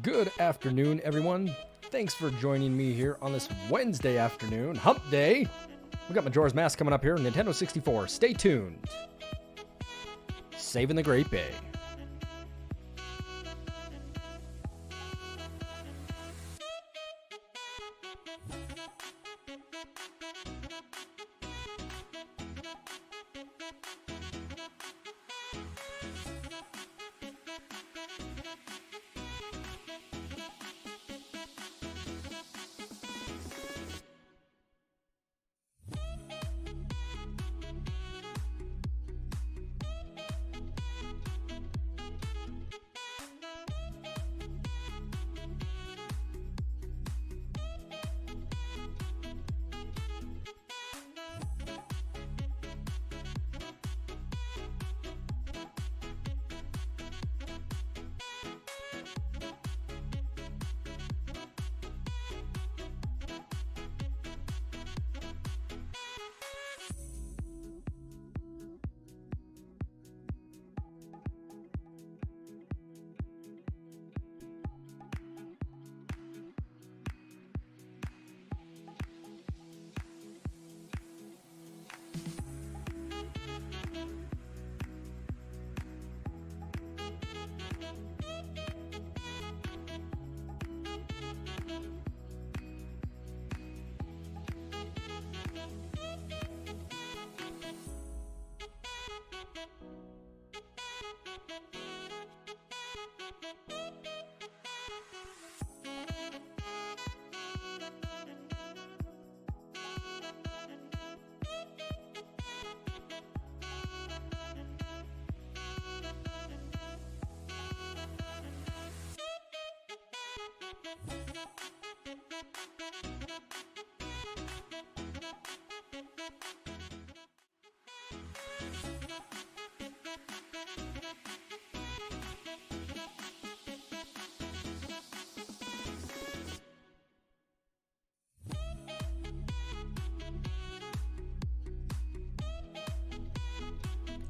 Good afternoon, everyone. Thanks for joining me here on this Wednesday afternoon, hump day. We got Majora's Mask coming up here, Nintendo 64. Stay tuned. Saving the Great Bay.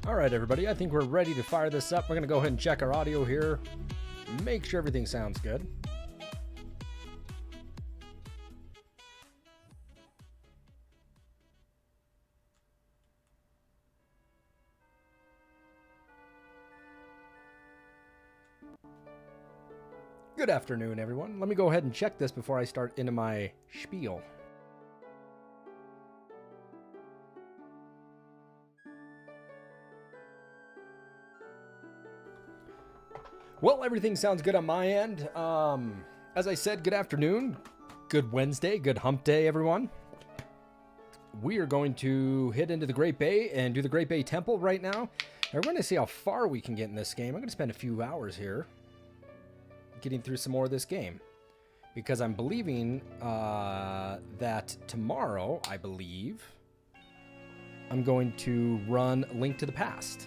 All right, everybody, I think we're ready to fire this up. We're going to go ahead and check our audio here. Make sure everything sounds good. Good afternoon, everyone. Let me go ahead and check this before I start into my spiel. Well, everything sounds good on my end. As I said, good afternoon, good Wednesday, good hump day, everyone. We are going to hit into the Great Bay and do the Great Bay Temple right now. And we're going to see how far we can get in this game. I'm going to spend a few hours here getting through some more of this game, because I'm believing that tomorrow, I believe, I'm going to run Link to the Past.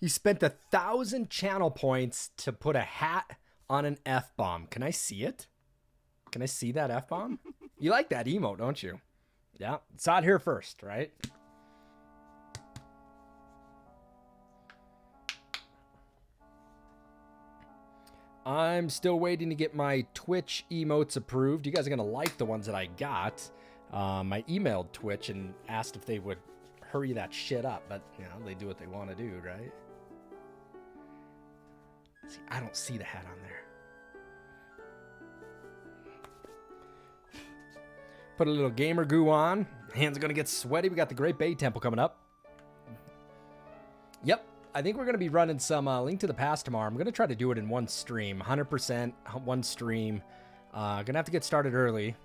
You spent 1,000 channel points to put a hat on an F-bomb. Can I see it? Can I see that F-bomb? You like that emote, don't you? Yeah, saw it here first, right? I'm still waiting to get my Twitch emotes approved. You guys are going to like the ones that I got. I emailed Twitch and asked if they would hurry that shit up, but you know, they do what they want to do, right? See, I don't see the hat on there. Put a little gamer goo on. Hands are going to get sweaty. We got the Great Bay Temple coming up. Yep. I think we're going to be running some Link to the Past tomorrow. I'm going to try to do it in one stream. 100% one stream. Going to have to get started early.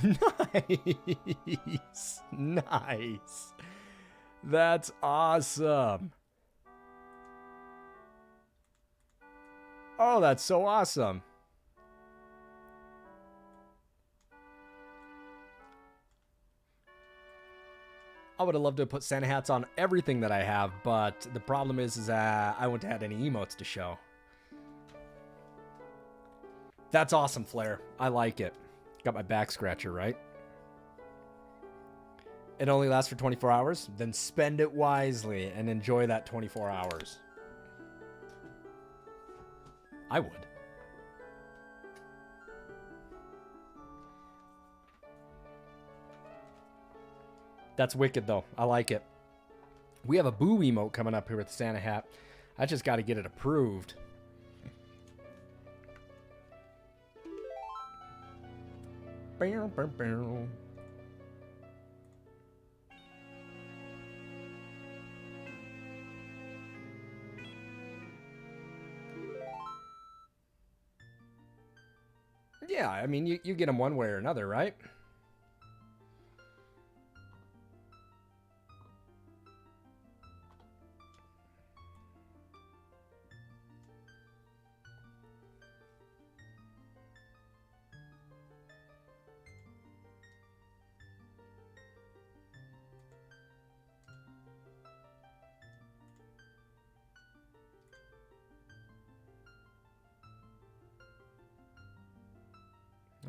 Nice. Nice. That's awesome. Oh, that's so awesome. I would have loved to put Santa hats on everything that I have, but the problem is I wouldn't have had any emotes to show. That's awesome, Flair. I like it. Got my back scratcher, right? It only lasts for 24 hours? Then spend it wisely and enjoy that 24 hours. I would. That's wicked, though. I like it. We have a Boo emote coming up here with the Santa hat. I just got to get it approved. Bow, bow, bow. Yeah, I mean, you get them one way or another, right?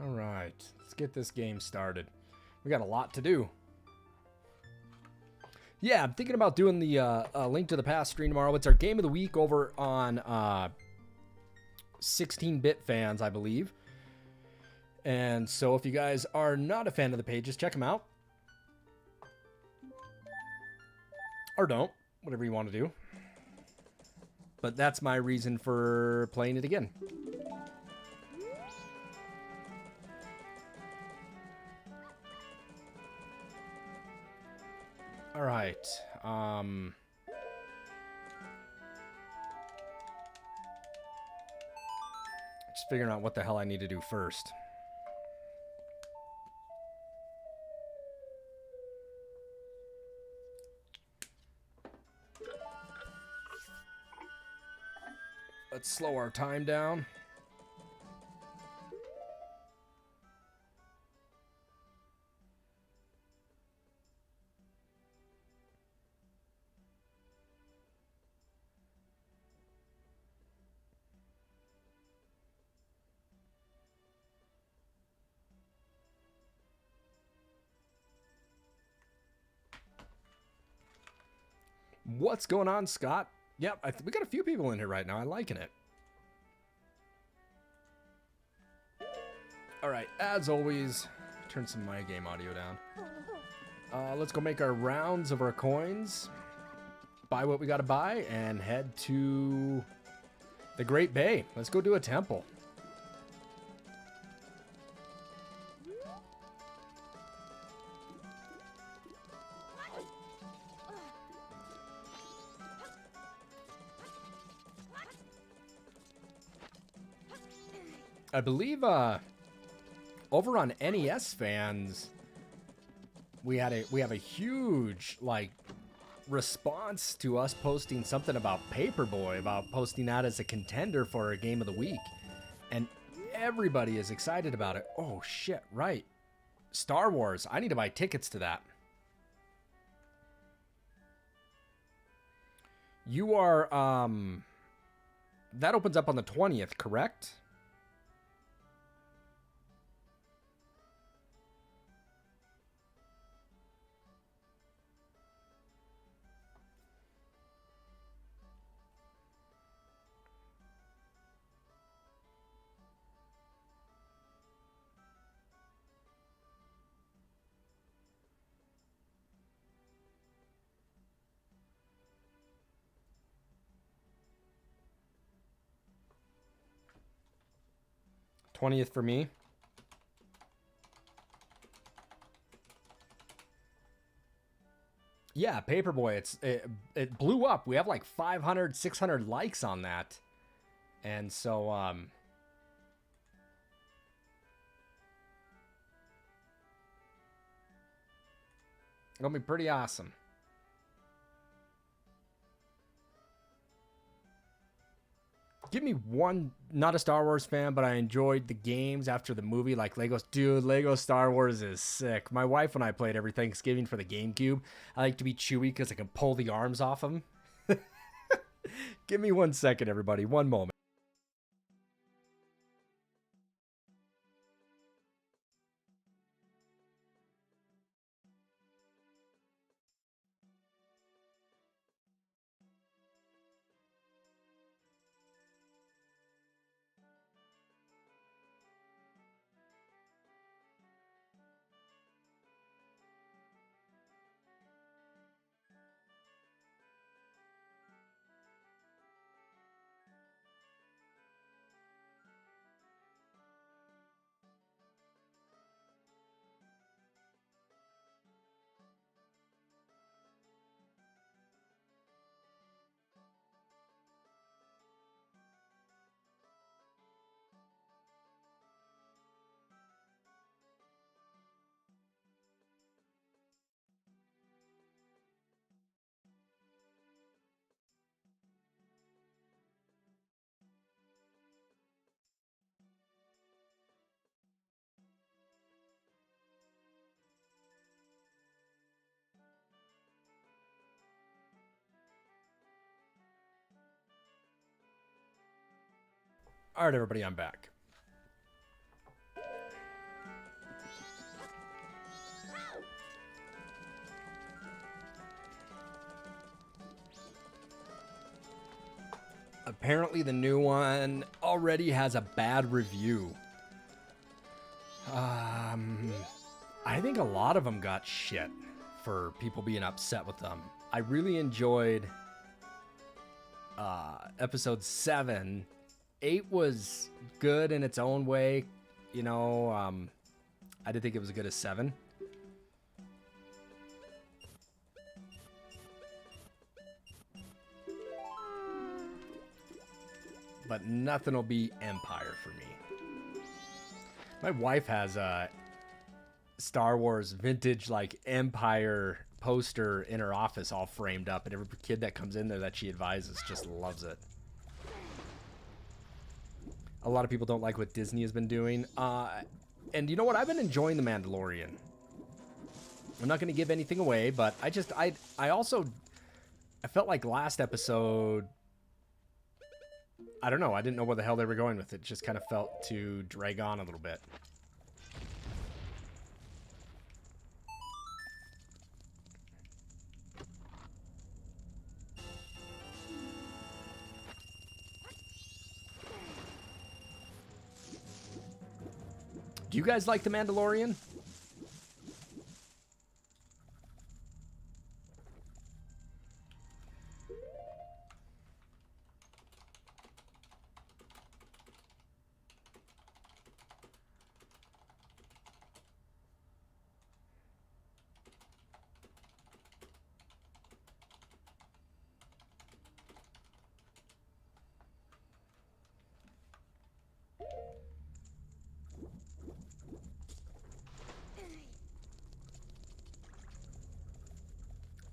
All right, let's get this game started. We got a lot to do. Yeah, I'm thinking about doing the Link to the Past stream tomorrow. It's our game of the week over on 16-bit fans, I believe. And so if you guys are not a fan of the page, just check them out. Or don't, whatever you want to do. But that's my reason for playing it again. All right. Just figuring out what the hell I need to do first. Let's slow our time down. What's going on, Scott? Yep, we got a few people in here right now. I'm liking it. All right, as always, turn some My Game audio down. Let's go make our rounds of our coins, buy what we got to buy, and head to the Great Bay. Let's go do a temple. I believe over on NES fans, we have a huge like response to us posting something about Paperboy, about posting that as a contender for a game of the week, and everybody is excited about it. Oh shit, right. Star Wars. I need to buy tickets to that. You are that opens up on the 20th, correct? '20th for me. Yeah, Paperboy, it blew up. We have like 500, 600 likes on that. And so it'll be pretty awesome. Give me one, not a Star Wars fan, but I enjoyed the games after the movie, like Legos. Dude, Lego Star Wars is sick. My wife and I played every Thanksgiving for the GameCube. I like to be Chewie because I can pull the arms off them. Give me 1 second, everybody. One moment. All right, everybody, I'm back. Apparently the new one already has a bad review. I think a lot of them got shit for people being upset with them. I really enjoyed episode 7. 8 was good in its own way. You know, I didn't think it was as good as 7. But nothing will beat Empire for me. My wife has a Star Wars vintage, like, Empire poster in her office all framed up, and every kid that comes in there that she advises just loves it. A lot of people don't like what Disney has been doing. And you know what? I've been enjoying The Mandalorian. I'm not going to give anything away, but I felt like last episode, I don't know. I didn't know where the hell they were going with it. It just kind of felt to drag on a little bit. Do you guys like The Mandalorian?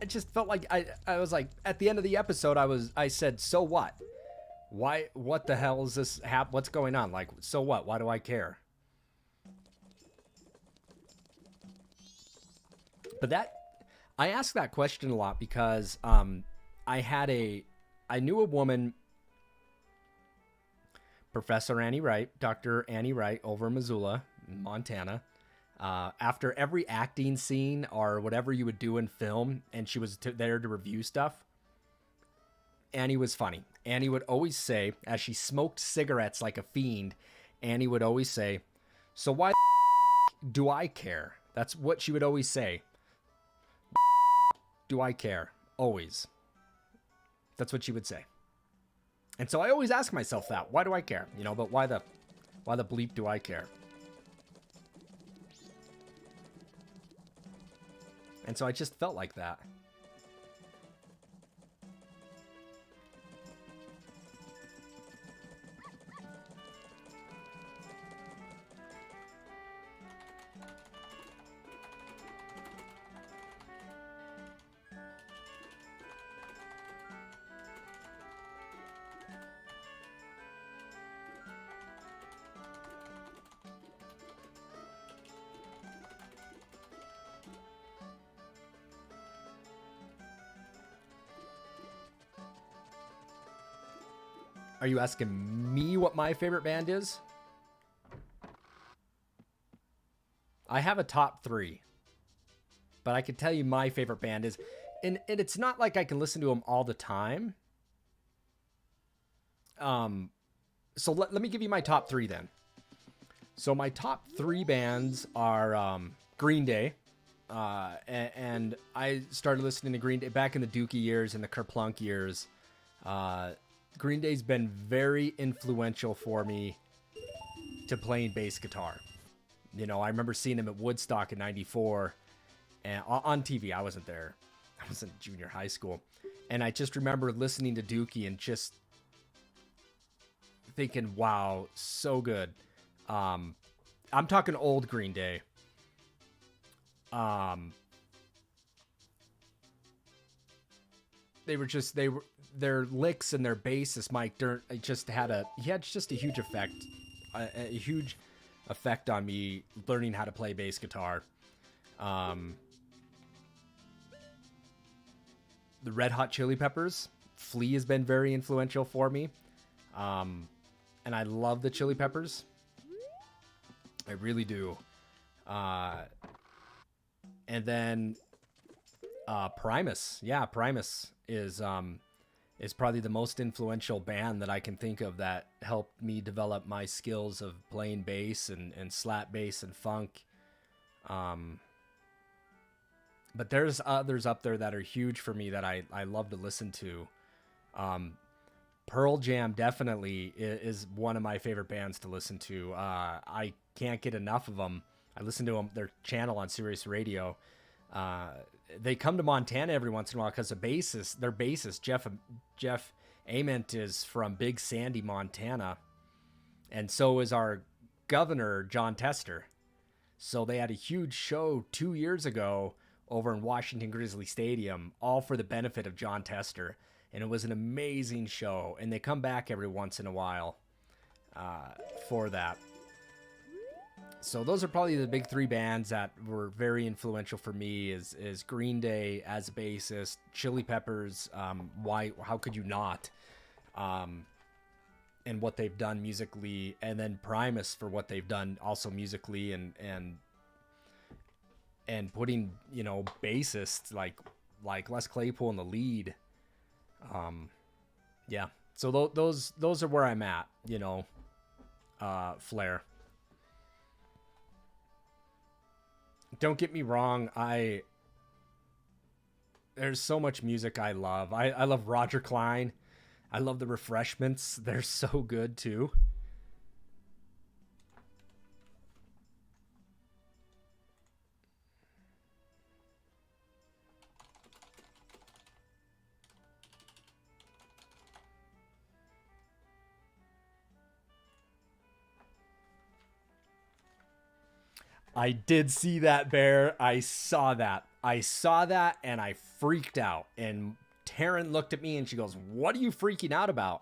It just felt like I was like, at the end of the episode, I said, so what? Why, what the hell is this what's going on? Like, so what? Why do I care? But I ask that question a lot because I knew a woman, Professor Annie Wright, Dr. Annie Wright, over in Missoula, Montana. After every acting scene or whatever you would do in film, and she was there to review stuff, Annie was funny. Annie would always say, as she smoked cigarettes like a fiend, Annie would always say, so why do I care? That's what she would always say. Do I care? Always. That's what she would say. And so I always ask myself that. Why do I care? You know, but why the bleep do I care? And so I just felt like that. Are you asking me what my favorite band is? I have a top 3. But I can tell you my favorite band is. And it's not like I can listen to them all the time. So let me give you my top 3 then. So my top 3 bands are Green Day. And I started listening to Green Day back in the Dookie years and the Kerplunk years. Green Day's been very influential for me to playing bass guitar. You know, I remember seeing him at Woodstock in '94 and on TV. I wasn't there. I was in junior high school. And I just remember listening to Dookie and just thinking, wow, so good. I'm talking old Green Day. Their licks and their bassist Mike Dirnt he had just a huge effect, a huge effect on me learning how to play bass guitar. The Red Hot Chili Peppers, Flea has been very influential for me, and I love the Chili Peppers. I really do. And then Primus, yeah, Primus is is probably the most influential band that I can think of that helped me develop my skills of playing bass and slap bass and funk. But there's others up there that are huge for me that I love to listen to. Pearl Jam definitely is one of my favorite bands to listen to. I can't get enough of them. I listen to them, their channel on Sirius Radio. They come to Montana every once in a while because their bassist, Jeff Ament, is from Big Sandy, Montana. And so is our governor, John Tester. So they had a huge show 2 years ago over in Washington Grizzly Stadium, all for the benefit of John Tester. And it was an amazing show. And they come back every once in a while for that. So those are probably the big three bands that were very influential for me is Green Day as a bassist, Chili Peppers, how could you not? And what they've done musically, and then Primus for what they've done also musically and putting, you know, bassists like Les Claypool in the lead. Yeah. So those are where I'm at, you know, Flair. Don't get me wrong, there's so much music I love. I love Roger Clyne. I love the Refreshments. They're so good too. I did see that, Bear. I saw that and I freaked out. And Taryn looked at me and she goes, "What are you freaking out about?"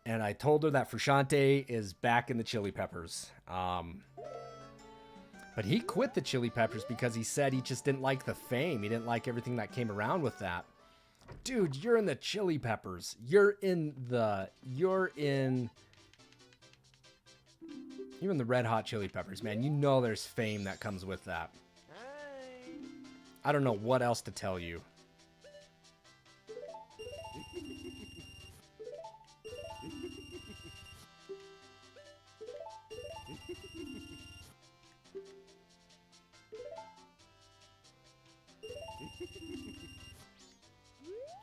And I told her that Frusciante is back in the Chili Peppers. But he quit the Chili Peppers because he said he just didn't like the fame. He didn't like everything that came around with that. Dude, you're in the Chili Peppers. You're in the Red Hot Chili Peppers, man. You know there's fame that comes with that. I don't know what else to tell you.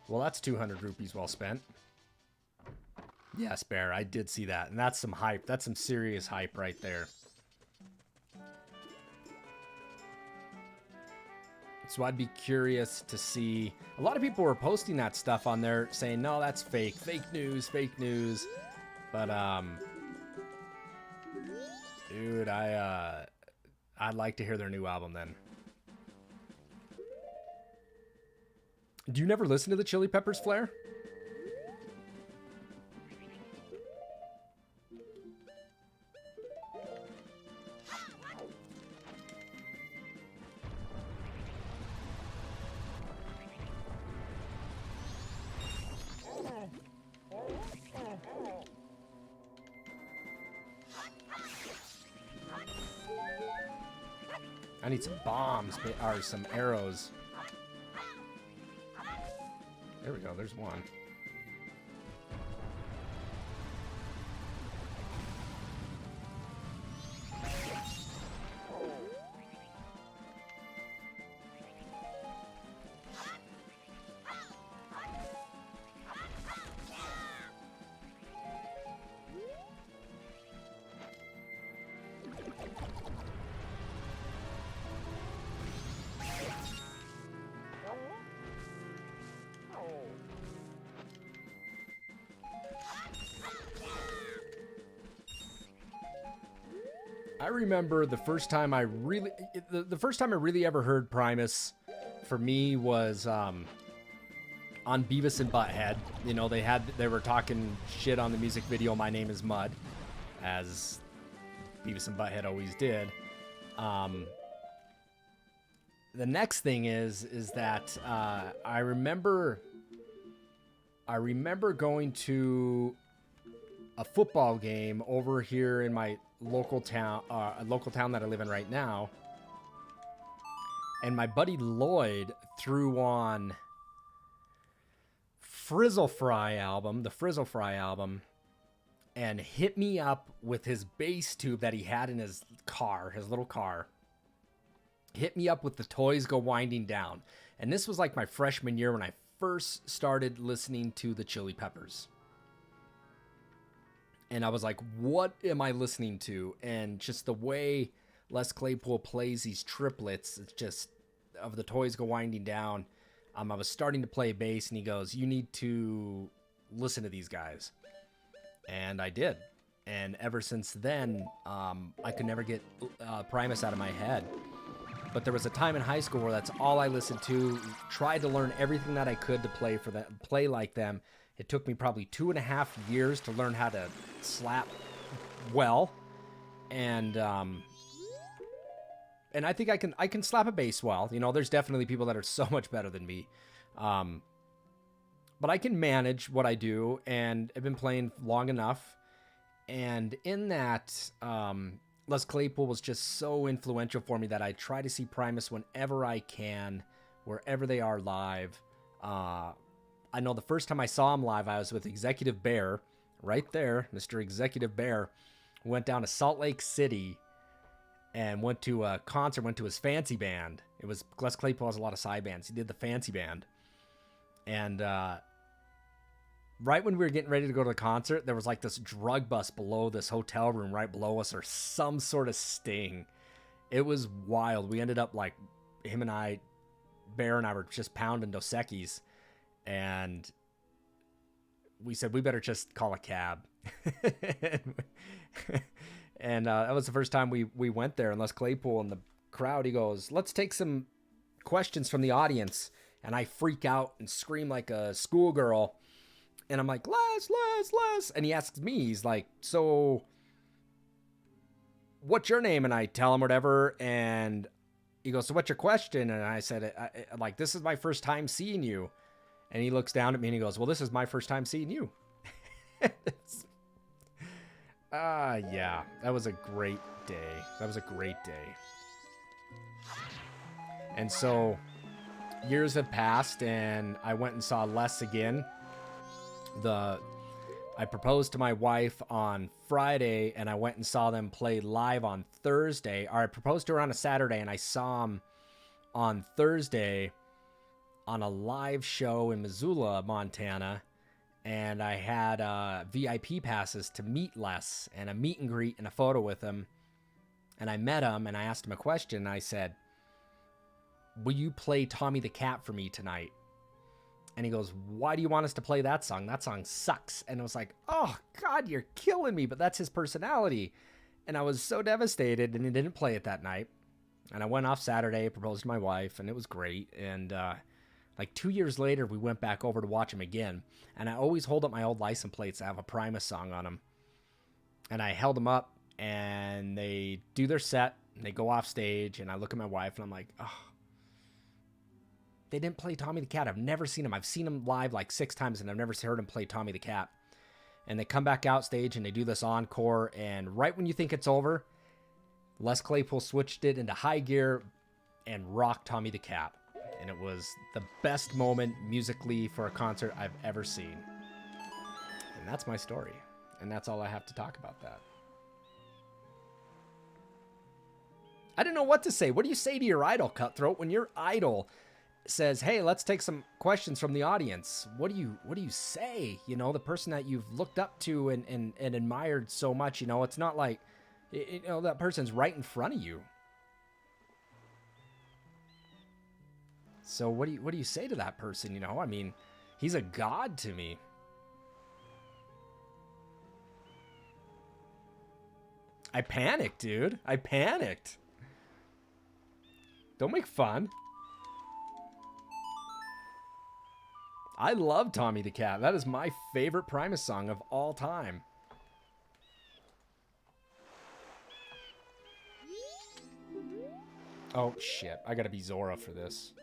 Well, that's 200 rupees well spent. Yes, Bear, I did see that. And that's some hype. That's some serious hype right there. So I'd be curious to see. A lot of people were posting that stuff on there saying, no, that's fake. Fake news, fake news. But, dude, I'd like to hear their new album then. Do you never listen to the Chili Peppers, Flair? I need some bombs, or some arrows. There we go, there's one. I remember the first time I really ever heard Primus for me was on Beavis and Butthead. You know, they were talking shit on the music video My Name is Mud, as Beavis and Butthead always did. The next thing is that I remember going to a football game over here in my local town that I live in right now, and my buddy Lloyd threw on Frizzle Fry album, the Frizzle Fry album, and hit me up with his bass tube that he had in his car, his little car. Hit me up with The Toys Go Winding Down. And this was like my freshman year when I first started listening to the Chili Peppers. And I was like, what am I listening to? And just the way Les Claypool plays these triplets, it's just, of The Toys Go Winding Down. I was starting to play bass, and he goes, you need to listen to these guys. And I did. And ever since then, I could never get Primus out of my head. But there was a time in high school where that's all I listened to, tried to learn everything that I could to play like them. It took me probably 2.5 years to learn how to slap well. And I think I can slap a bass well. You know, there's definitely people that are so much better than me. But I can manage what I do, and I've been playing long enough. And in that, Les Claypool was just so influential for me that I try to see Primus whenever I can, wherever they are live. I know the first time I saw him live, I was with Executive Bear, right there, Mr. Executive Bear. Went down to Salt Lake City and went to a concert, went to his fancy band. It was, Les Claypool has a lot of side bands. He did the fancy band. And right when we were getting ready to go to the concert, there was like this drug bust below this hotel room right below us, or some sort of sting. It was wild. We ended up like, him and I, Bear and I were just pounding Dos Equis, and we said, we better just call a cab. And that was the first time we went there, and Les Claypool in the crowd, he goes, let's take some questions from the audience. And I freak out and scream like a schoolgirl. And I'm like, Les. And he asks me, he's like, so what's your name? And I tell him whatever. And he goes, so what's your question? And I said, like, this is my first time seeing you. And he looks down at me and he goes, well, this is my first time seeing you. Yeah, that was a great day. And so years have passed, and I went and saw Les again. I proposed to my wife on Friday, and I went and saw them play live on Thursday. Or I proposed to her on a Saturday, and I saw them on Thursday on a live show in Missoula, Montana. And I had VIP passes to meet Les, and a meet and greet and a photo with him. And I met him, and I asked him a question, and I said, will you play Tommy the Cat for me tonight? And he goes, why do you want us to play that song? That song sucks. And I was like, oh, God, you're killing me. But that's his personality. And I was so devastated, and he didn't play it that night. And I went off Saturday, proposed to my wife, and it was great. And like 2 years later, we went back over to watch him again. And I always hold up my old license plates that have a Primus song on them. And I held them up, and they do their set, and they go off stage, and I look at my wife, and I'm like, oh, they didn't play Tommy the Cat. I've never seen him. I've seen him live like 6 times, and I've never heard him play Tommy the Cat. And they come back out stage, and they do this encore, and right when you think it's over, Les Claypool switched it into high gear and rocked Tommy the Cat. And it was the best moment musically for a concert I've ever seen. And that's my story. And that's all I have to talk about that. I didn't know what to say. What do you say to your idol, Cutthroat, when your idol says, hey, let's take some questions from the audience? What do you say? You know, the person that you've looked up to and admired so much, you know, it's not like, you know, that person's right in front of you. So what do you say to that person? You know, I mean, he's a god to me. I panicked, dude. I panicked. Don't make fun. I love Tommy the Cat. That is my favorite Primus song of all time. Oh, shit. I gotta be Zora for this.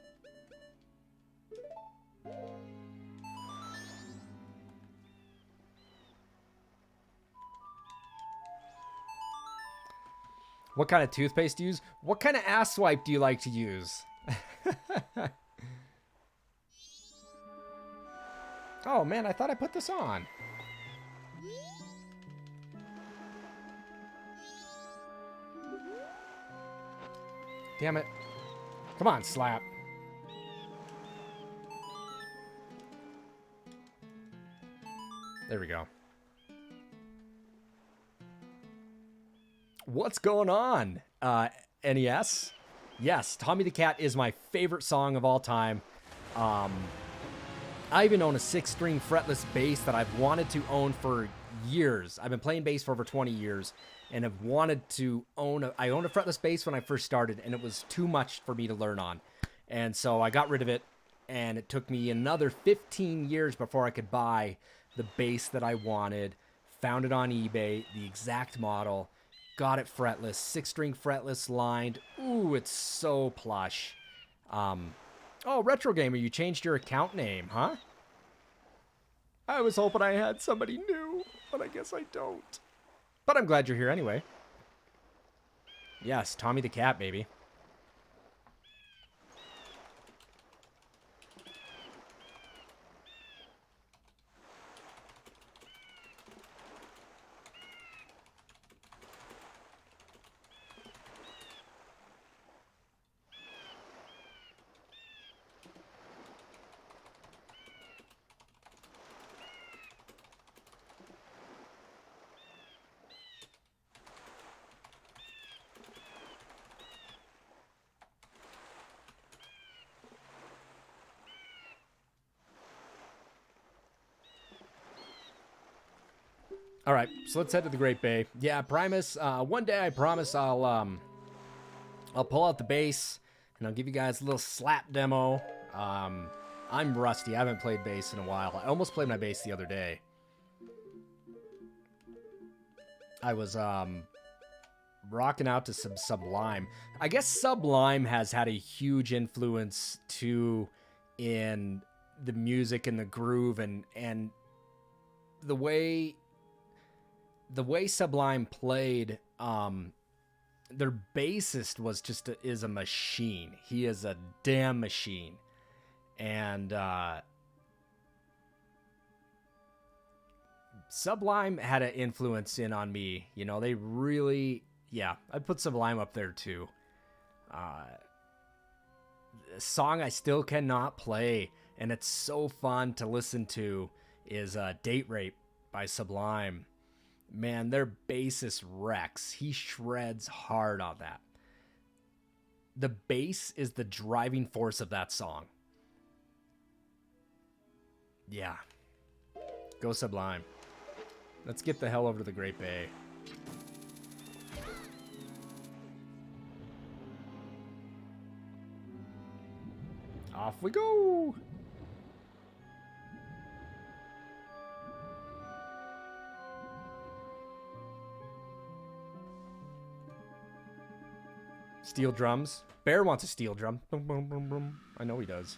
What kind of toothpaste do you use? What kind of ass swipe do you like to use? Oh man, I thought I put this on. Damn it. Come on, slap. There we go. What's going on, NES? Yes, Tommy the Cat is my favorite song of all time. I even own a 6-string fretless bass that I've wanted to own for years. I've been playing bass for over 20 years and have wanted to own I owned a fretless bass when I first started, and it was too much for me to learn on. And so I got rid of it, and it took me another 15 years before I could buy the bass that I wanted. Found it on eBay, the exact model. Got it fretless, 6-string fretless lined. Ooh, it's so plush. Oh, Retro Gamer, you changed your account name, huh? I was hoping I had somebody new, but I guess I don't. But I'm glad you're here anyway. Yes, Tommy the Cat, baby. All right, so let's head to the Great Bay. Yeah, Primus. One day I promise I'll pull out the bass and I'll give you guys a little slap demo. I'm rusty. I haven't played bass in a while. I almost played my bass the other day. I was rocking out to some Sublime. I guess Sublime has had a huge influence too in the music and the groove and the way Sublime played. Their bassist was is a machine. He is a damn machine. And Sublime had an influence on me. You know, they really, yeah, I'd put Sublime up there too. A song I still cannot play, and it's so fun to listen to, is Date Rape by Sublime. Man, their bassist Rex, he shreds hard on that. The bass is the driving force of that song. Yeah. Go Sublime. Let's get the hell over to the Great Bay. Off we go! Steel drums. Bear wants a steel drum. Boom, boom, boom, boom. I know he does.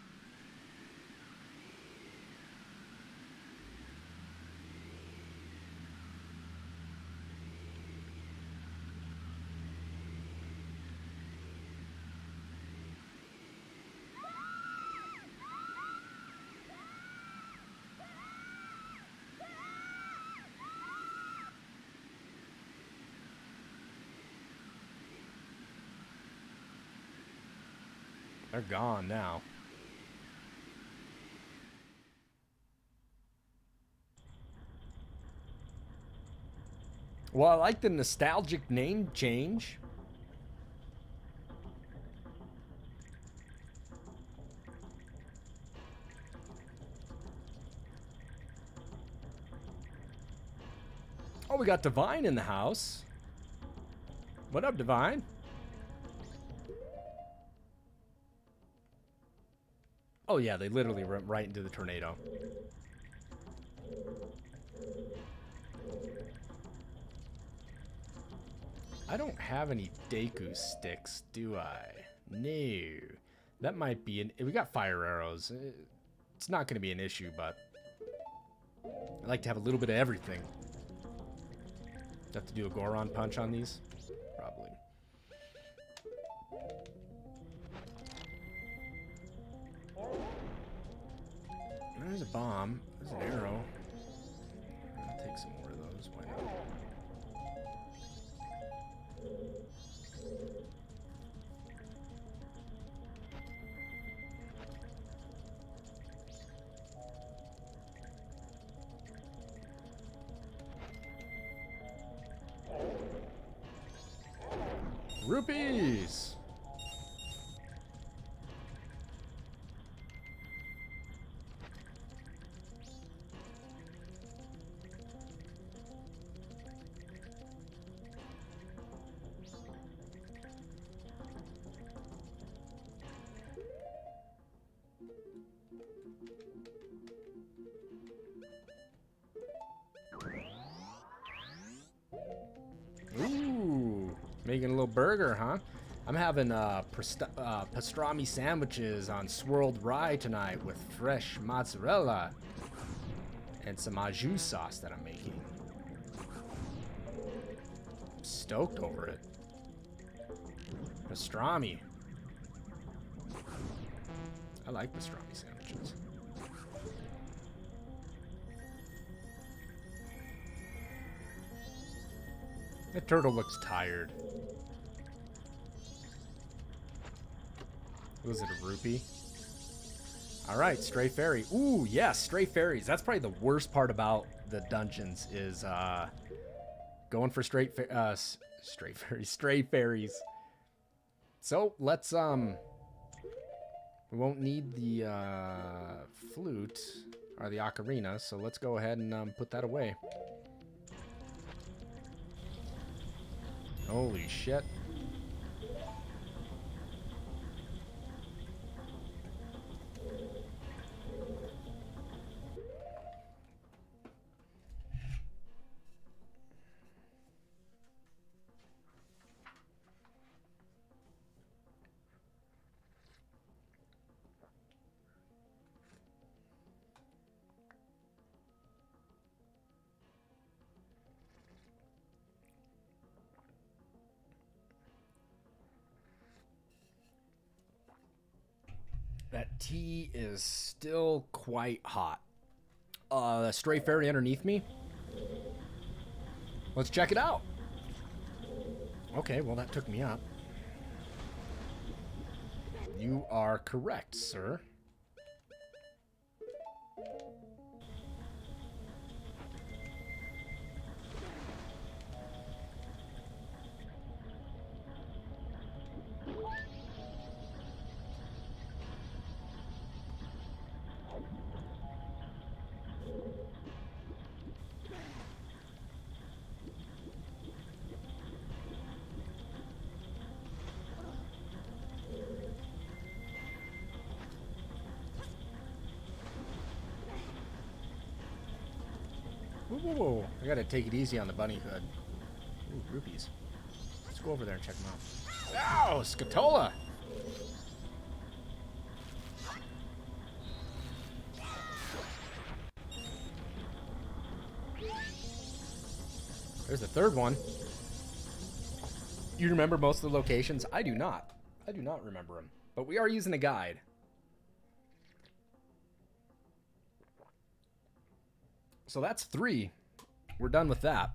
They're gone now. Well, I like the nostalgic name change. Oh, we got Divine in the house. What up, Divine? Oh yeah, they literally went right into the tornado. I don't have any Deku sticks, do I? No. That might be we got fire arrows. It's not going to be an issue, but I like to have a little bit of everything. Have to do a Goron punch on these? Probably. There's a bomb. There's an arrow. I'll take some more of those. Why not? Rupees! Ooh, making a little burger, huh? I'm having pastrami sandwiches on swirled rye tonight with fresh mozzarella and some au jus sauce that I'm making. I'm stoked over it. Pastrami. I like pastrami sandwiches. The turtle looks tired. Was it a rupee? Alright, stray fairy. Ooh, yes, stray fairies. That's probably the worst part about the dungeons is going for stray fairies. So let's we won't need the flute or the ocarina, so let's go ahead and put that away. Holy shit. That tea is still quite hot. The stray fairy underneath me. Let's check it out. Okay, well that took me up. You are correct, sir. Whoa, whoa, whoa. I gotta take it easy on the bunny hood. Ooh, rupees. Let's go over there and check them out. Ow, Scatola! There's the third one. You remember most of the locations? I do not. I do not remember them. But we are using a guide. So that's 3. We're done with that.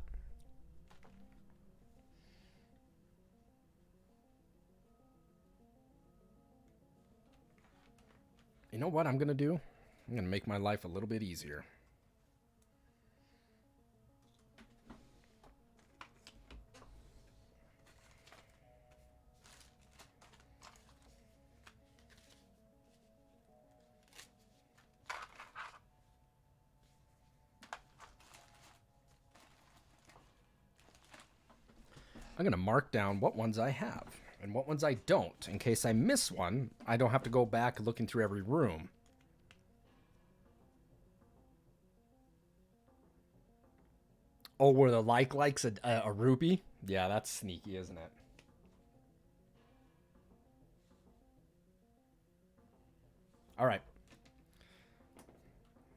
You know what I'm going to do? I'm going to make my life a little bit easier. I'm going to mark down what ones I have and what ones I don't. In case I miss one, I don't have to go back looking through every room. Oh, where the likes a rupee? Yeah, that's sneaky, isn't it? All right.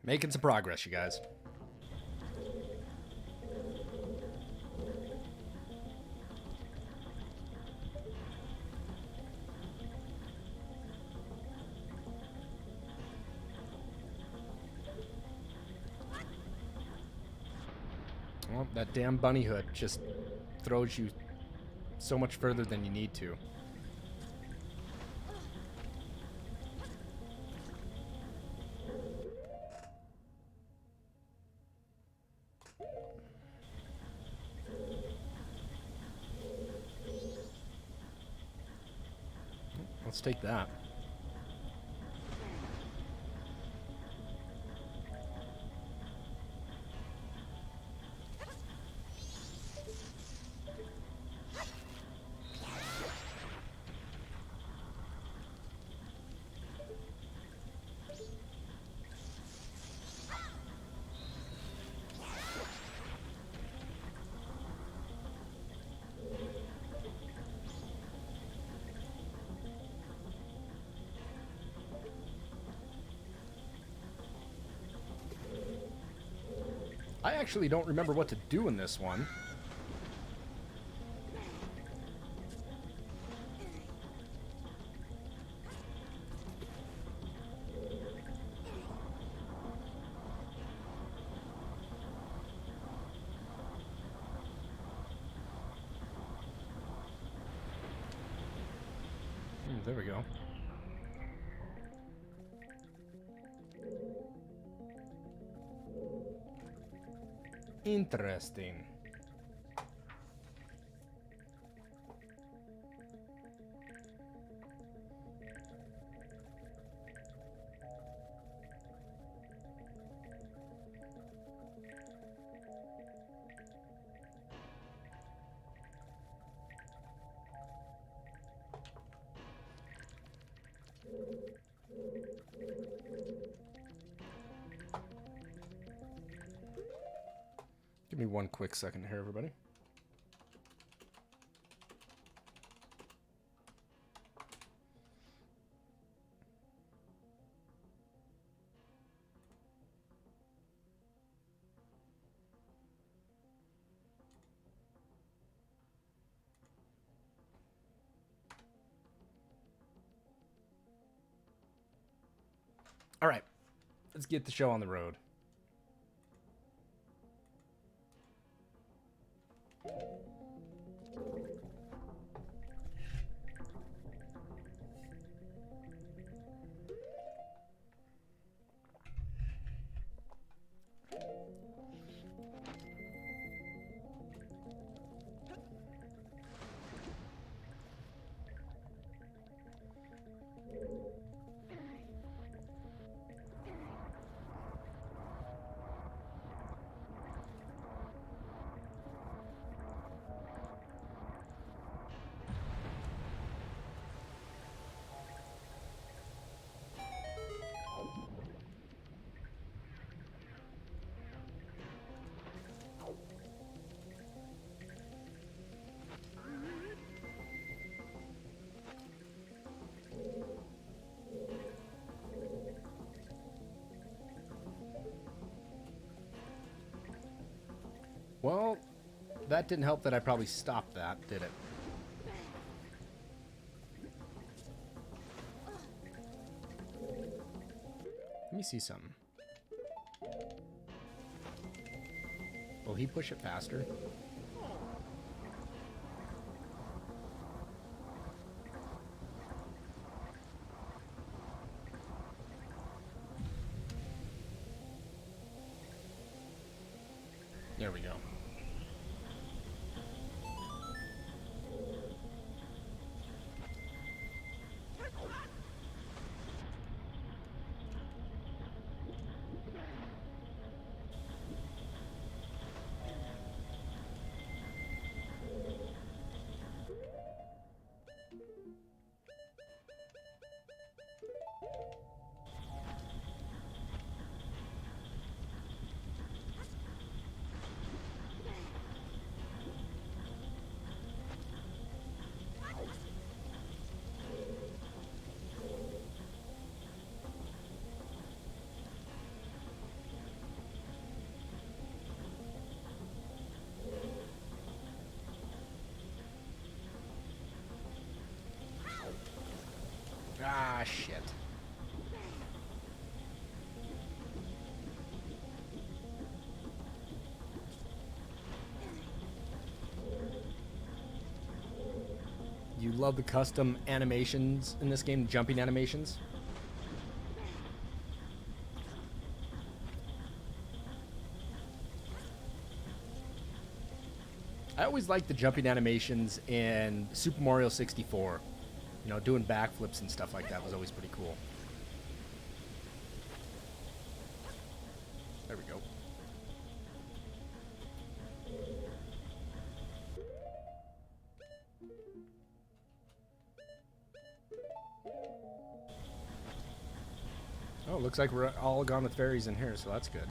Making some progress, you guys. Oh, that damn bunny hood just throws you so much further than you need to. Let's take that. I actually don't remember what to do in this one. There we go. Interesting. Give me one quick second here, everybody. All right, let's get the show on the road. Well, that didn't help that I probably stopped that, did it? Let me see something. Will he push it faster? There we go. Ah, shit. love the custom animations in this game, jumping animations. I always liked the jumping animations in Super Mario 64. You know, doing backflips and stuff like that was always pretty cool. There we go. Oh, looks like we're all gone with fairies in here, so that's good.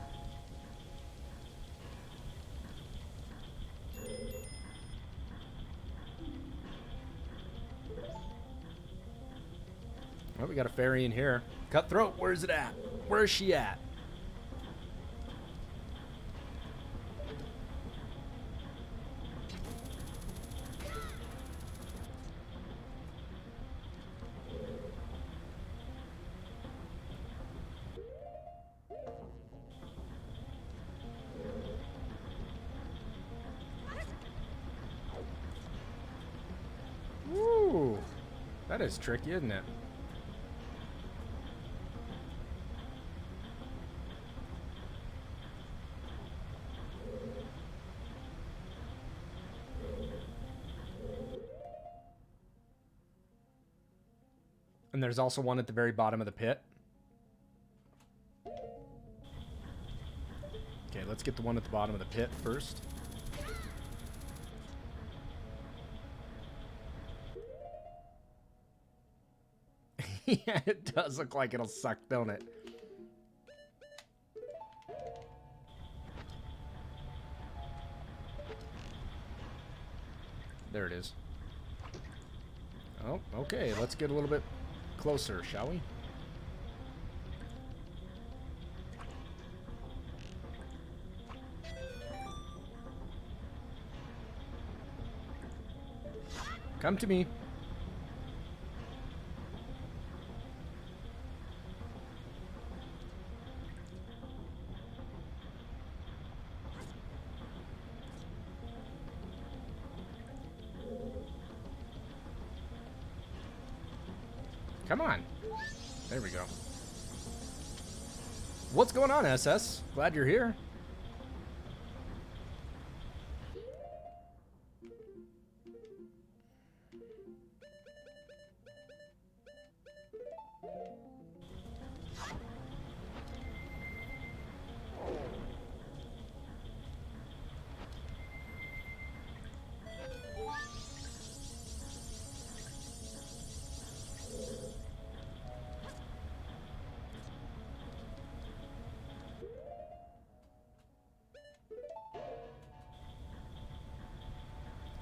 Oh, we got a fairy in here. Cutthroat, where's it at? Where's she at? Woo! That is tricky, isn't it? And there's also one at the very bottom of the pit. Okay, let's get the one at the bottom of the pit first. Yeah, it does look like it'll suck, don't it? There it is. Oh, okay, let's get a little bit closer, shall we? Come to me. Come on. There we go. What's going on, SS? Glad you're here.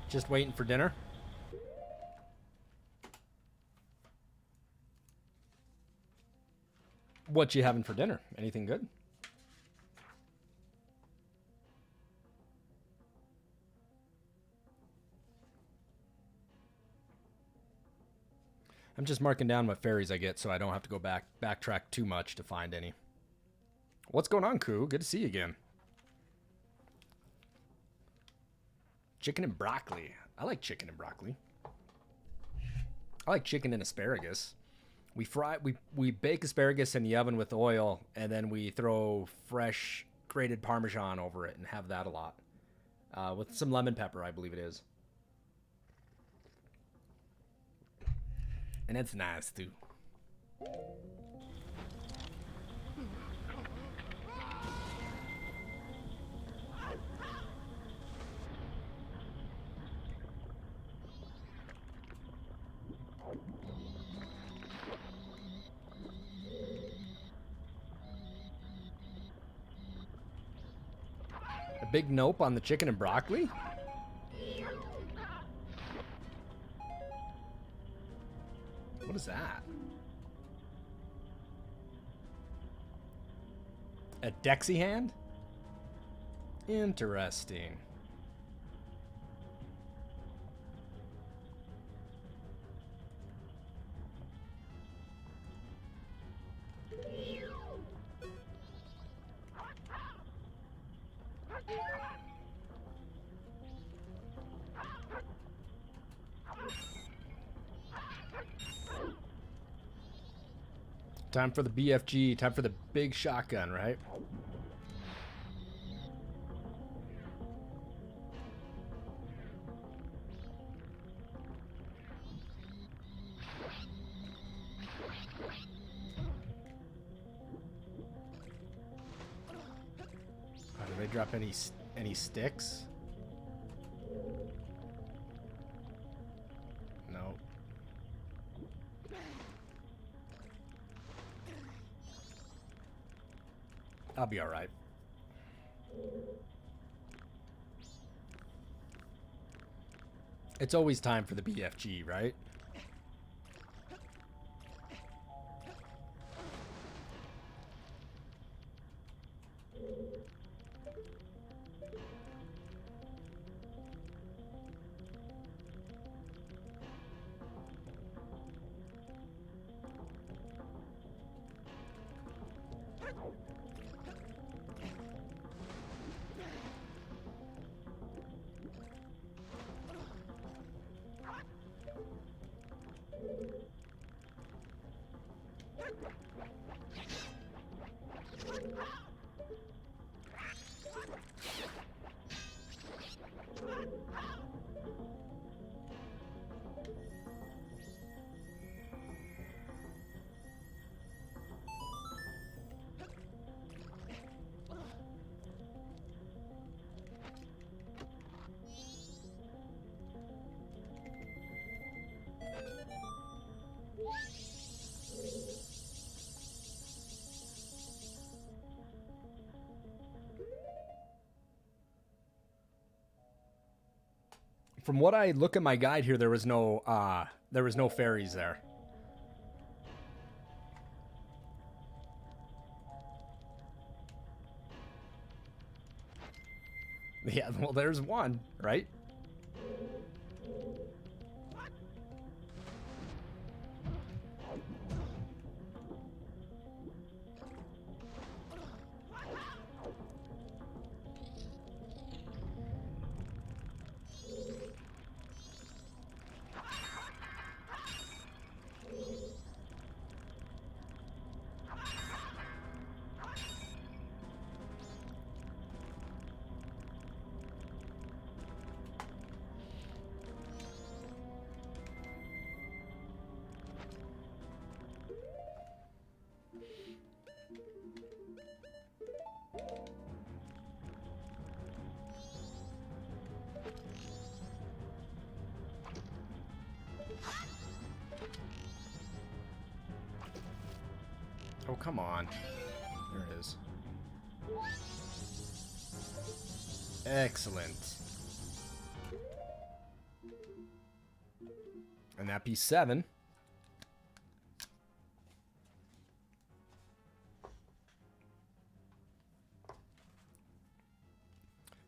Just waiting for dinner. What you having for dinner? Anything good? I'm just marking down what fairies I get so I don't have to go backtrack too much to find any. What's going on, Koo? Good to see you again. Chicken and broccoli. I like chicken and broccoli. I like chicken and asparagus. We bake asparagus in the oven with oil, and then we throw fresh grated Parmesan over it and have that a lot. With some lemon pepper, I believe it is. And it's nice, too. A big nope on the chicken and broccoli? What is that? A Dexy hand? Interesting. Time for the BFG. Time for the big shotgun, right? Oh, did they drop any sticks? No. I'll be all right. It's always time for the BFG, right? From what I look at my guide here, there was no fairies there. Yeah, well, there's one, right? Oh, come on. There it is. Excellent. And that be 7.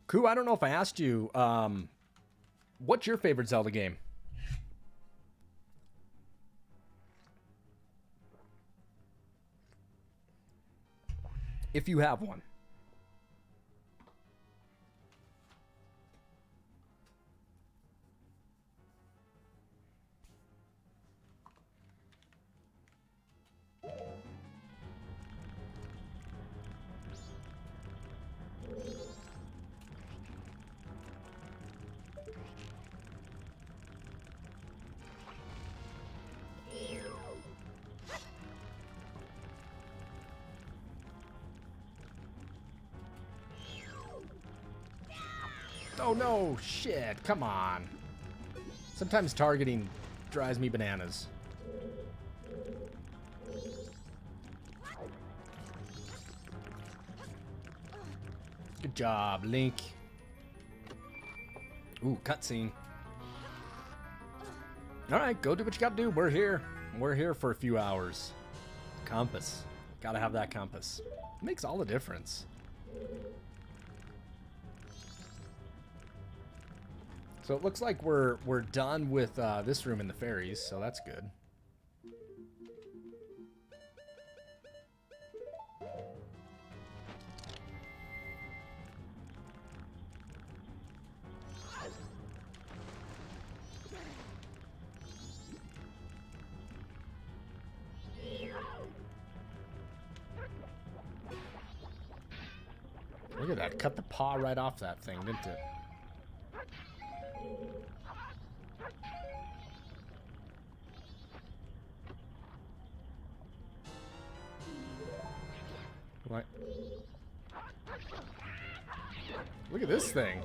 Koo, I don't know if I asked you, what's your favorite Zelda game? If you have one. Oh no, shit, come on. Sometimes targeting drives me bananas. Good job, Link. Ooh, cutscene. Alright, go do what you gotta do. We're here. We're here for a few hours. Compass. Gotta have that compass. It makes all the difference. So it looks like we're done with this room and the fairies, so that's good. Look at that. Cut the paw right off that thing, didn't it? What? Look at this thing.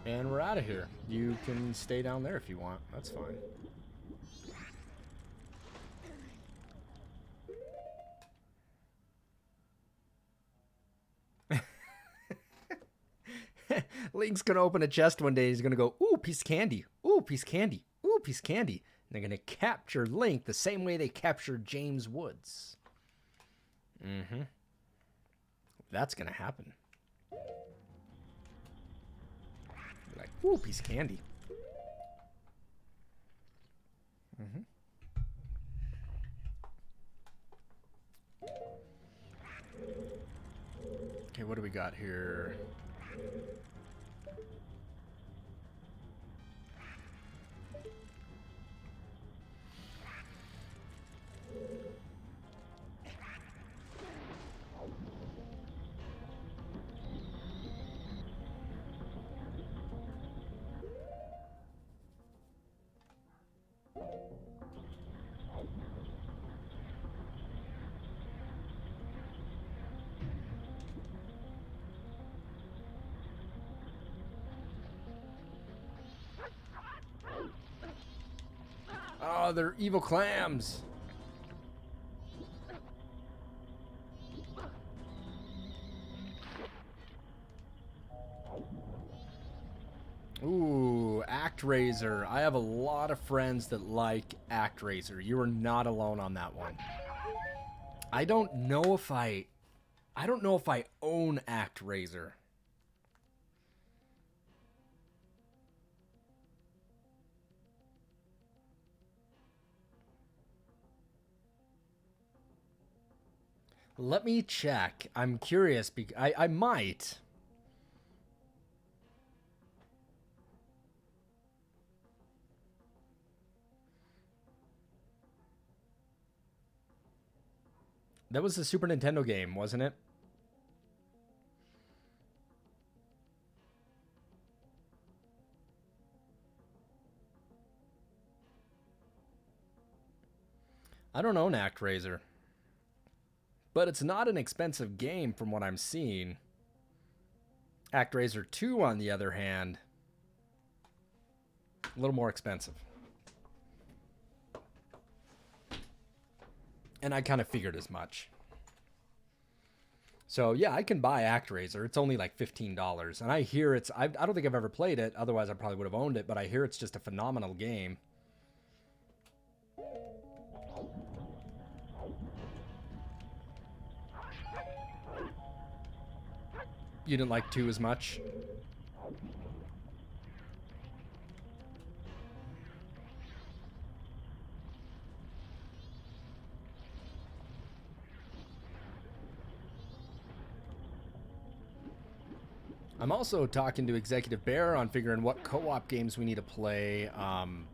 And we're out of here. You can stay down there if you want. That's fine. Link's gonna open a chest one day. He's gonna go, ooh, piece of candy. Ooh, piece of candy. Ooh, piece of candy. And they're gonna capture Link the same way they captured James Woods. Mm-hmm. That's gonna happen. Like, ooh, piece of candy. Mm-hmm. Okay, what do we got here? Oh, they're evil clams. Ooh, ActRaiser. I have a lot of friends that like ActRaiser. You are not alone on that one. I don't know if I own ActRaiser. Let me check. I'm curious. I might. That was the Super Nintendo game, wasn't it? I don't own ActRaiser. But it's not an expensive game from what I'm seeing. ActRaiser 2, on the other hand, a little more expensive. And I kind of figured as much. So yeah, I can buy ActRaiser. It's only like $15. And I hear it's... I don't think I've ever played it. Otherwise, I probably would have owned it. But I hear it's just a phenomenal game. You didn't like 2 as much? I'm also talking to Executive Bear on figuring what co-op games we need to play. I'm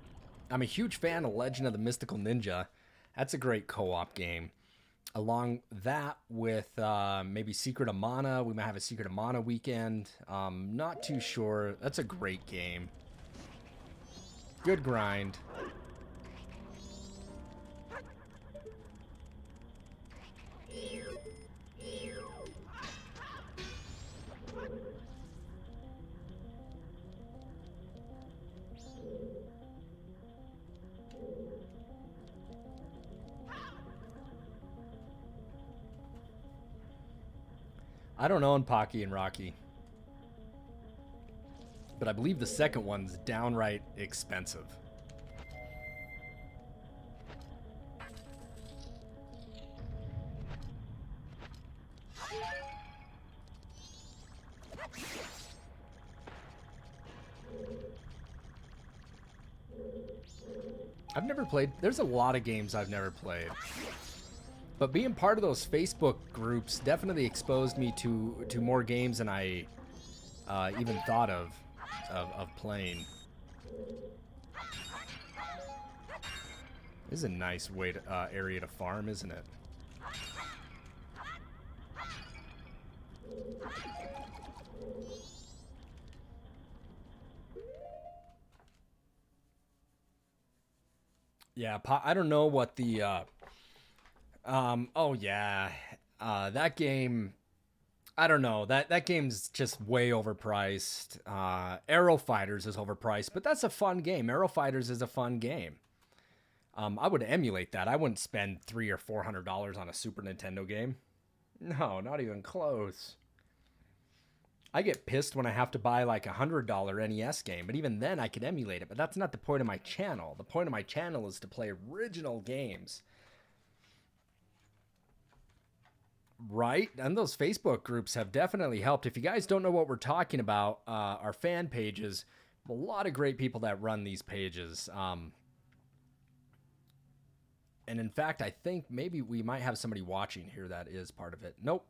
a huge fan of Legend of the Mystical Ninja. That's a great co-op game. Along that with maybe Secret of Mana. We might have a Secret of Mana weekend. Not too sure. That's a great game. Good grind. I don't own Pocky and Rocky. But I believe the second one's downright expensive. I've never played... There's a lot of games I've never played. But being part of those Facebook groups definitely exposed me to more games than I even thought of. of playing. This is a nice way to, area to farm, isn't it? Yeah, I don't know what the, oh yeah, that game, I don't know, that game's just way overpriced. Aero Fighters is overpriced, but that's a fun game. Aero Fighters is a fun game. I would emulate that. I wouldn't spend $300 or $400 on a Super Nintendo game. No, not even close. I get pissed when I have to buy like a $100 NES game, but even then I could emulate it. But that's not the point of my channel. The point of my channel is to play original games. Right? And those Facebook groups have definitely helped. If you guys don't know what we're talking about, our fan pages, a lot of great people that run these pages. And in fact, I think maybe we might have somebody watching here that is part of it. Nope.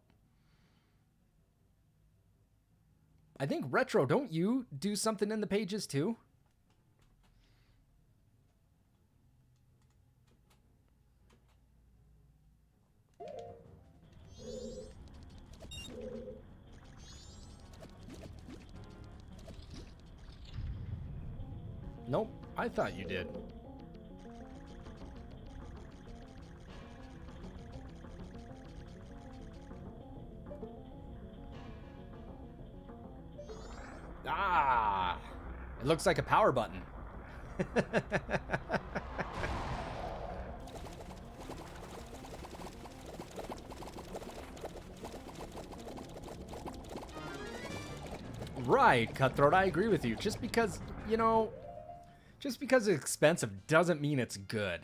I think Retro, don't you do something in the pages too? Nope, I thought you did. Ah, it looks like a power button. Right, Cutthroat, I agree with you. Just because, you know, just because it's expensive doesn't mean it's good.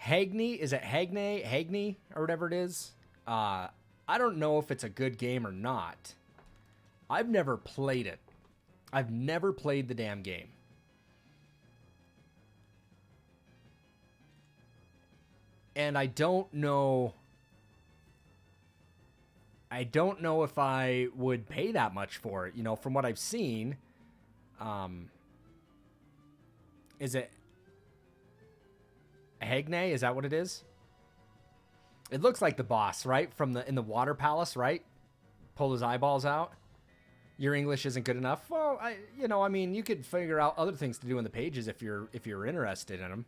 Hagney, is it Hagney, or whatever it is? I don't know if it's a good game or not. I've never played it. I've never played the damn game. And I don't know if I would pay that much for it, you know, from what I've seen. Is it Hagney? Is that what it is? It looks like the boss, right? From in the water palace, right? Pull his eyeballs out. Your English isn't good enough. Well, I mean, you could figure out other things to do in the pages if you're interested in them.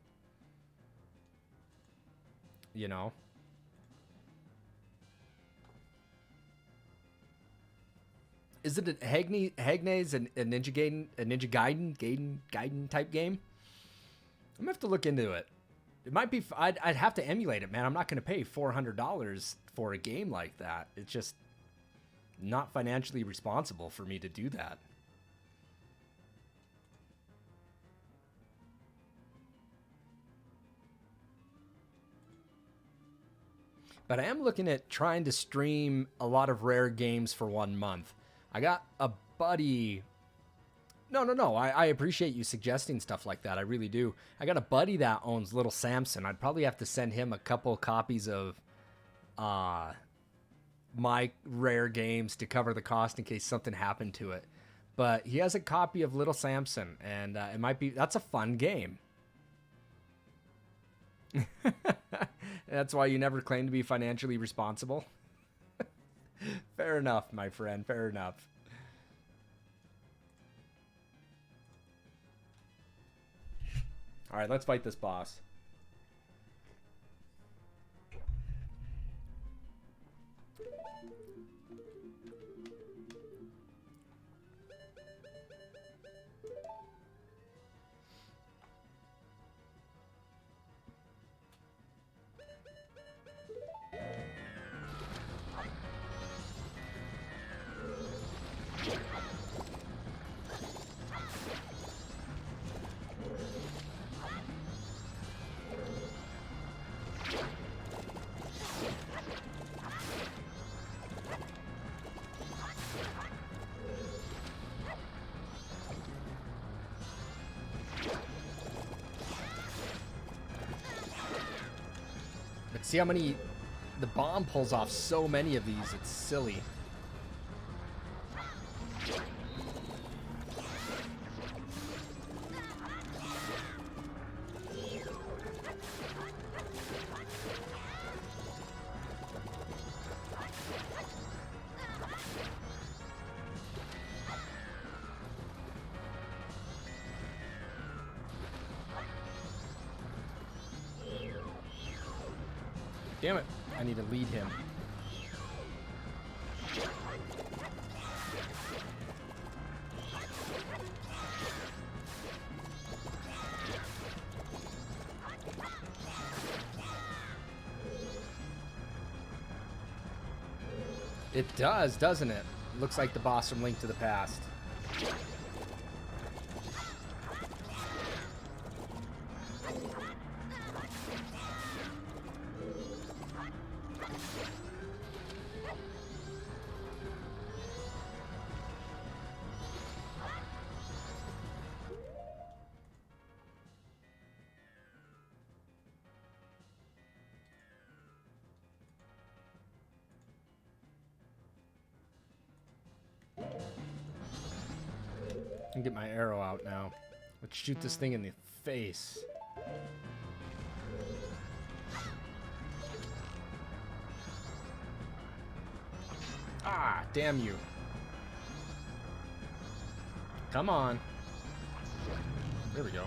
You know. Is it Hagney's a Ninja Gaiden type game? I'm gonna have to look into it. It might be. I'd have to emulate it, man. I'm not gonna pay $400 for a game like that. It's just not financially responsible for me to do that. But I am looking at trying to stream a lot of rare games for 1 month. I got a buddy. No. I appreciate you suggesting stuff like that. I really do. I got a buddy that owns Little Samson. I'd probably have to send him a couple copies of my rare games to cover the cost in case something happened to it. But he has a copy of Little Samson, and it might be, that's a fun game. That's why you never claim to be financially responsible. Fair enough, my friend, fair enough. All right, let's fight this boss. See how many the bomb pulls off so many of these, it's silly. Damn it. I need to lead him. It does, doesn't it? Looks like the boss from Link to the Past. I can get my arrow out now. Let's shoot this thing in the face. Ah, damn you. Come on. There we go.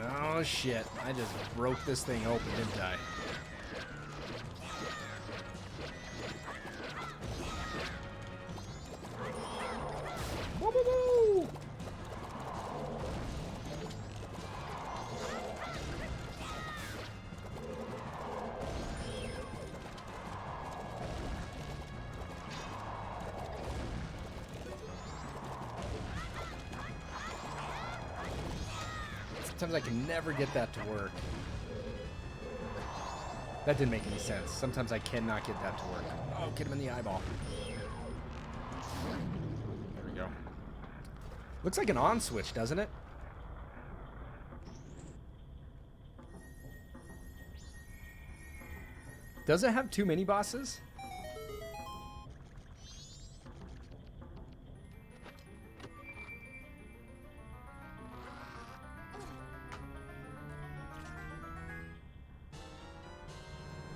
Oh shit, I just broke this thing open, didn't I? Woo, woo, woo. Sometimes I can never get that to work. That didn't make any sense. Sometimes I cannot get that to work. Oh, get him in the eyeball. There we go. Looks like an on switch, doesn't it? Does it have 2 mini bosses?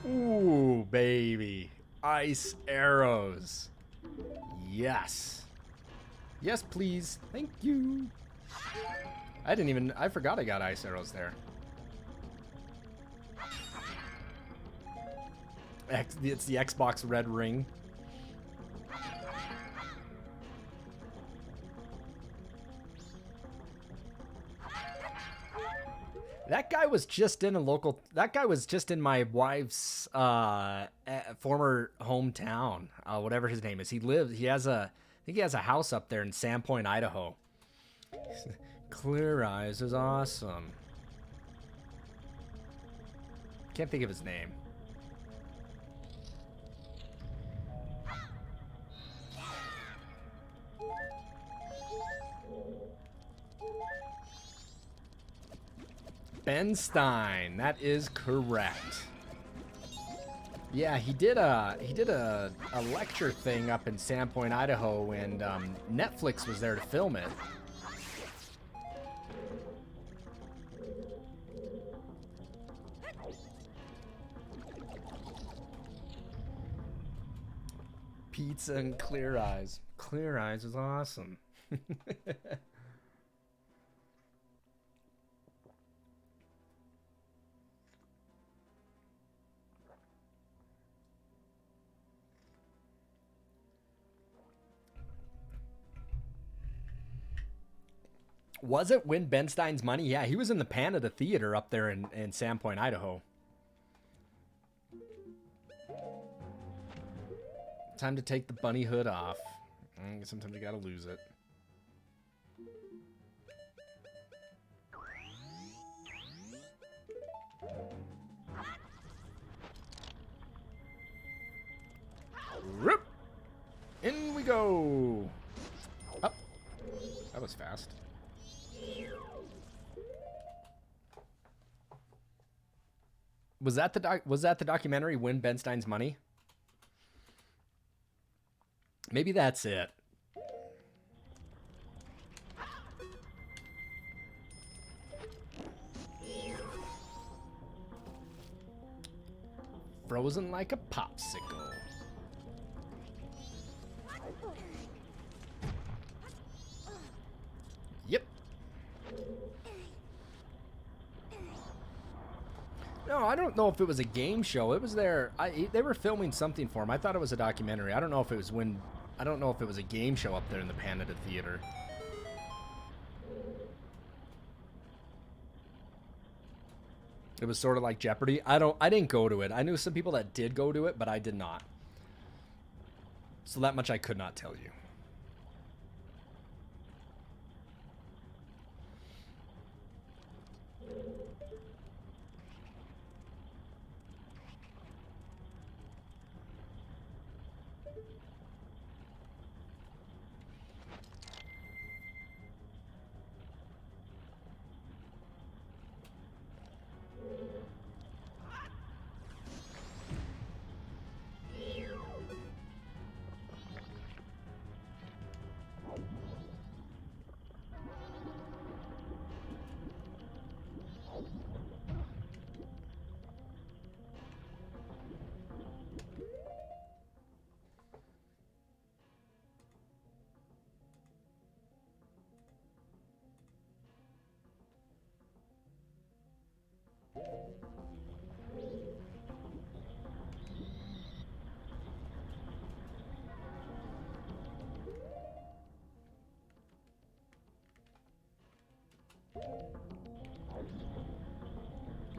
Ooh, baby. Ice arrows. Yes. Yes, please. Thank you. I forgot I got ice arrows there. It's the Xbox red ring. That guy was just in my wife's former hometown, whatever his name is. I think he has a house up there in Sandpoint, Idaho. Clear Eyes is awesome. Can't think of his name. Ben Stein, that is correct. Yeah, he did a lecture thing up in Sandpoint, Idaho, and Netflix was there to film it. Pizza and Clear Eyes. Clear Eyes is awesome. Was it Win Ben Stein's Money? Yeah, he was in the Canada Theater up there in Sandpoint, Idaho. Time to take the bunny hood off. Sometimes you gotta lose it. Rip! In we go! Up. That was fast. Was that the documentary Win Ben Stein's Money? Maybe that's it. frozen like a popsicle. Yep. No, I don't know if it was a game show. It was there. They were filming something for him. I thought it was a documentary. I don't know if it was I don't know if it was a game show up there in the Canada Theater. It was sort of like Jeopardy. I didn't go to it. I knew some people that did go to it, but I did not. So that much I could not tell you.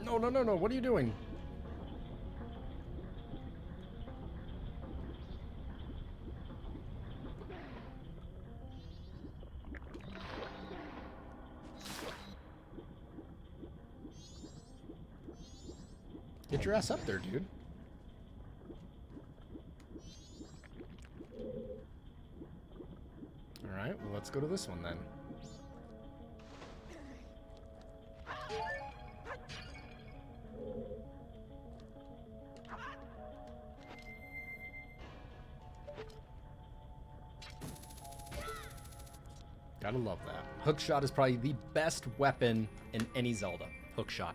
No, no, no, no. What are you doing? Get your ass up there, dude. Alright, well, let's go to this one then. Gotta love that. Hookshot is probably the best weapon in any Zelda. Hookshot.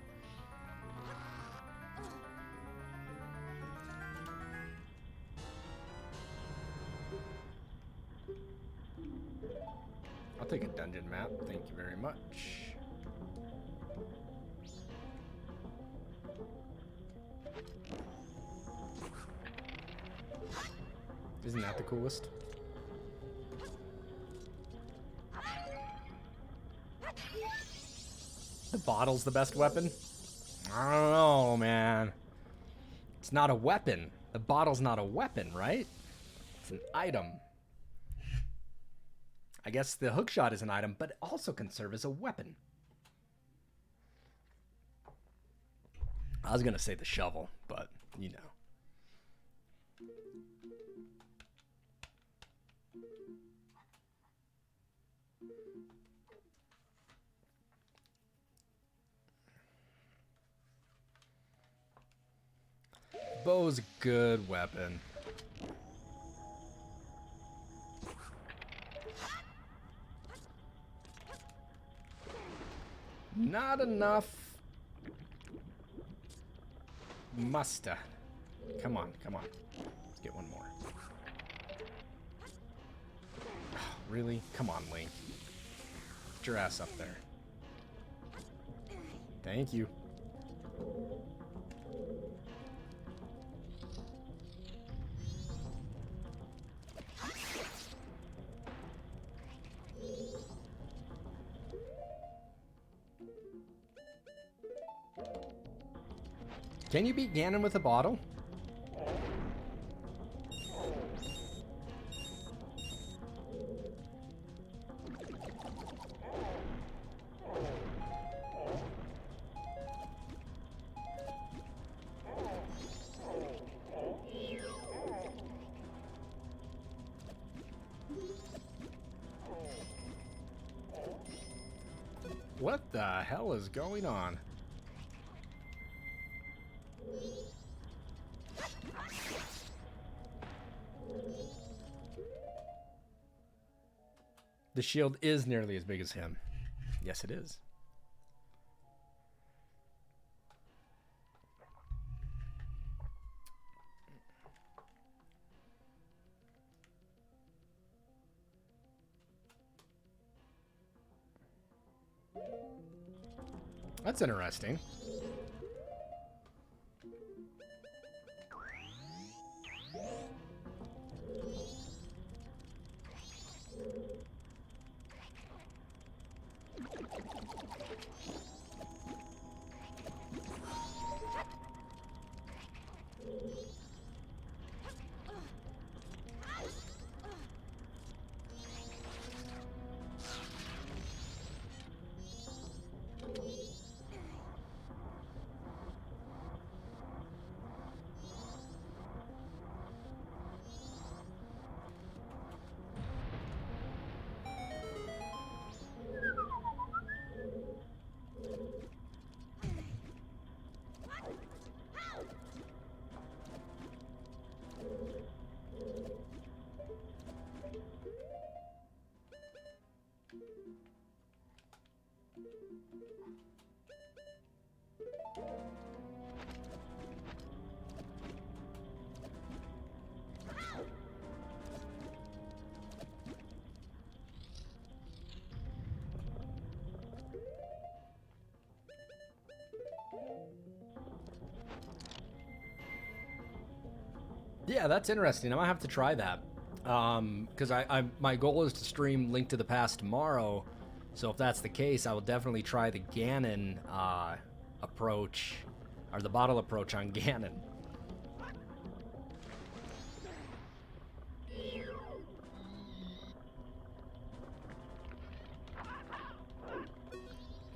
I'll take a dungeon map. Thank you very much. Isn't that the coolest? The bottle's the best weapon? I don't know, man. It's not a weapon. The bottle's not a weapon, right? It's an item. I guess the hookshot is an item, but it also can serve as a weapon. I was gonna say the shovel, but you know. Bow's a good weapon. Not enough. Musta. Come on, come on. Let's get one more. Oh, really? Come on, Link. Get your ass up there. Thank you. Can you beat Ganon with a bottle? What the hell is going on? The shield is nearly as big as him. Yes, it is. That's interesting. Yeah, that's interesting. I might have to try that. Because my goal is to stream Link to the Past tomorrow. So if that's the case, I will definitely try the Ganon approach, or the bottle approach on Ganon.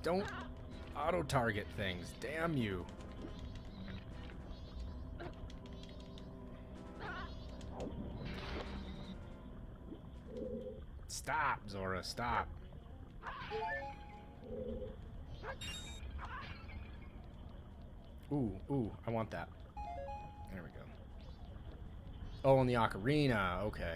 Don't auto-target things. Damn you. Stop, Zora, stop. Ooh, I want that. There we go. Oh, in the ocarina, okay.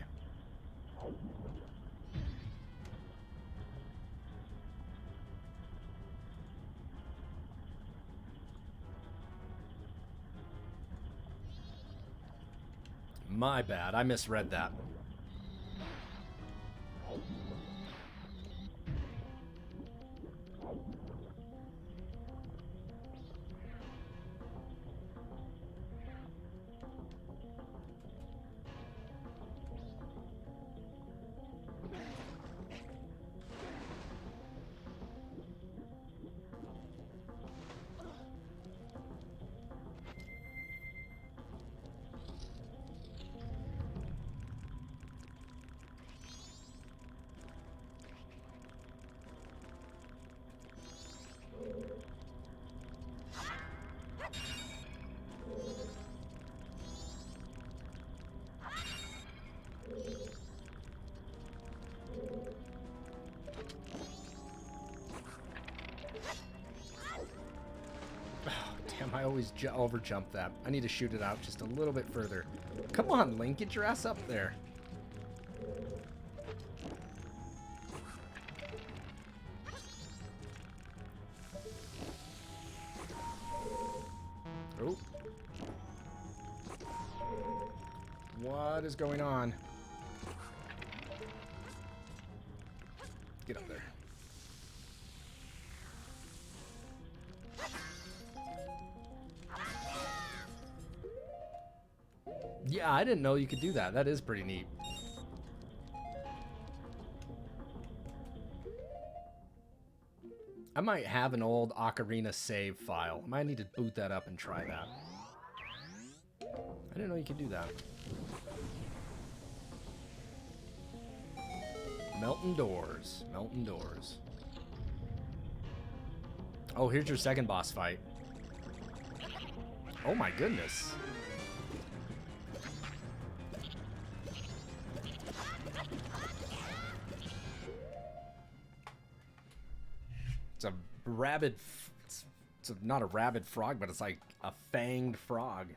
My bad, I misread that. I always over jump that. I need to shoot it out just a little bit further. Come on, Link, get your ass up there. Oh. What is going on? Get up there. Yeah, I didn't know you could do that. That is pretty neat. I might have an old Ocarina save file. I might need to boot that up and try that. I didn't know you could do that. Melting doors. Melting doors. Oh, here's your second boss fight. Oh my goodness. It's a rabid, it's not a rabid frog, but it's like a fanged frog.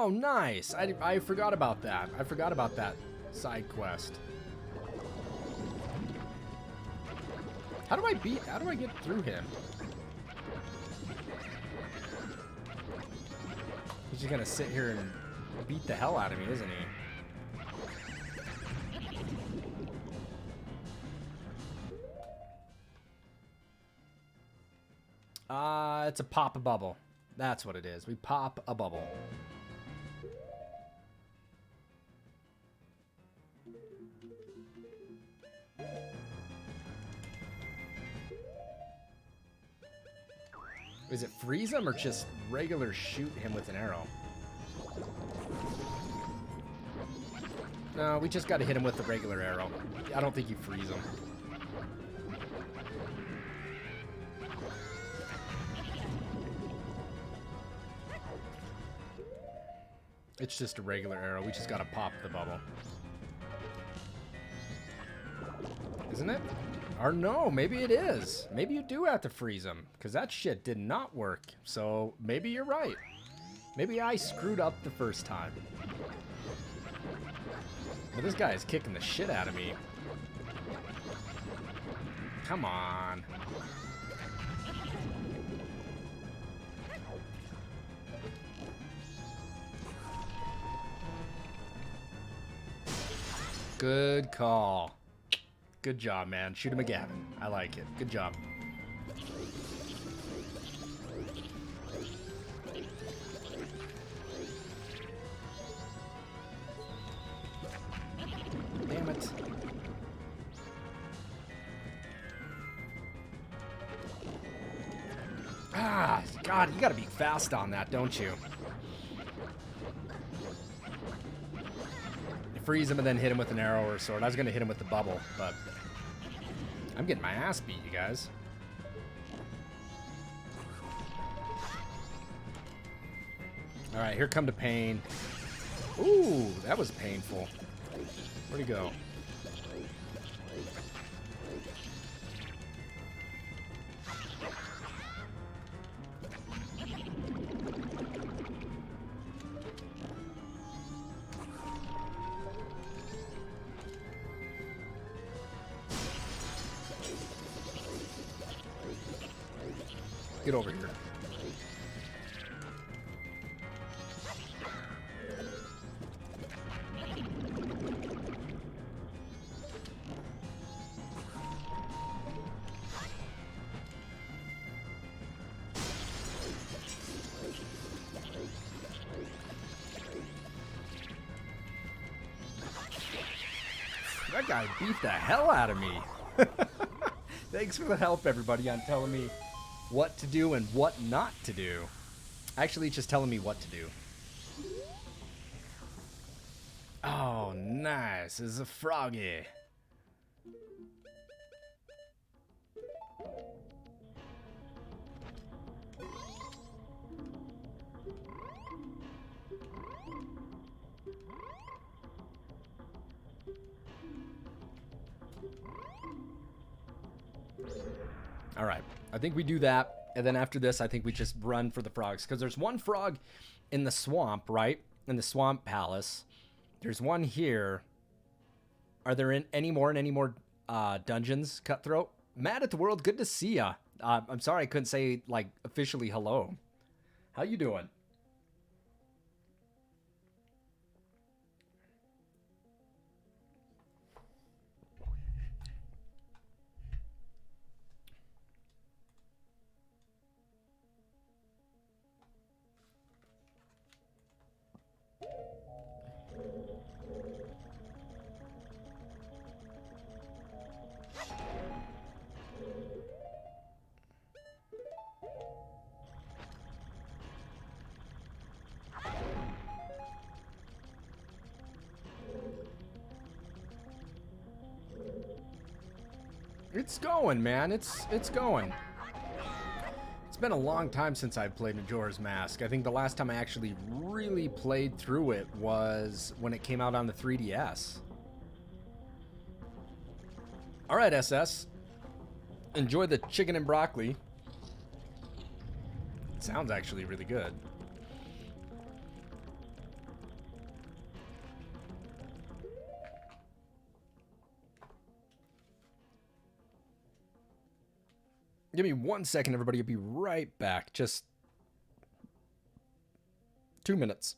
Oh, nice. I forgot about that. I forgot about that side quest. How do I get through him? He's just gonna sit here and beat the hell out of me, isn't he? It's a pop a bubble. That's what it is. We pop a bubble. Is it freeze him or just regular shoot him with an arrow? No, we just got to hit him with the regular arrow. I don't think you freeze him. It's just a regular arrow. We just got to pop the bubble. Isn't it? Or no, maybe it is. Maybe you do have to freeze him, because that shit did not work. So maybe you're right. Maybe I screwed up the first time. But this guy is kicking the shit out of me. Come on. Good call. Good job, man. Shoot him a Gavin. I like it. Good job. Damn it. Ah, God, you gotta be fast on that, don't you? Freeze him and then hit him with an arrow or a sword. I was gonna hit him with the bubble, but I'm getting my ass beat, you guys. All right, here come the pain. Ooh, that was painful. Where'd he go? Get over here. That guy beat the hell out of me. Thanks for the help, everybody, on telling me what to do and what not to do. Actually, it's just telling me what to do. Oh, nice. It's a froggy. All right, I think we do that, and then after this, I think we just run for the frogs, because there's one frog in the swamp, right? In the swamp palace. There's one here. Are there any more dungeons, Cutthroat? Mad at the world, good to see ya. I'm sorry I couldn't say, like, officially hello. How you doing? It's going, man. It's going. It's been a long time since I've played Majora's Mask. I think the last time I actually really played through it was when it came out on the 3DS. All right, SS. Enjoy the chicken and broccoli. It sounds actually really good. Give me 1 second, everybody. I'll be right back. Just 2 minutes.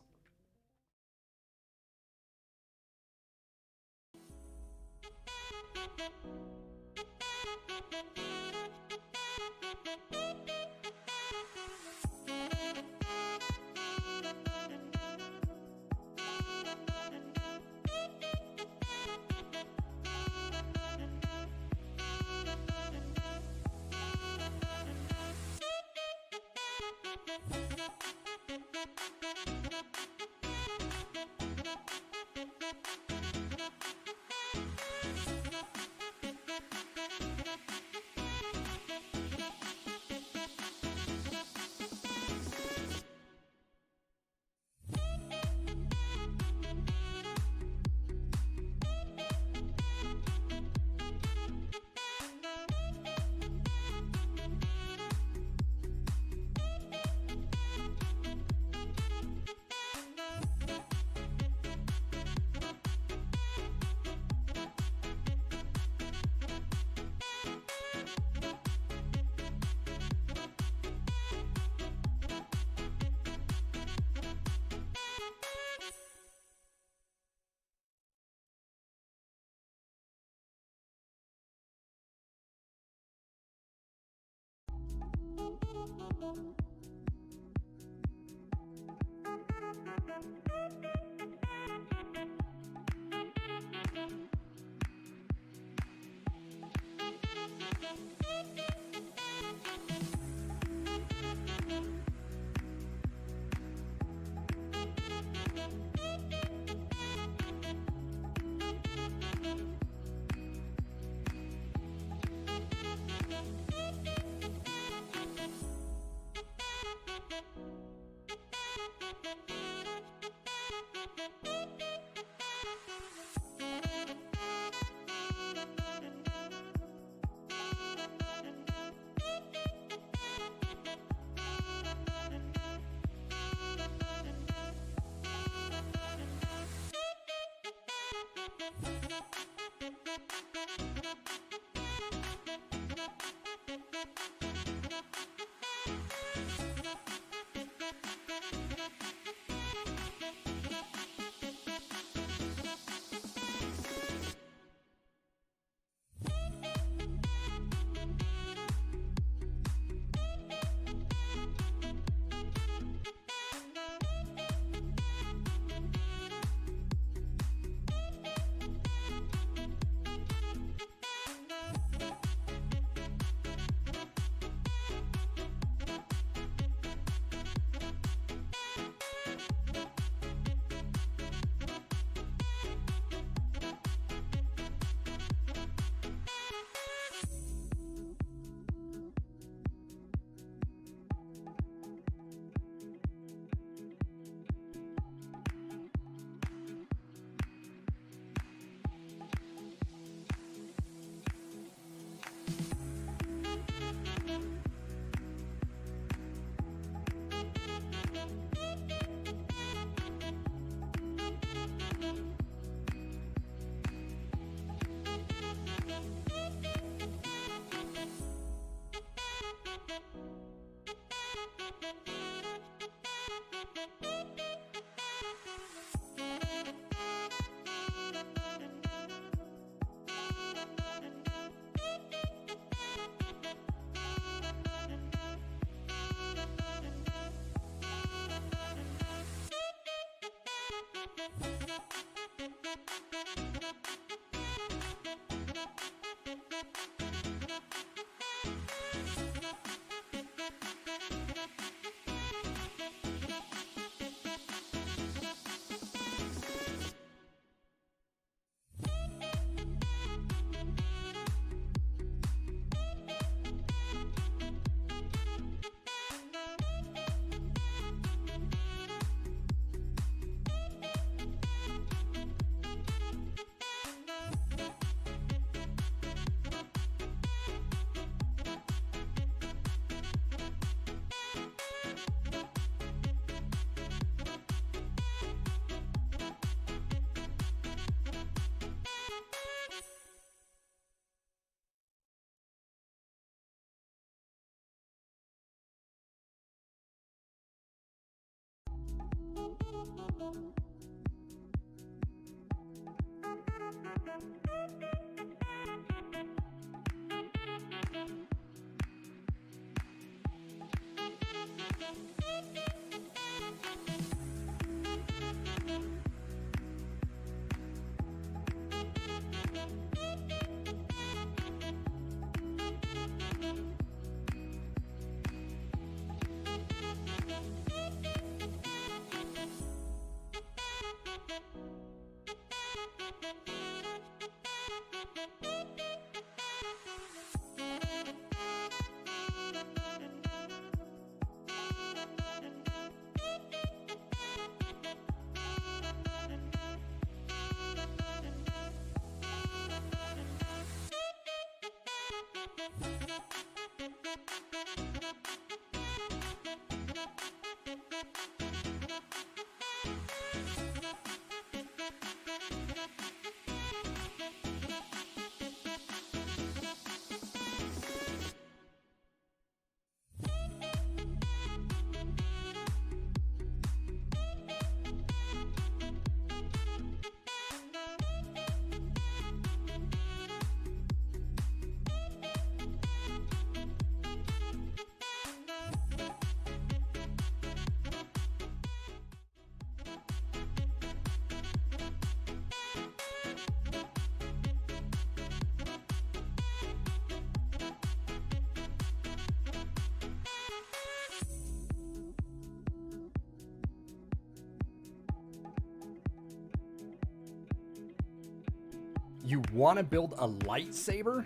You want to build a lightsaber?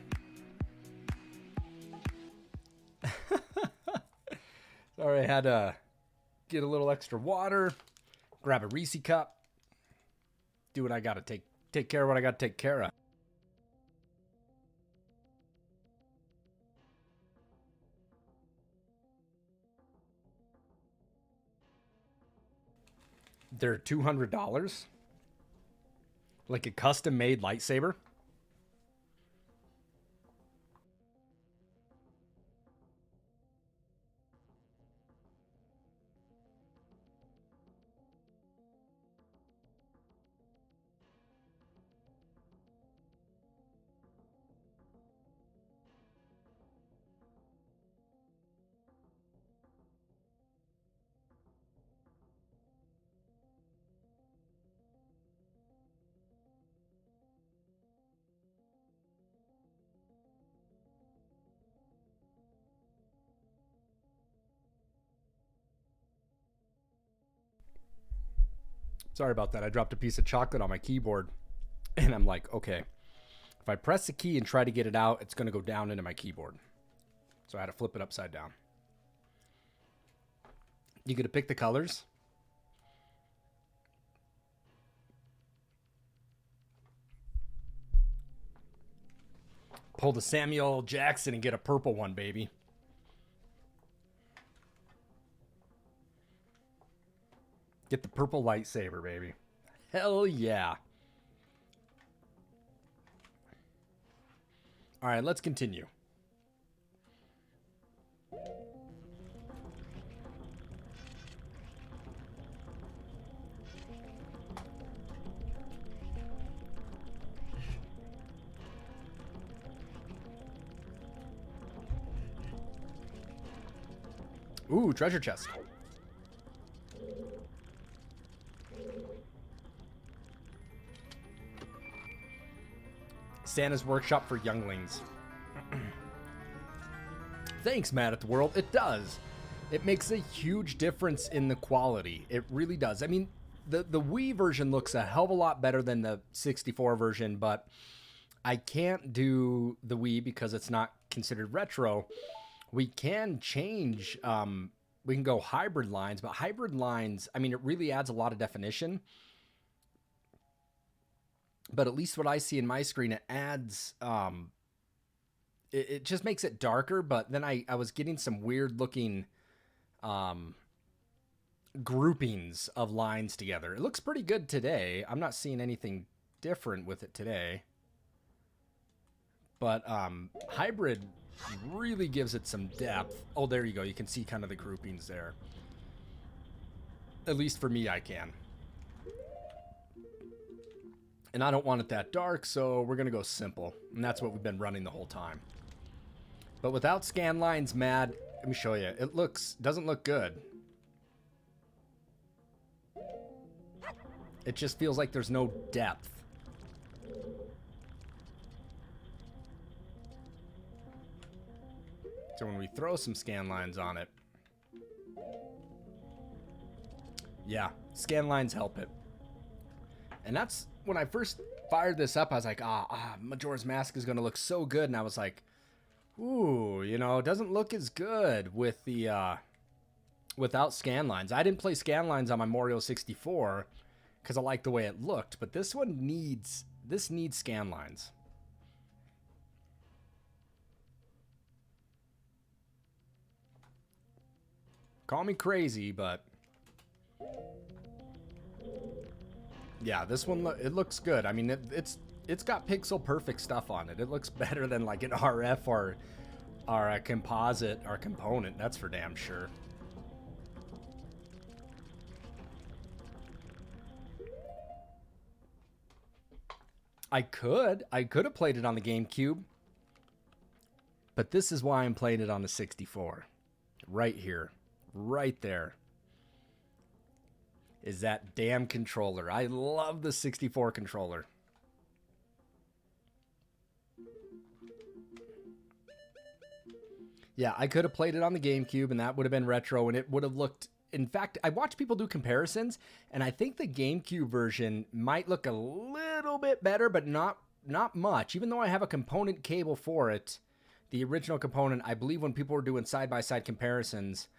Sorry, I had to get a little extra water, grab a Reese cup, do what I gotta take care of what I gotta take care of. They're $200? Like a custom-made lightsaber? Sorry about that. I dropped a piece of chocolate on my keyboard. And I'm like, okay, if I press the key and try to get it out, it's going to go down into my keyboard. So I had to flip it upside down. You get to pick the colors. Pull the Samuel Jackson and get a purple one, baby. Get the purple lightsaber, baby. Hell yeah. All right, let's continue. Ooh, treasure chest. Santa's workshop for younglings. Thanks, Matt at the World. It does. It makes a huge difference in the quality. It really does. I mean, the Wii version looks a hell of a lot better than the 64 version, but I can't do the Wii because it's not considered retro. We can change, we can go hybrid lines, but hybrid lines, I mean, it really adds a lot of definition. But at least what I see in my screen, it adds, it just makes it darker, but then I was getting some weird looking groupings of lines together. It looks pretty good today. I'm not seeing anything different with it today. But hybrid really gives it some depth. Oh, there you go. You can see kind of the groupings there. At least for me, I can. And I don't want it that dark, so we're going to go simple. And that's what we've been running the whole time. But without scan lines, Mad, let me show you. It doesn't look good. It just feels like there's no depth. So when we throw some scan lines on it, yeah, scan lines help it. And that's when I first fired this up, I was like, Majora's Mask is going to look so good. And I was like, ooh, you know, it doesn't look as good with the, without scan lines. I didn't play scan lines on my Mario 64 because I like the way it looked, but this one needs scan lines. Call me crazy, but yeah, this one it looks good. I mean, it's got pixel perfect stuff on it. It looks better than like an RF or a composite or component. That's for damn sure. I could have played it on the GameCube, but this is why I'm playing it on the 64. Right here. Right there is that damn controller. I love the 64 controller. Yeah, I could have played it on the GameCube and that would have been retro and it would have looked... In fact, I watched people do comparisons and I think the GameCube version might look a little bit better, but not much. Even though I have a component cable for it, the original component, I believe when people were doing side-by-side comparisons...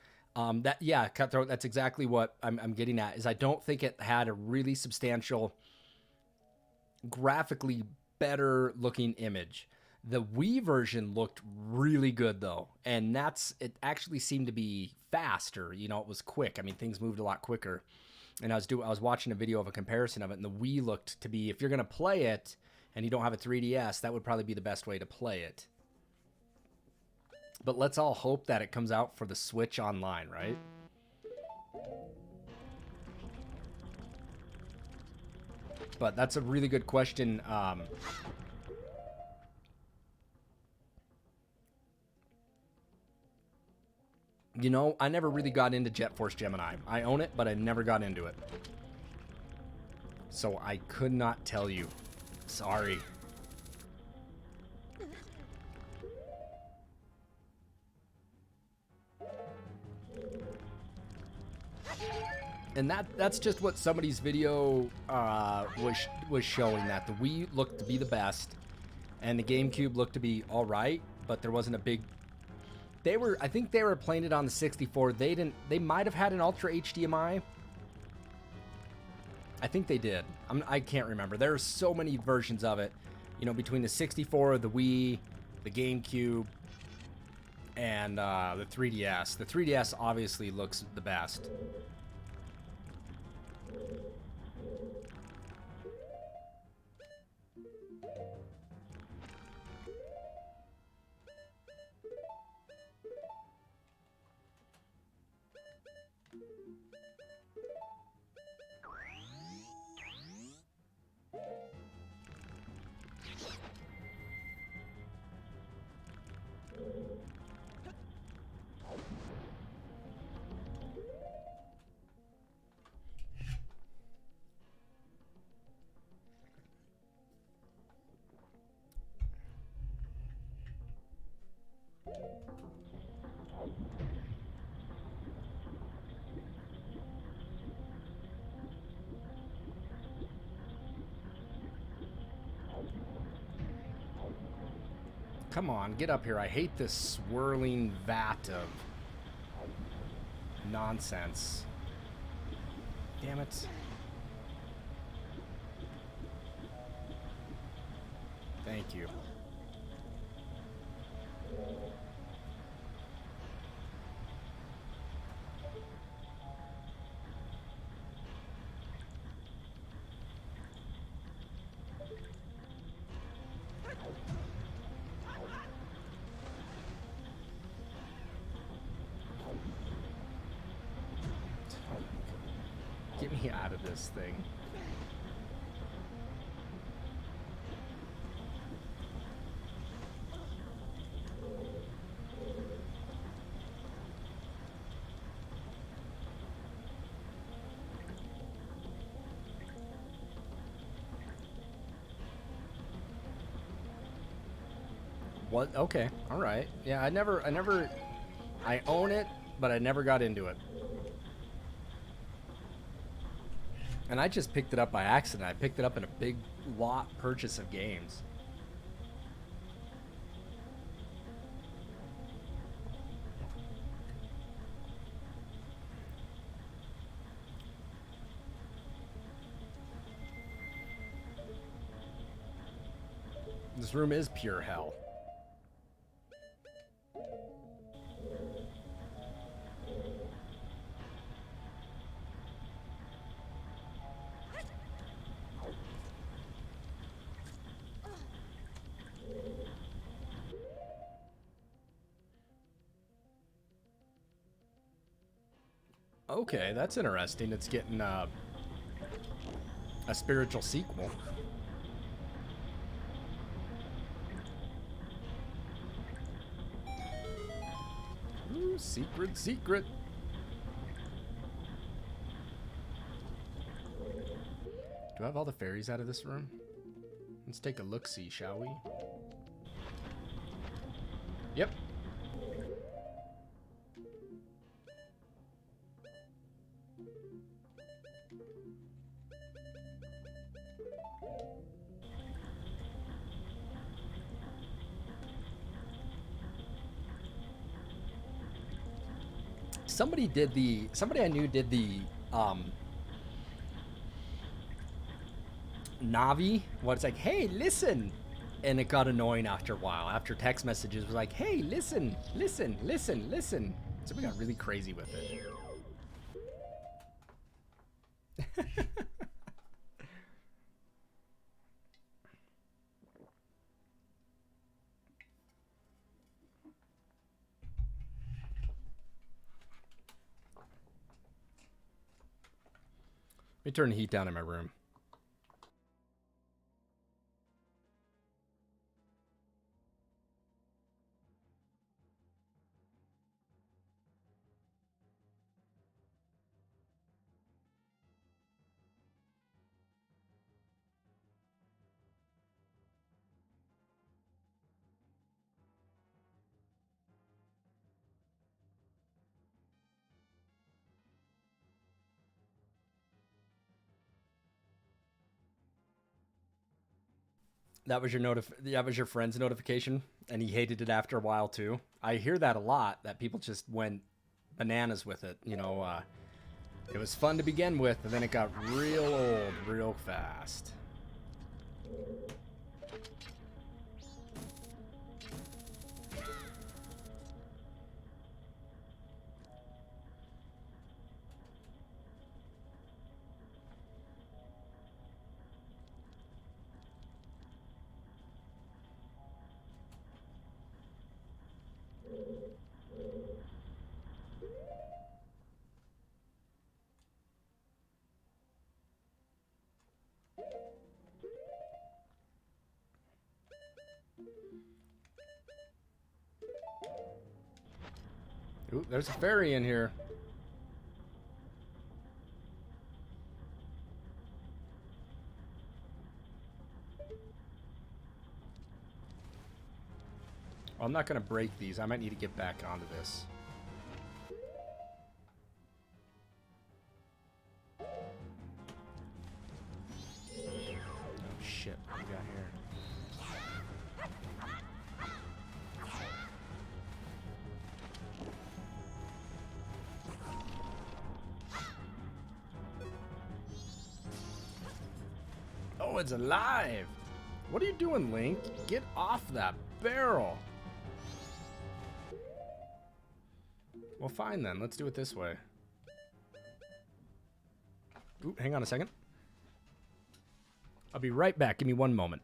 Cutthroat, that's exactly what I'm getting at, is I don't think it had a really substantial, graphically better looking image. The Wii version looked really good though, and it actually seemed to be faster. You know, it was quick. I mean, things moved a lot quicker. And I was watching a video of a comparison of it, and the Wii looked to be, if you're going to play it and you don't have a 3DS, that would probably be the best way to play it. But let's all hope that it comes out for the Switch Online, right? But that's a really good question. You know, I never really got into Jet Force Gemini. I own it, but I never got into it. So I could not tell you. Sorry. And that's just what somebody's video was showing, that the Wii looked to be the best and the GameCube looked to be all right, but there wasn't a big... I think they were playing it on the 64. They might have had an Ultra HDMI. I think they did. I can't remember. There are so many versions of it, you know, between the 64, the Wii, the GameCube, and the 3DS. The 3DS obviously looks the best. Come on, get up here. I hate this swirling vat of nonsense. Damn it. Thank you. Get me out of this thing. What? Okay. All right. Yeah, I own it, but I never got into it. And I just picked it up by accident. I picked it up in a big lot purchase of games. This room is pure hell. Okay, that's interesting. It's getting a spiritual sequel. Ooh, secret, secret. Do I have all the fairies out of this room? Let's take a look-see, shall we? Yep. Somebody I knew did the Navi. What it's like, hey, listen, and it got annoying after a while. After text messages was like, hey, listen, listen, listen, listen. So we got really crazy with it. Let me turn the heat down in my room. That was your friend's notification, and he hated it after a while too. I hear that a lot. That people just went bananas with it. You know, it was fun to begin with, and then it got real old real fast. Ooh, there's a fairy in here. Oh, I'm not going to break these. I might need to get back onto this. Oh, shit. What do we got here? Oh, it's alive! What are you doing, Link? Get off that barrel! Well, fine then. Let's do it this way. Ooh, hang on a second. I'll be right back. Give me one moment.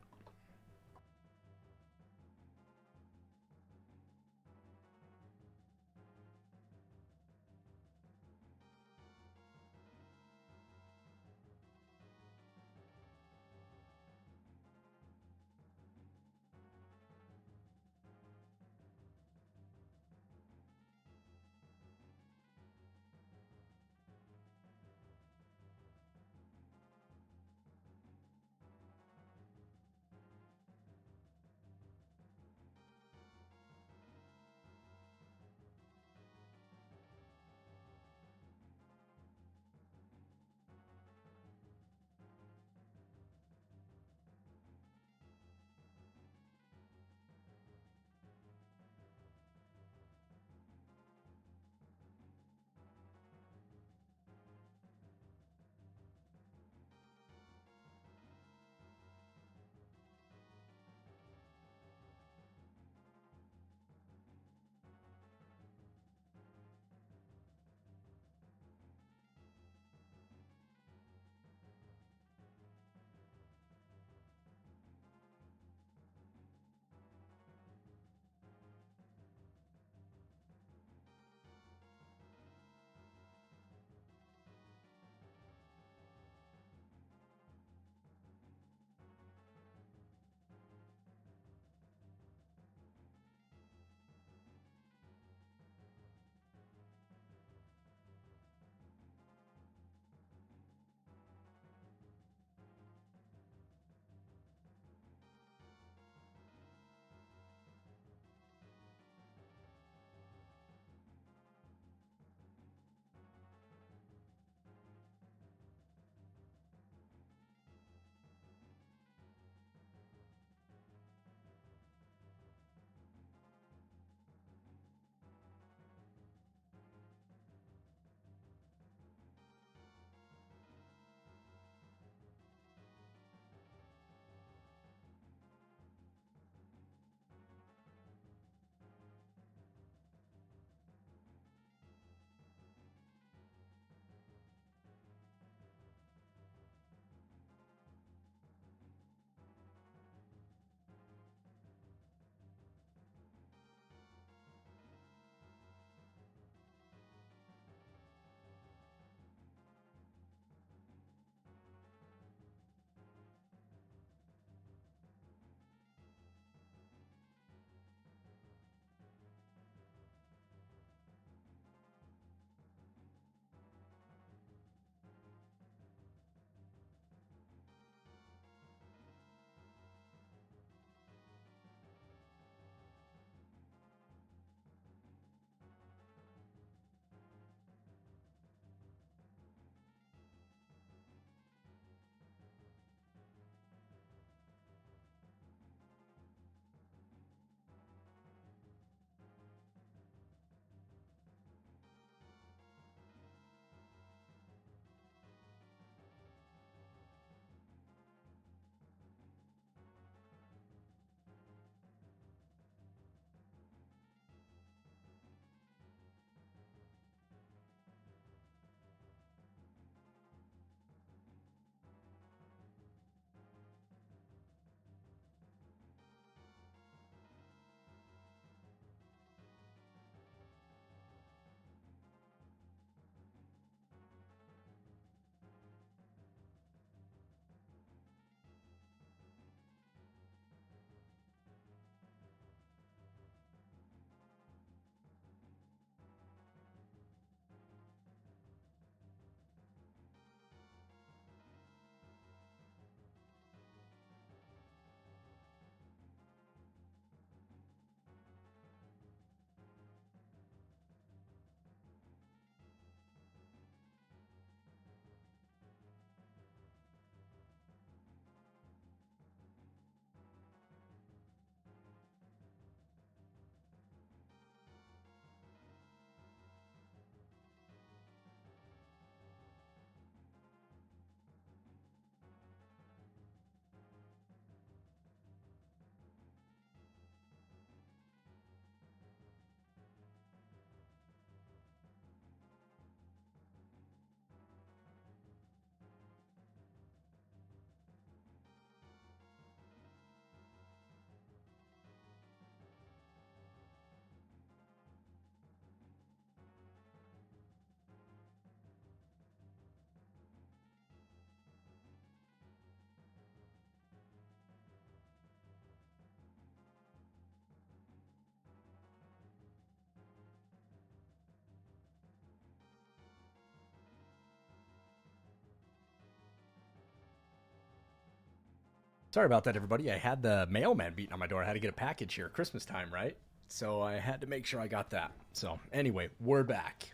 Sorry about that, everybody. I had the mailman beating on my door. I had to get a package here, Christmas time, right? So I had to make sure I got that. So anyway, we're back.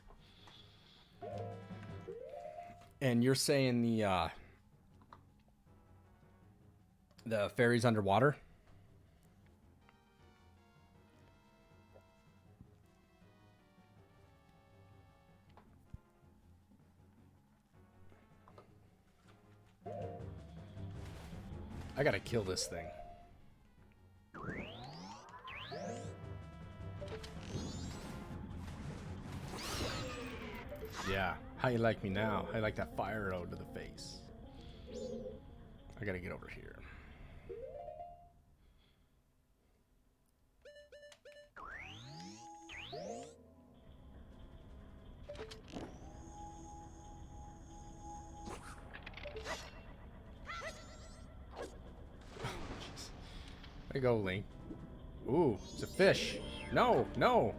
And you're saying the ferry's underwater? I gotta kill this thing. Yeah, how you like me now? How you like that fire arrow to the face? I gotta get over here. There you go, Link. Ooh, it's a fish. No, no.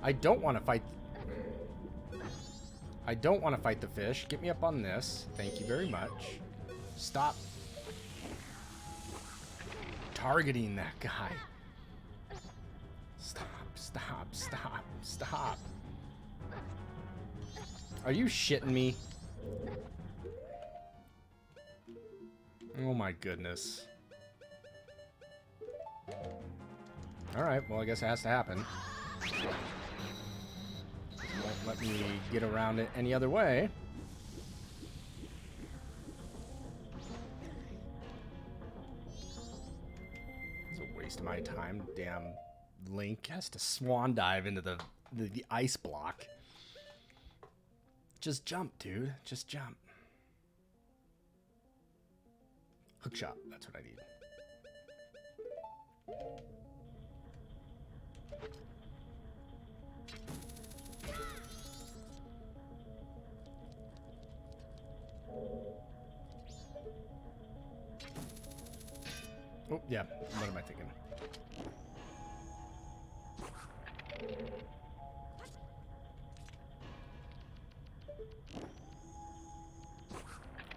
I don't want to fight. I don't want to fight the fish. Get me up on this. Thank you very much. Stop targeting that guy. Stop, stop, stop, stop. Are you shitting me? Oh my goodness. Alright, well I guess it has to happen. Won't let me get around it any other way. It's a waste of my time. Damn Link has to swan dive into the ice block. Just jump, dude. Just jump. Hook shot. That's what I need. Oh, yeah. What am I thinking?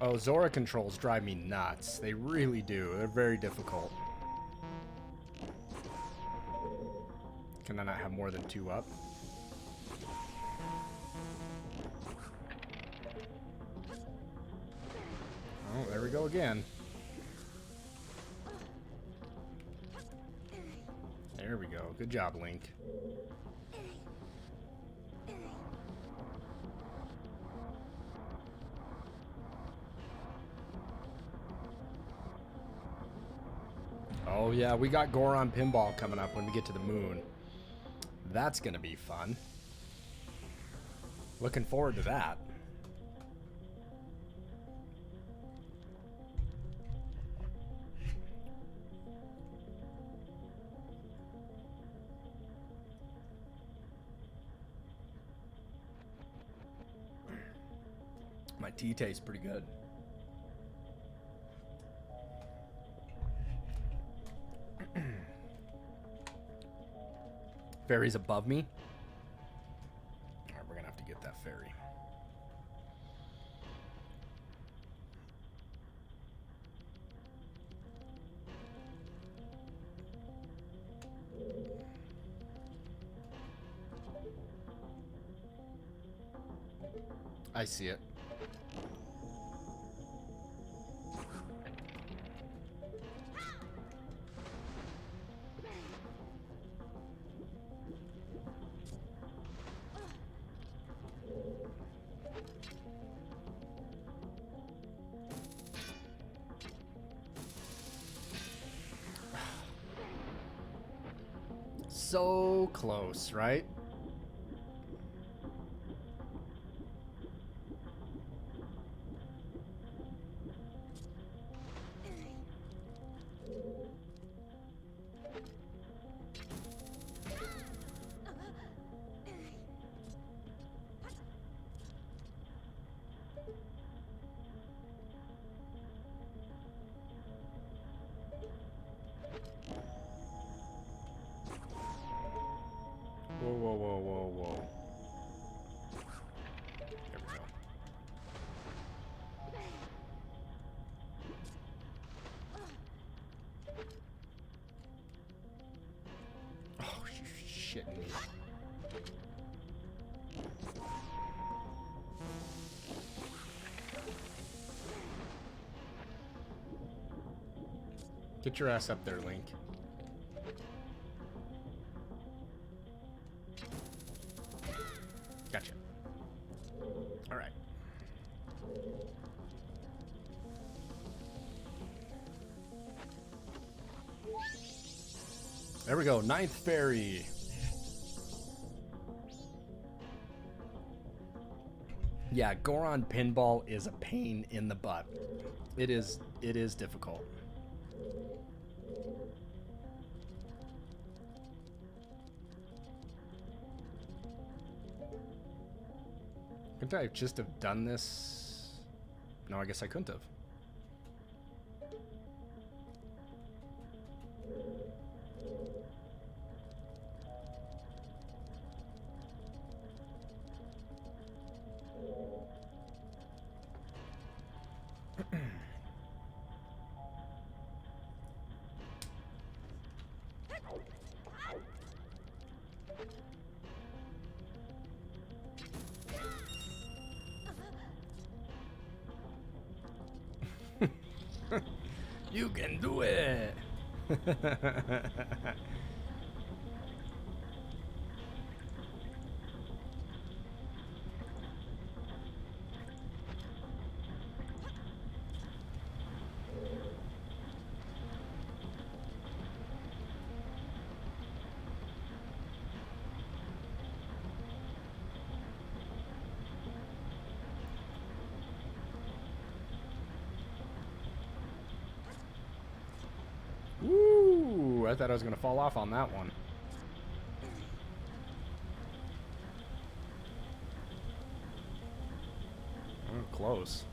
Oh, Zora controls drive me nuts. They really do. They're very difficult. Can I not have more than 2 up? Oh, there we go again. There we go. Good job, Link. Oh yeah, we got Goron Pinball coming up when we get to the moon. That's gonna be fun. Looking forward to that. My tea tastes pretty good. Ferry's above me. Alright, we're gonna have to get that ferry. I see it. So close, right? Whoa, whoa, shitting me? Get your ass up there, Link. Gotcha. All right. There we go. 9th fairy. Yeah, Goron pinball is a pain in the butt. It is difficult. Couldn't I just have done this? No, I guess I couldn't have. You can do it. Woo! I thought I was going to fall off on that one. Oh, close.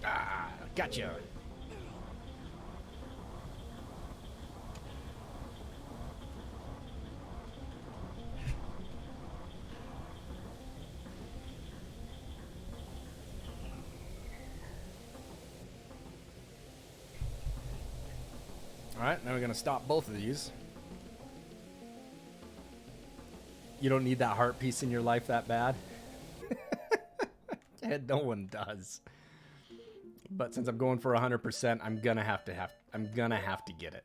Ah, gotcha. Alright, now we're going to stop both of these. You don't need that heart piece in your life that bad. No one does. But since I'm going for 100%, I'm gonna have to get it.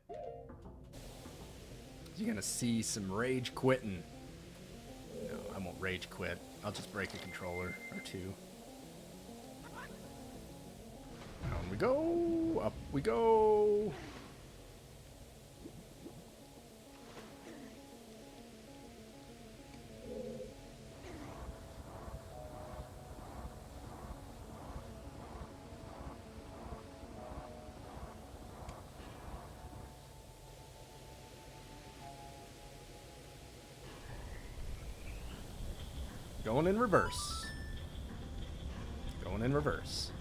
You're gonna see some rage quitting. No, I won't rage quit. I'll just break a controller or two. Down we go. Up we go. Going in reverse. Going in reverse.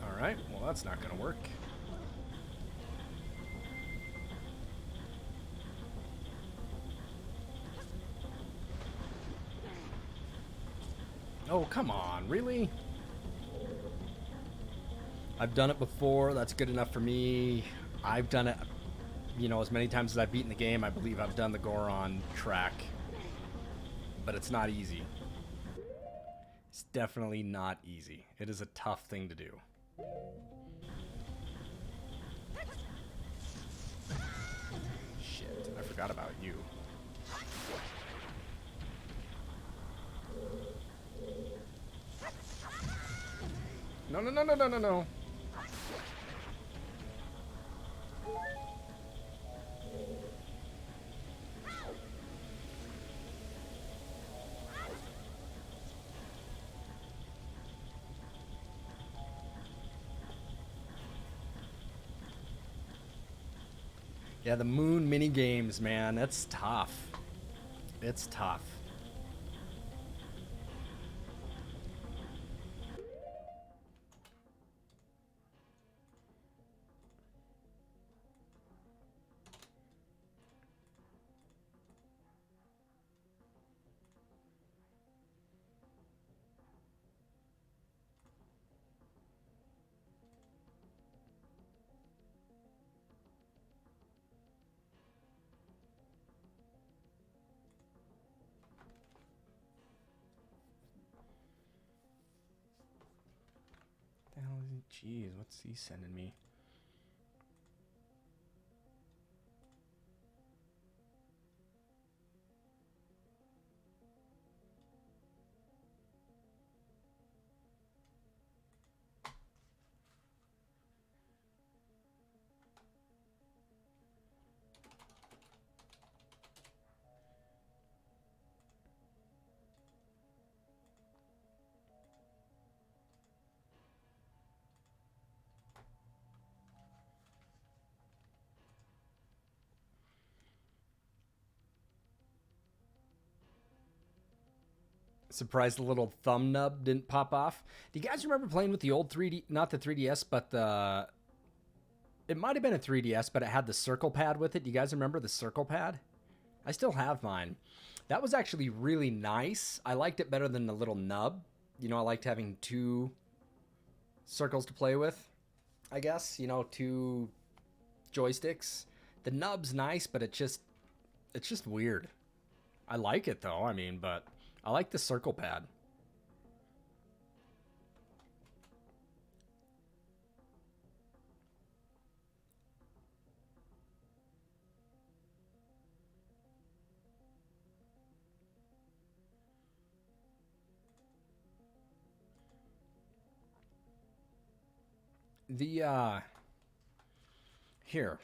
All right, well, that's not going to work. Oh, come on, really? I've done it before. That's good enough for me. I've done it, you know, as many times as I've beaten the game. I believe I've done the Goron track. But it's not easy. It's definitely not easy. It is a tough thing to do. Shit, I forgot about you. No, no, no, no, no, no, no. Yeah, the moon mini games, man, that's tough. It's tough. Jeez, what's he sending me? Surprised the little thumb nub didn't pop off. Do you guys remember playing with the old 3D, not the 3DS, but the, it might have been a 3DS, but it had the circle pad with it. Do you guys remember the circle pad? I still have mine. That was actually really nice. I liked it better than the little nub. You know, I liked having two circles to play with, I guess. You know, two joysticks. The nub's nice, but it's just weird. I like it though, I mean, but I like the circle pad. The, here.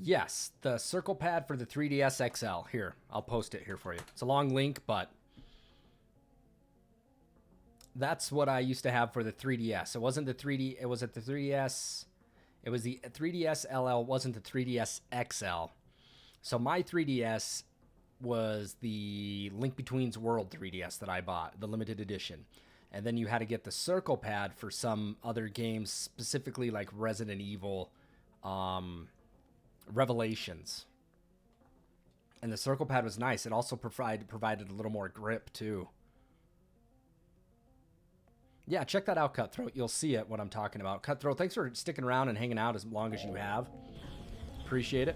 Yes, the circle pad for the 3DS XL. Here, I'll post it here for you. It's a long link, but that's what I used to have for the 3DS. It wasn't the 3D, it was at the 3DS. It was the 3DS LL, wasn't the 3DS XL. So my 3DS was the Link Between Worlds 3DS that I bought, the limited edition. And then you had to get the circle pad for some other games, specifically like Resident Evil, Revelations. And the circle pad was nice. It also provided a little more grip too. Yeah, check that out, Cutthroat. You'll see it, what I'm talking about. Cutthroat, thanks for sticking around and hanging out as long as you have. Appreciate it.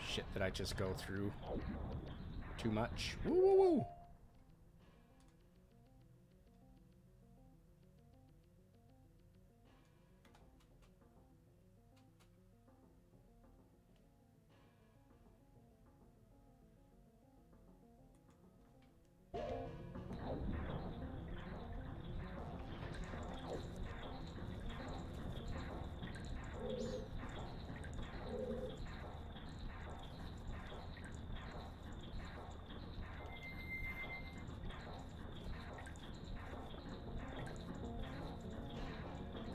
Shit, did I just go through too much? Woo, woo, woo.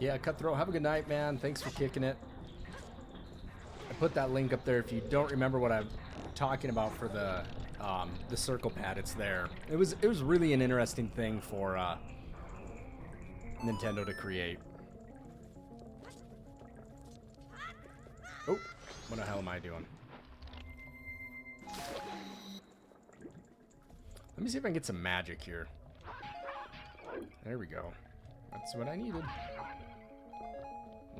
Yeah, Cutthroat, have a good night, man. Thanks for kicking it. I put that link up there. If you don't remember what I'm talking about for the circle pad, it's there. It was really an interesting thing for Nintendo to create. Oh, what the hell am I doing? Let me see if I can get some magic here. There we go. That's what I needed.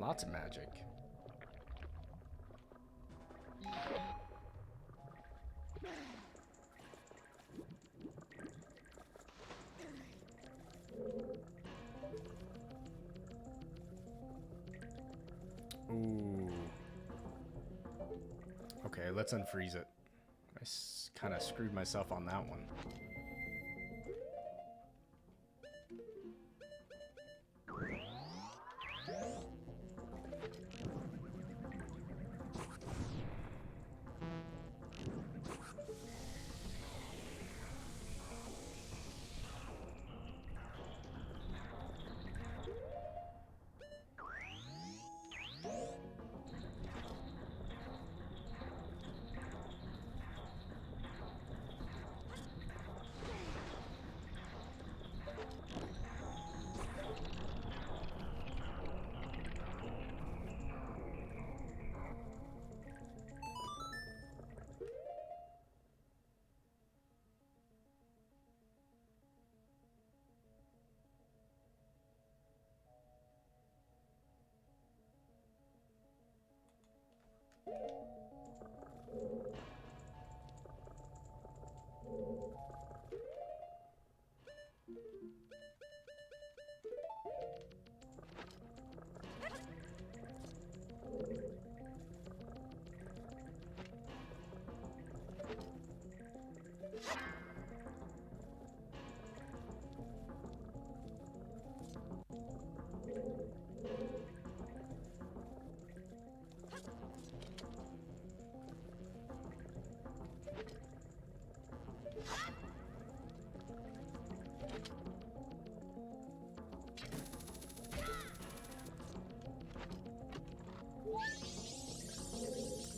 Lots of magic. Ooh. Okay, let's unfreeze it. I kind of screwed myself on that one.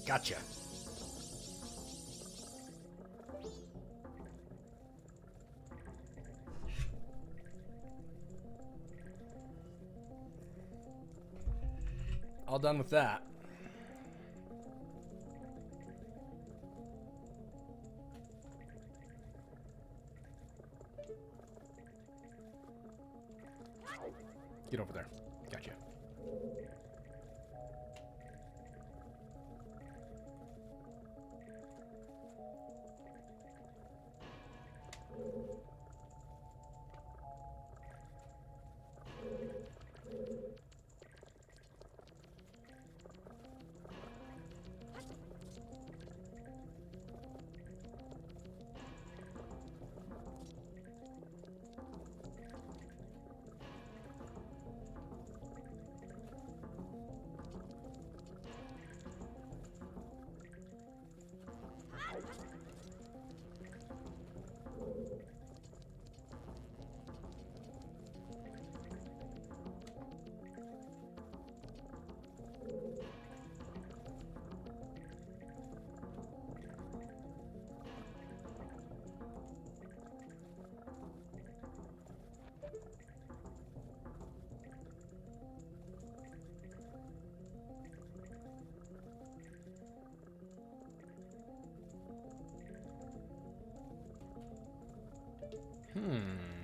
Gotcha. All done with that. Get over there. Gotcha.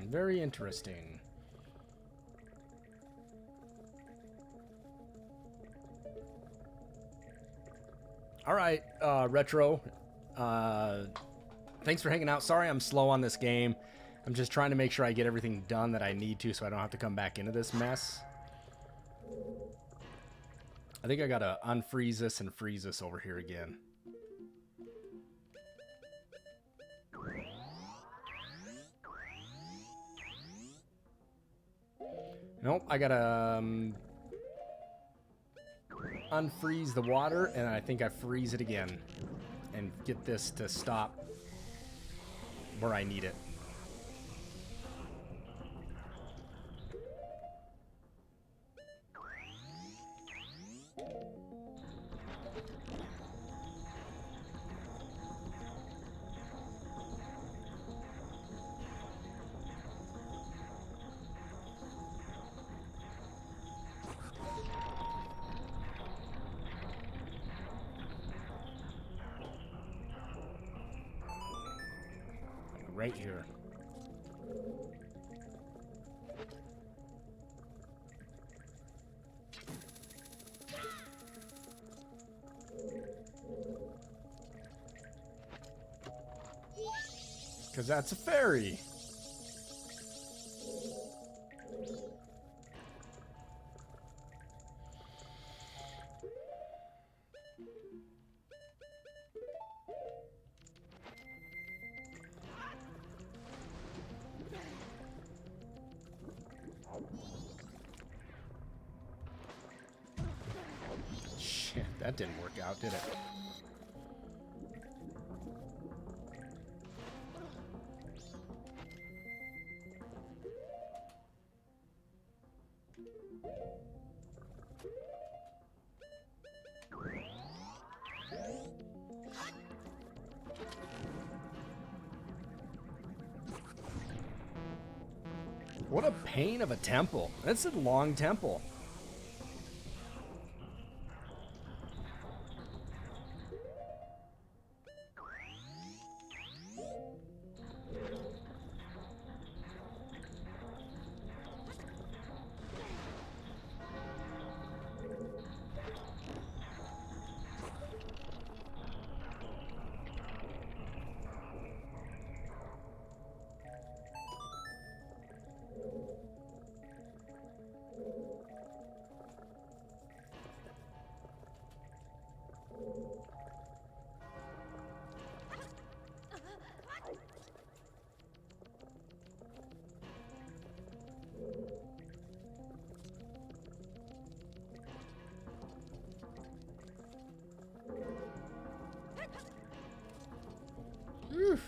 Very interesting. All right, Retro. Thanks for hanging out. Sorry I'm slow on this game. I'm just trying to make sure I get everything done that I need to so I don't have to come back into this mess. I think I gotta unfreeze this and freeze this over here again. Nope, I gotta unfreeze the water, and I think I freeze it again and get this to stop where I need it. Right here. Because that's a fairy. Shit, that didn't work out, did it? What a pain of a temple. That's a long temple. Oof.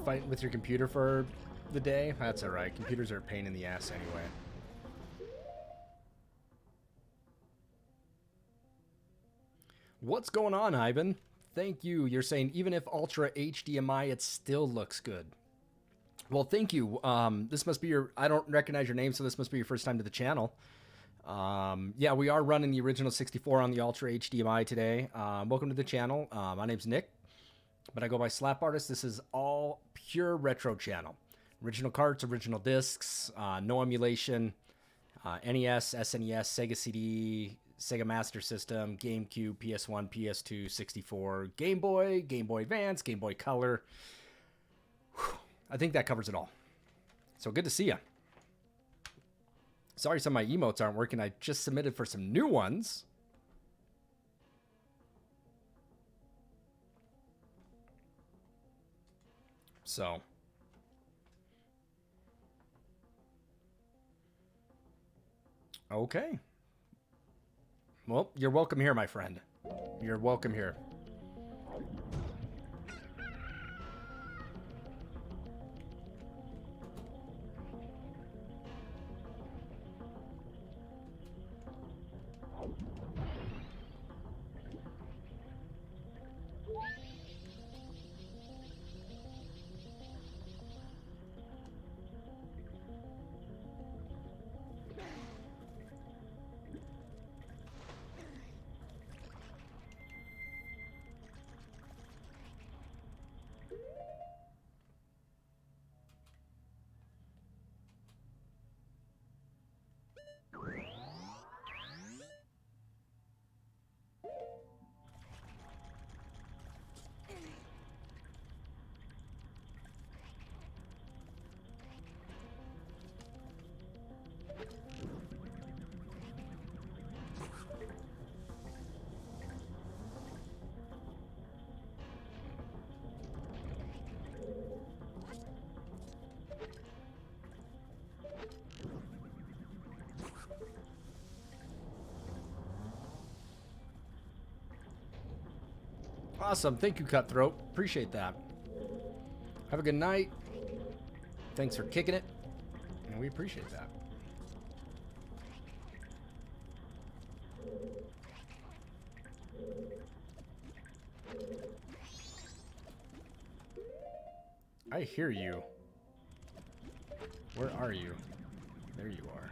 Fighting with your computer for the day? That's alright. Computers are a pain in the ass anyway. What's going on, Ivan? Thank you. You're saying even if Ultra HDMI, it still looks good. Well, thank you. This must be your... I don't recognize your name, so this must be your first time to the channel. Yeah, we are running the original 64 on the Ultra HDMI today. Welcome to the channel. My name's Nick, but I go by slapartist. This is all pure retro channel. Original carts, original discs, no emulation, NES, SNES, Sega CD, Sega Master System, GameCube, PS1, PS2, 64, Game Boy, Game Boy Advance, Game Boy Color. Whew, I think that covers it all. So good to see ya. Sorry some of my emotes aren't working. I just submitted for some new ones. So. Okay. Well, you're welcome here, my friend. You're welcome here. Awesome. Thank you, Cutthroat. Appreciate that. Have a good night. Thanks for kicking it. And we appreciate that. I hear you. Where are you? There you are.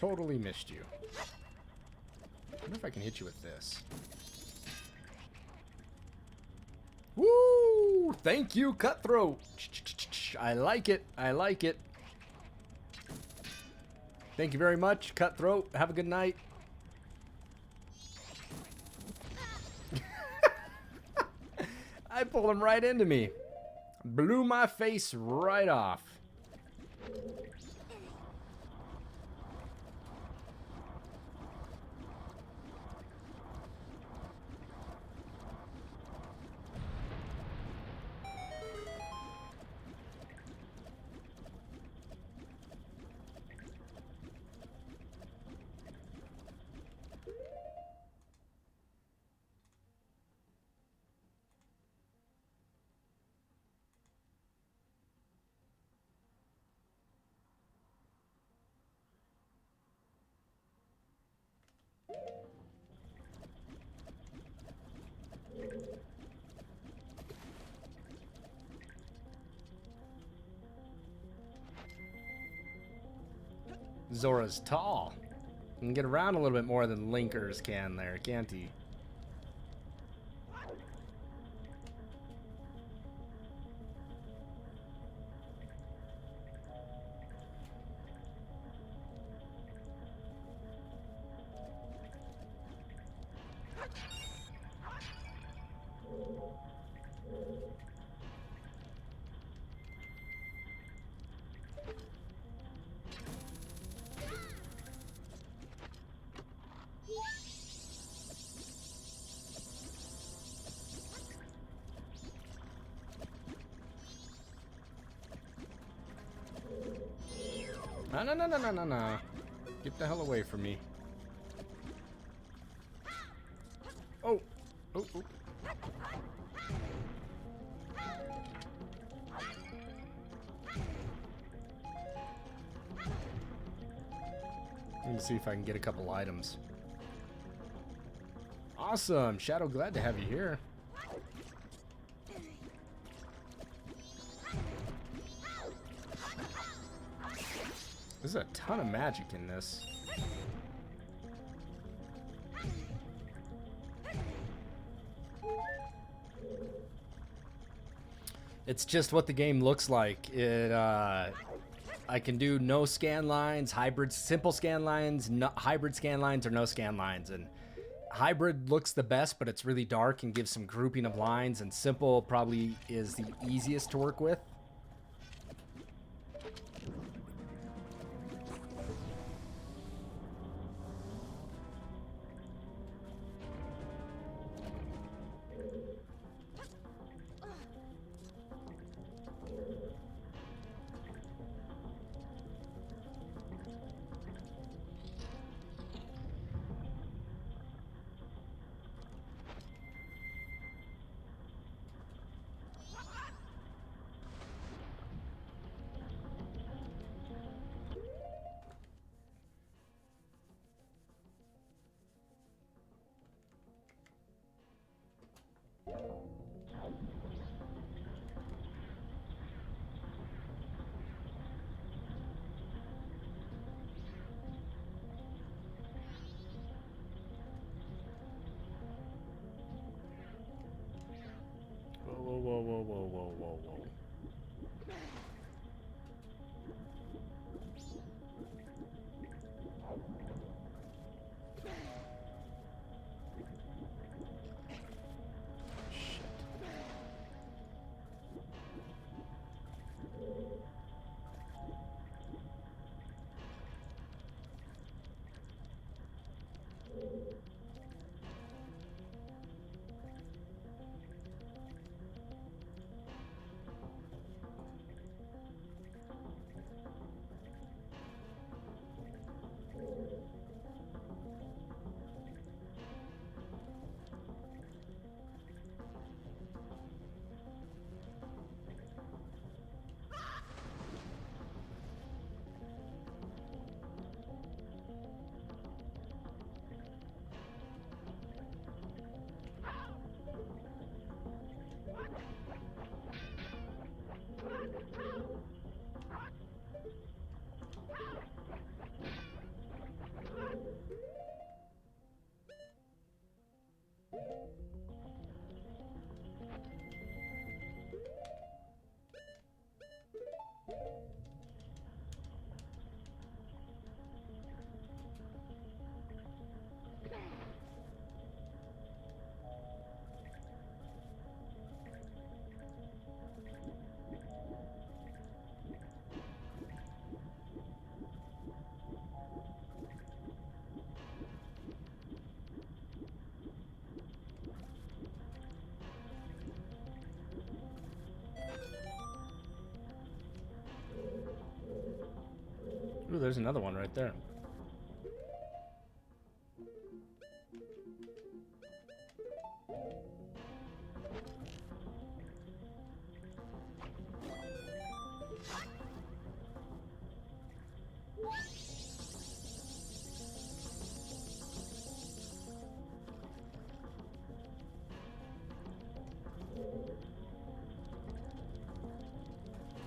Totally missed you. I wonder if I can hit you with this. Woo! Thank you, Cutthroat. I like it. I like it. Thank you very much, Cutthroat. Have a good night. I pulled him right into me. Blew my face right off. Zora's tall. He can get around a little bit more than Linkers can there, can't he? No, no, no, no, no, no, no. Get the hell away from me. Oh. Oh, oh. Let me see if I can get a couple items. Awesome. Shadow, glad to have you here. There's a ton of magic in this. It's just what the game looks like. I can do no scan lines, hybrid, simple scan lines, hybrid scan lines, or no scan lines. And hybrid looks the best, but it's really dark and gives some grouping of lines. And simple probably is the easiest to work with. Whoa, whoa, whoa, whoa, whoa, whoa, whoa. there's another one right there.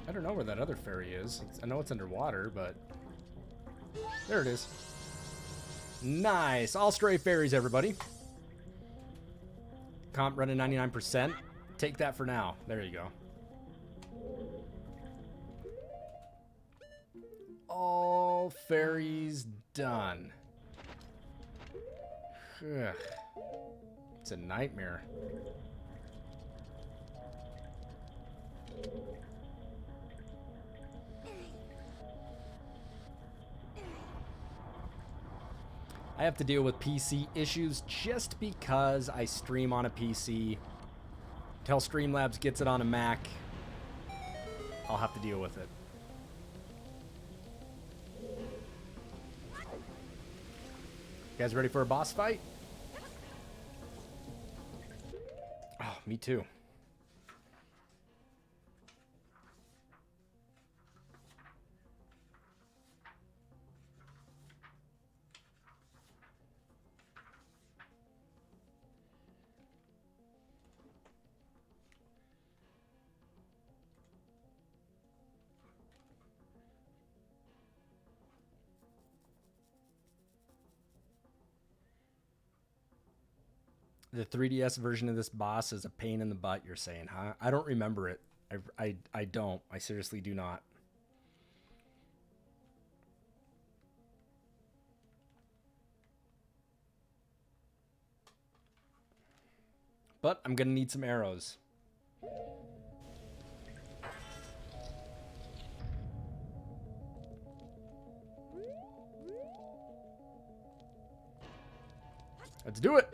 I don't know where that other ferry is. I know it's underwater, but... There it is. Nice. All stray ferries, everybody. Comp running 99%. Take that for now. There you go. All ferries done. Ugh. It's a nightmare. I have to deal with PC issues just because I stream on a PC. Until Streamlabs gets it on a Mac, I'll have to deal with it. You guys ready for a boss fight? Oh, me too. The 3DS version of this boss is a pain in the butt, you're saying, huh? I don't remember it. I don't. I seriously do not. But I'm going to need some arrows. Let's do it.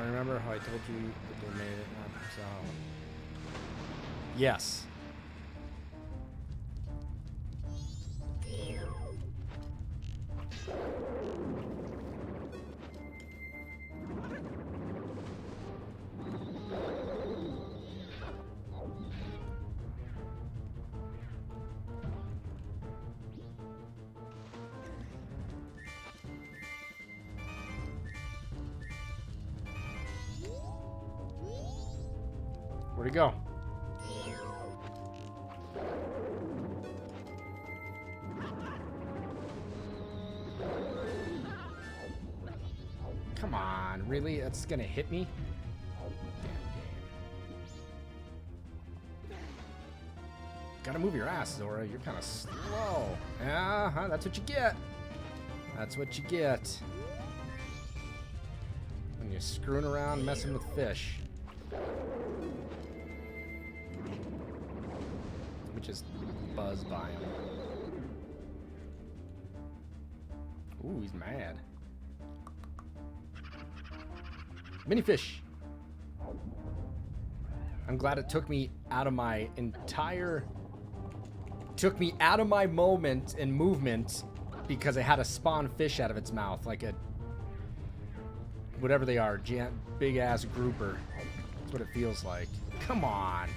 Remember how I told you that they made it not so? Yes. Where'd he go? Come on, really? That's gonna hit me? Gotta move your ass, Zora. You're kind of slow. Uh-huh, that's what you get. That's what you get. When you're screwing around messing with fish. Just buzz by him. Ooh, he's mad. Mini fish. I'm glad it took me out of my moment and movement because I had to spawn fish out of its mouth like a whatever they are, big ass grouper. That's what it feels like. Come on.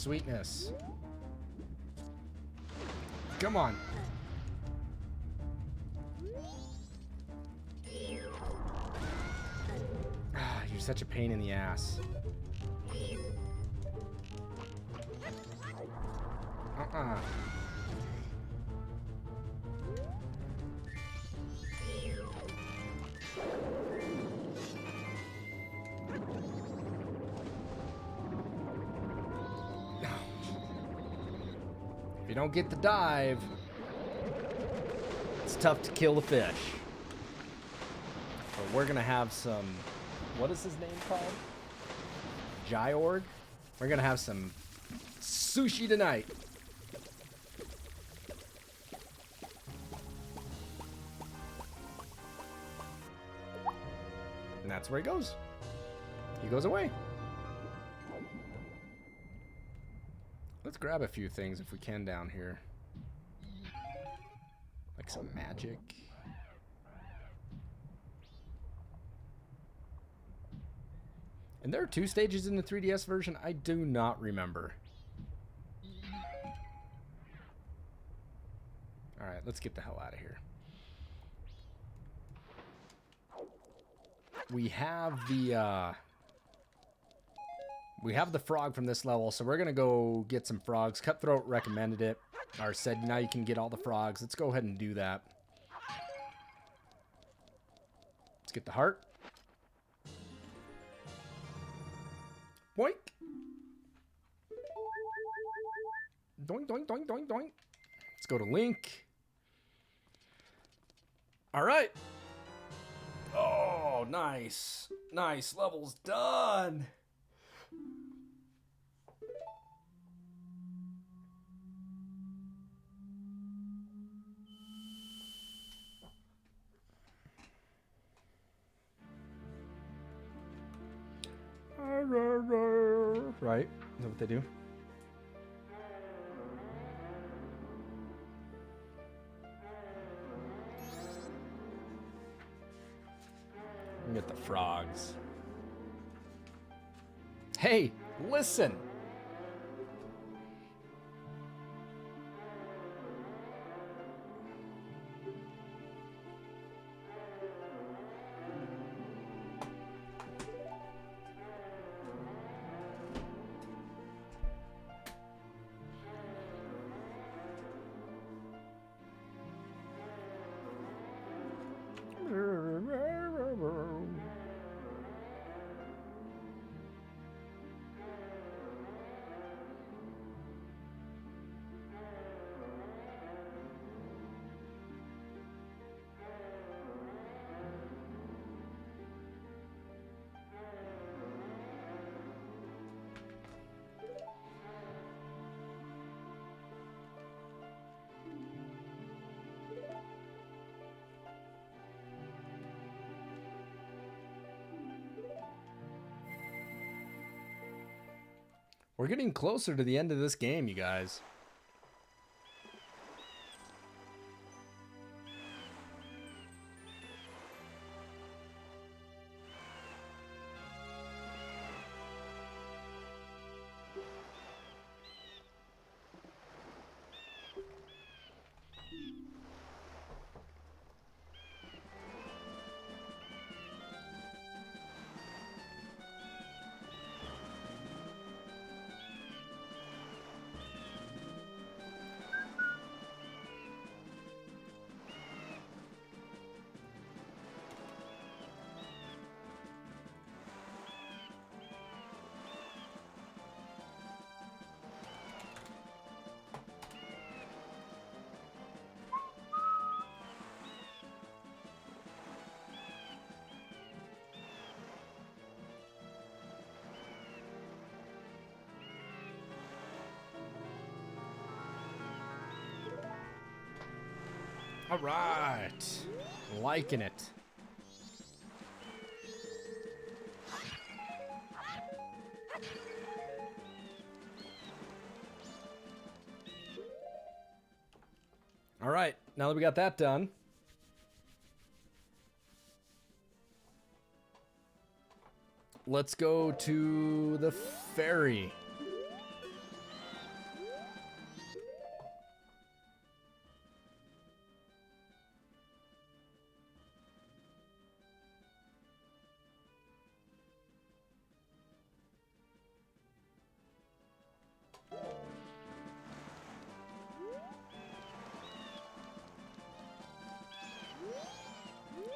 sweetness. Come on. Ah, you're such a pain in the ass. Uh-uh. If you don't get the dive, it's tough to kill the fish. But we're gonna have some, what is his name called? Jyorg? We're gonna have some sushi tonight. And that's where he goes. He goes away. Let's grab a few things if we can down here. Like some magic. And there are 2 stages in the 3DS version? I do not remember. Alright, let's get the hell out of here. We have the frog from this level, so we're gonna go get some frogs. Cutthroat recommended it, or said now you can get all the frogs. Let's go ahead and do that. Let's get the heart. Boink. Doink, doink, doink, doink, doink. Let's go to Link. All right. Oh, nice. Nice. Level's done. Right? Is that what they do? Get the frogs. Hey, listen. We're getting closer to the end of this game, you guys. All right. Liking it. All right. Now that we got that done, let's go to the ferry.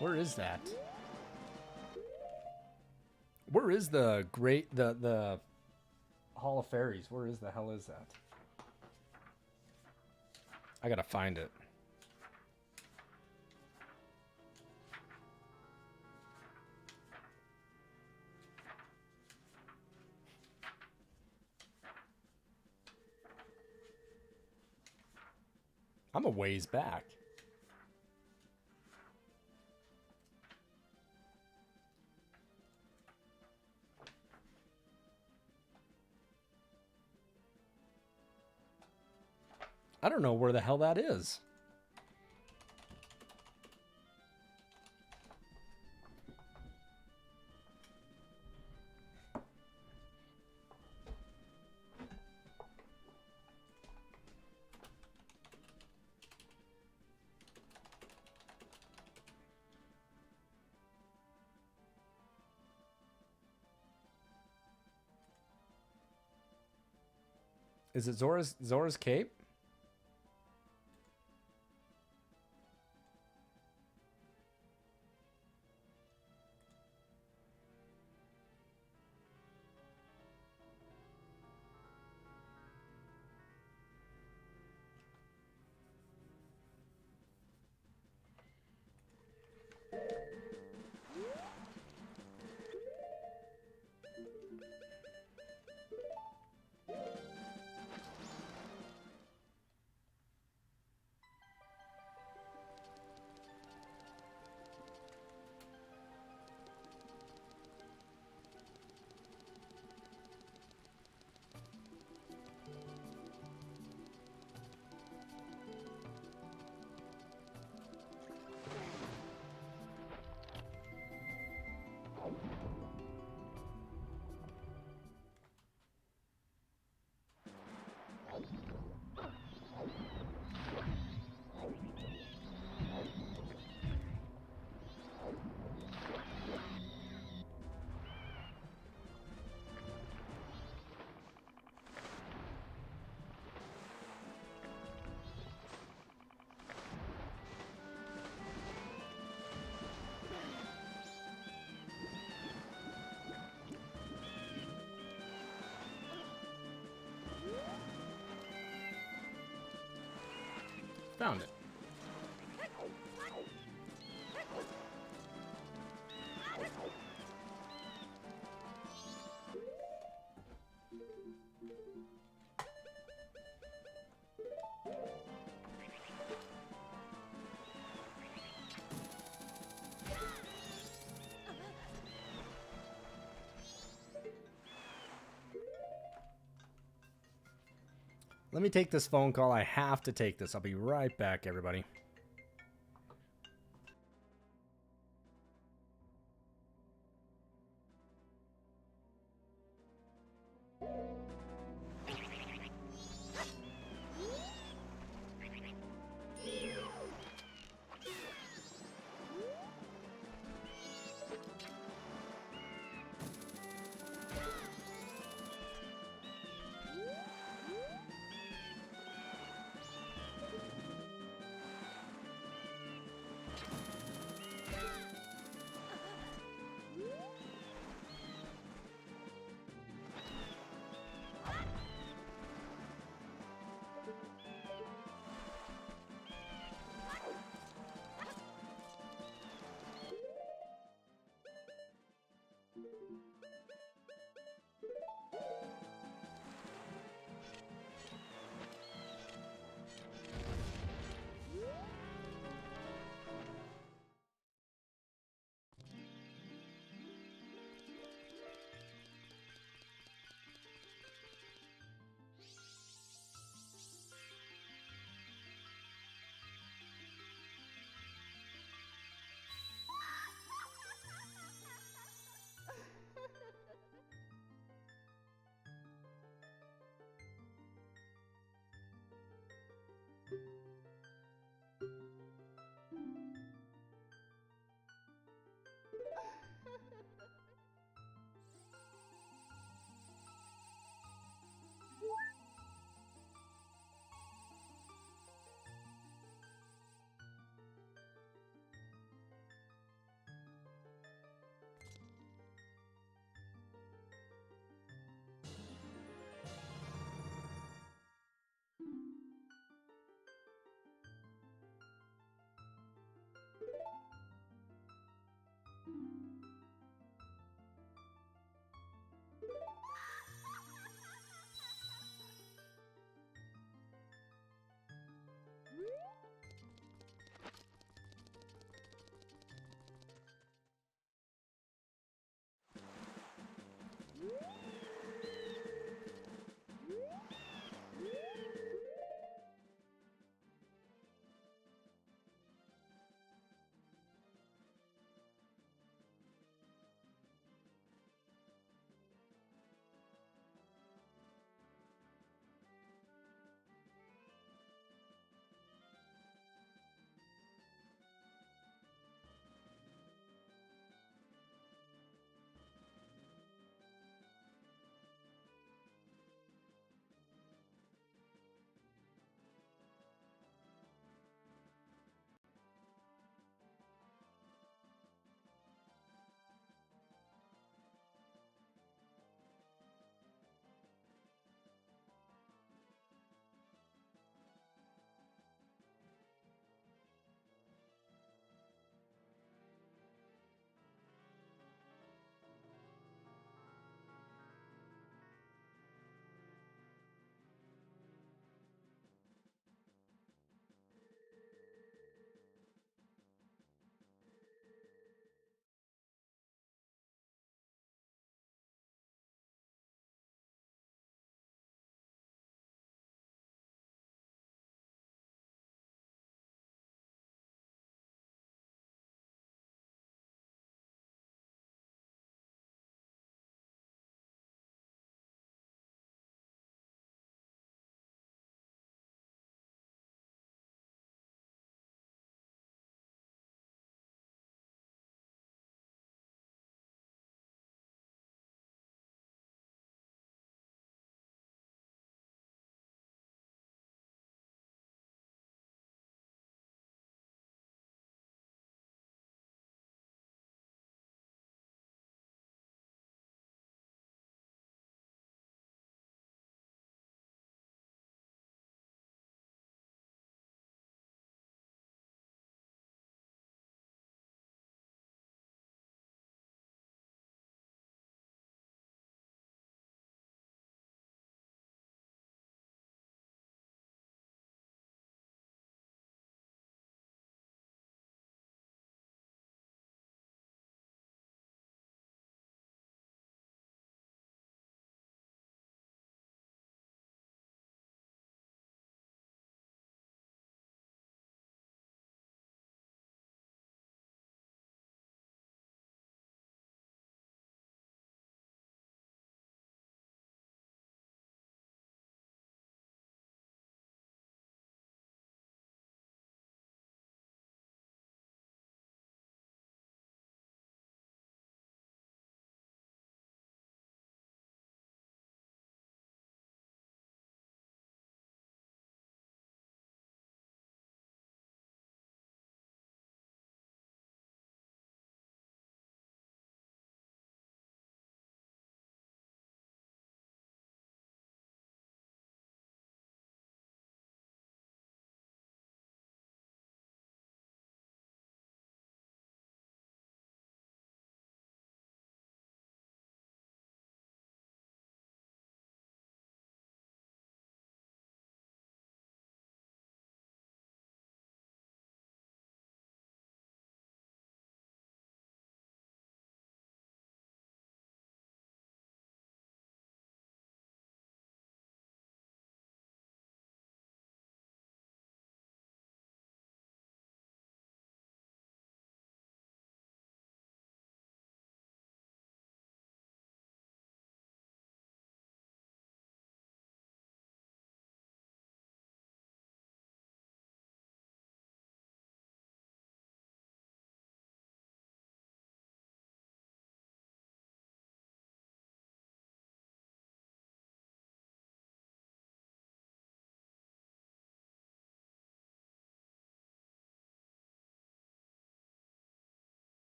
Where is that? Where is the the Hall of Fairies? Where is the hell is that? I gotta find it. I'm a ways back. I don't know where the hell that is. Is it Zora's Cape? Found it. Let me take this phone call. I have to take this. I'll be right back, everybody.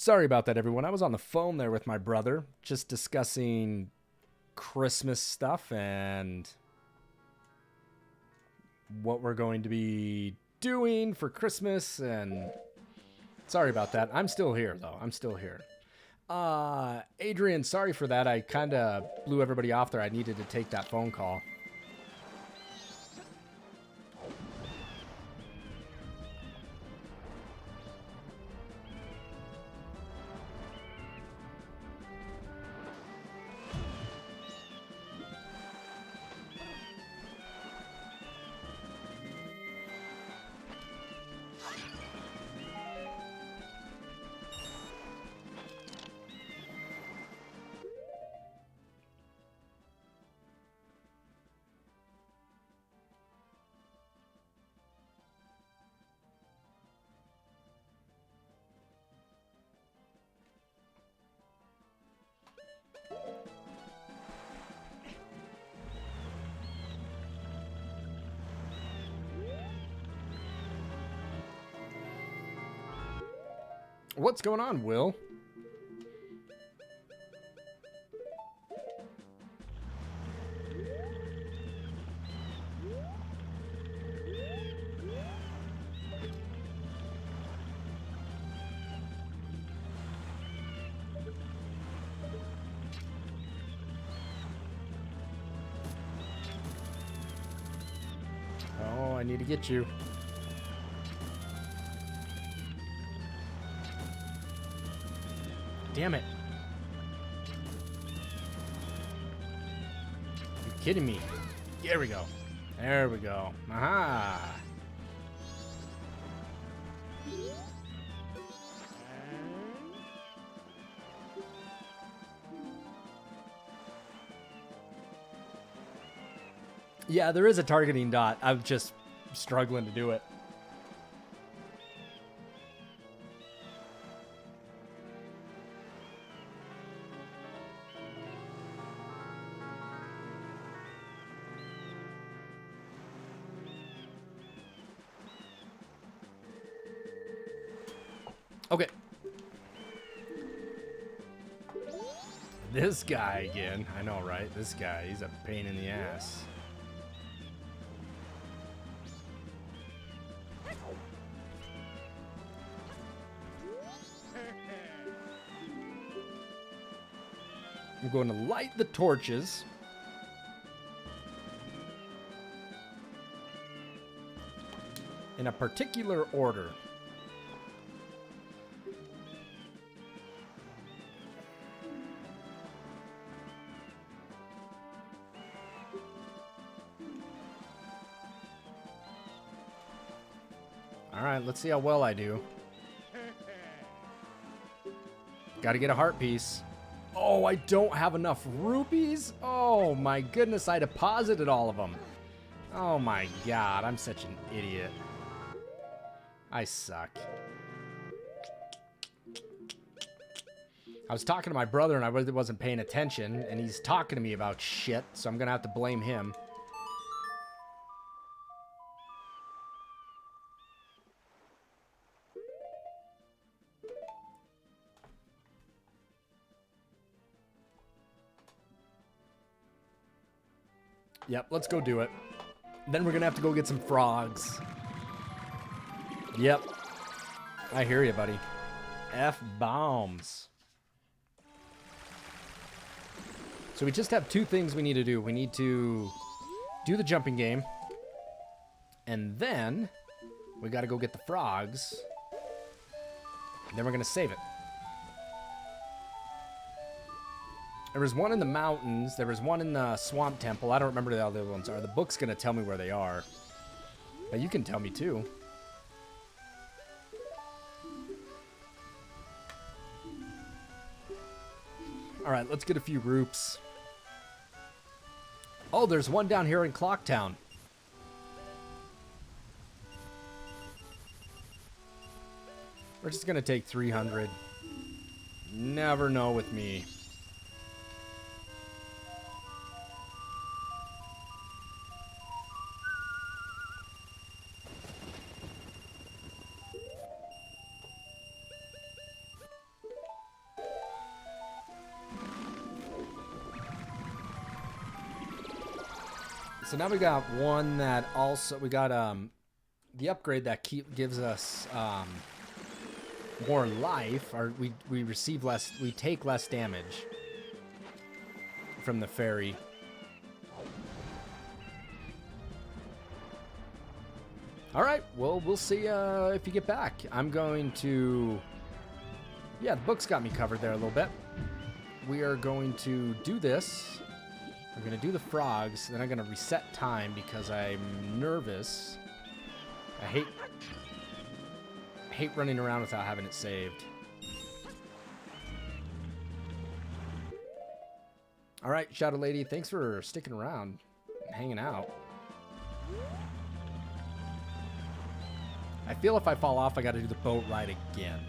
Sorry about that, everyone. I was on the phone there with my brother, just discussing Christmas stuff and what we're going to be doing for Christmas, and sorry about that. I'm still here, though. I'm still here. Adrian, sorry for that. I kind of blew everybody off there. I needed to take that phone call. What's going on, Will? Oh, I need to get you. Damn it. You're kidding me. There we go. There we go. Aha. Yeah, there is a targeting dot. I'm just struggling to do it. Okay. This guy again. I know, right? This guy, he's a pain in the ass. I'm going to light the torches. In a particular order. Alright, let's see how well I do. Gotta get a heart piece. Oh, I don't have enough rupees? Oh my goodness, I deposited all of them. Oh my god, I'm such an idiot. I suck. I was talking to my brother and I really wasn't paying attention, and he's talking to me about shit, so I'm gonna have to blame him. Yep, let's go do it. Then we're gonna have to go get some frogs. Yep. I hear you, buddy. F-bombs. So we just have two things we need to do. We need to do the jumping game. And then we gotta go get the frogs. And then we're gonna save it. There was one in the mountains. There was one in the swamp temple. I don't remember what the other ones are. The book's going to tell me where they are. But you can tell me too. Alright, let's get a few roops. Oh, there's one down here in Clocktown. We're just going to take 300. Never know with me. So now we got one that also we got the upgrade that gives us more life, or we receive less, we take less damage from the fairy. All right, well, we'll see if you get back. I'm going to, yeah, the book's got me covered there a little bit. We are going to do this. We're going to do the frogs, then I'm going to reset time because I'm nervous. I hate running around without having it saved. All right, Shadow Lady, thanks for sticking around and hanging out. I feel if I fall off, I got to do the boat ride again.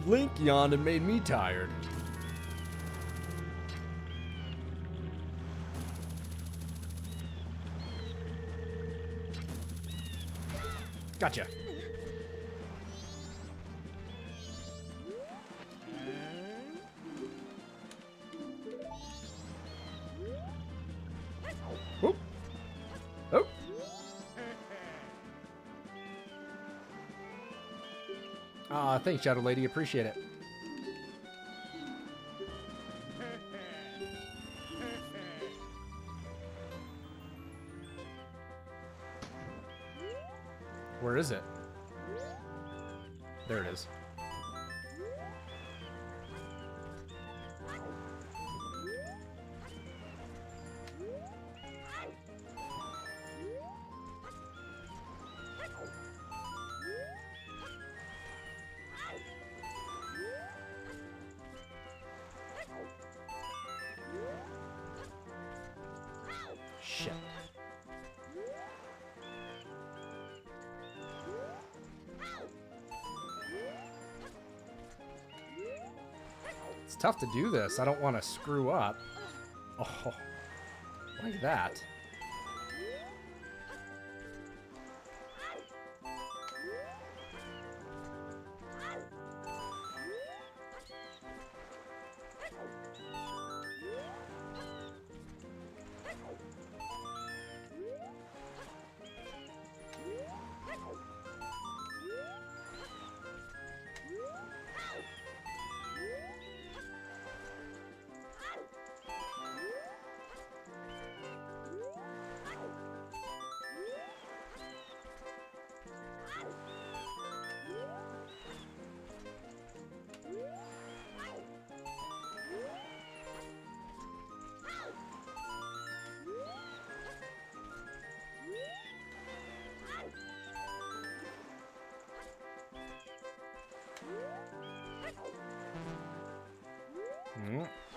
Link yawned and made me tired. Gotcha. Whoop. Oh. Thanks, Shadow Lady. Appreciate it. Where is it? There it is. Shit. It's tough to do this. I don't want to screw up. Oh, like that.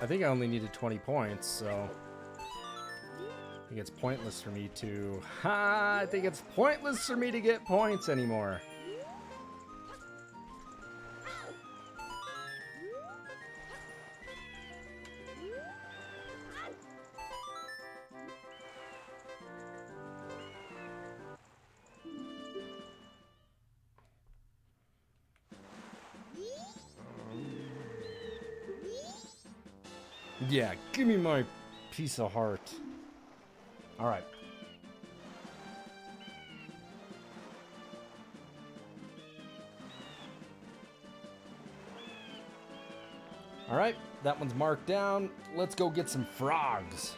I think I only needed 20 points, so I think it's pointless for me to... I think it's pointless for me to get points anymore. Yeah, give me my piece of heart. All right. All right, that one's marked down. Let's go get some frogs.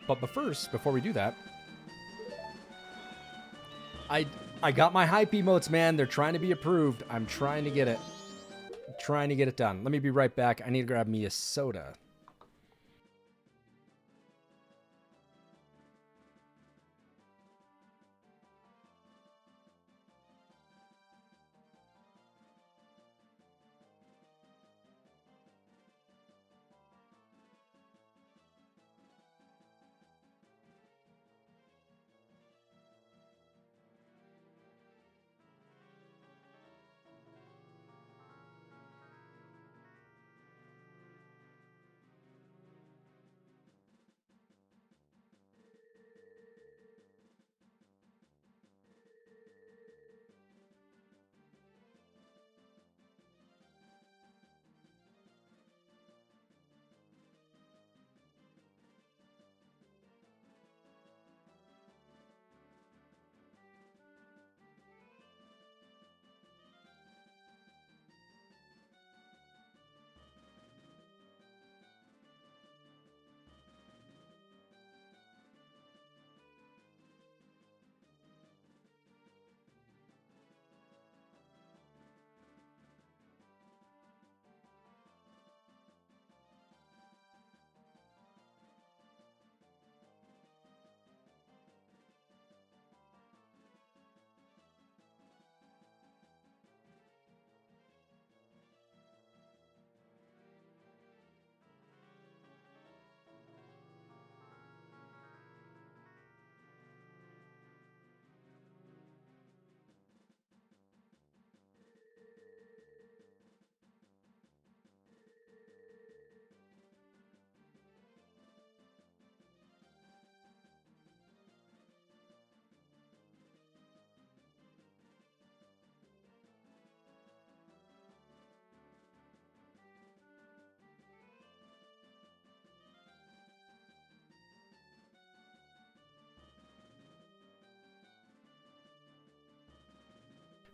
But first, before we do that, I got my hype emotes, man. They're trying to be approved. I'm trying to get it. Trying to get it done. Let me be right back. I need to grab me a soda.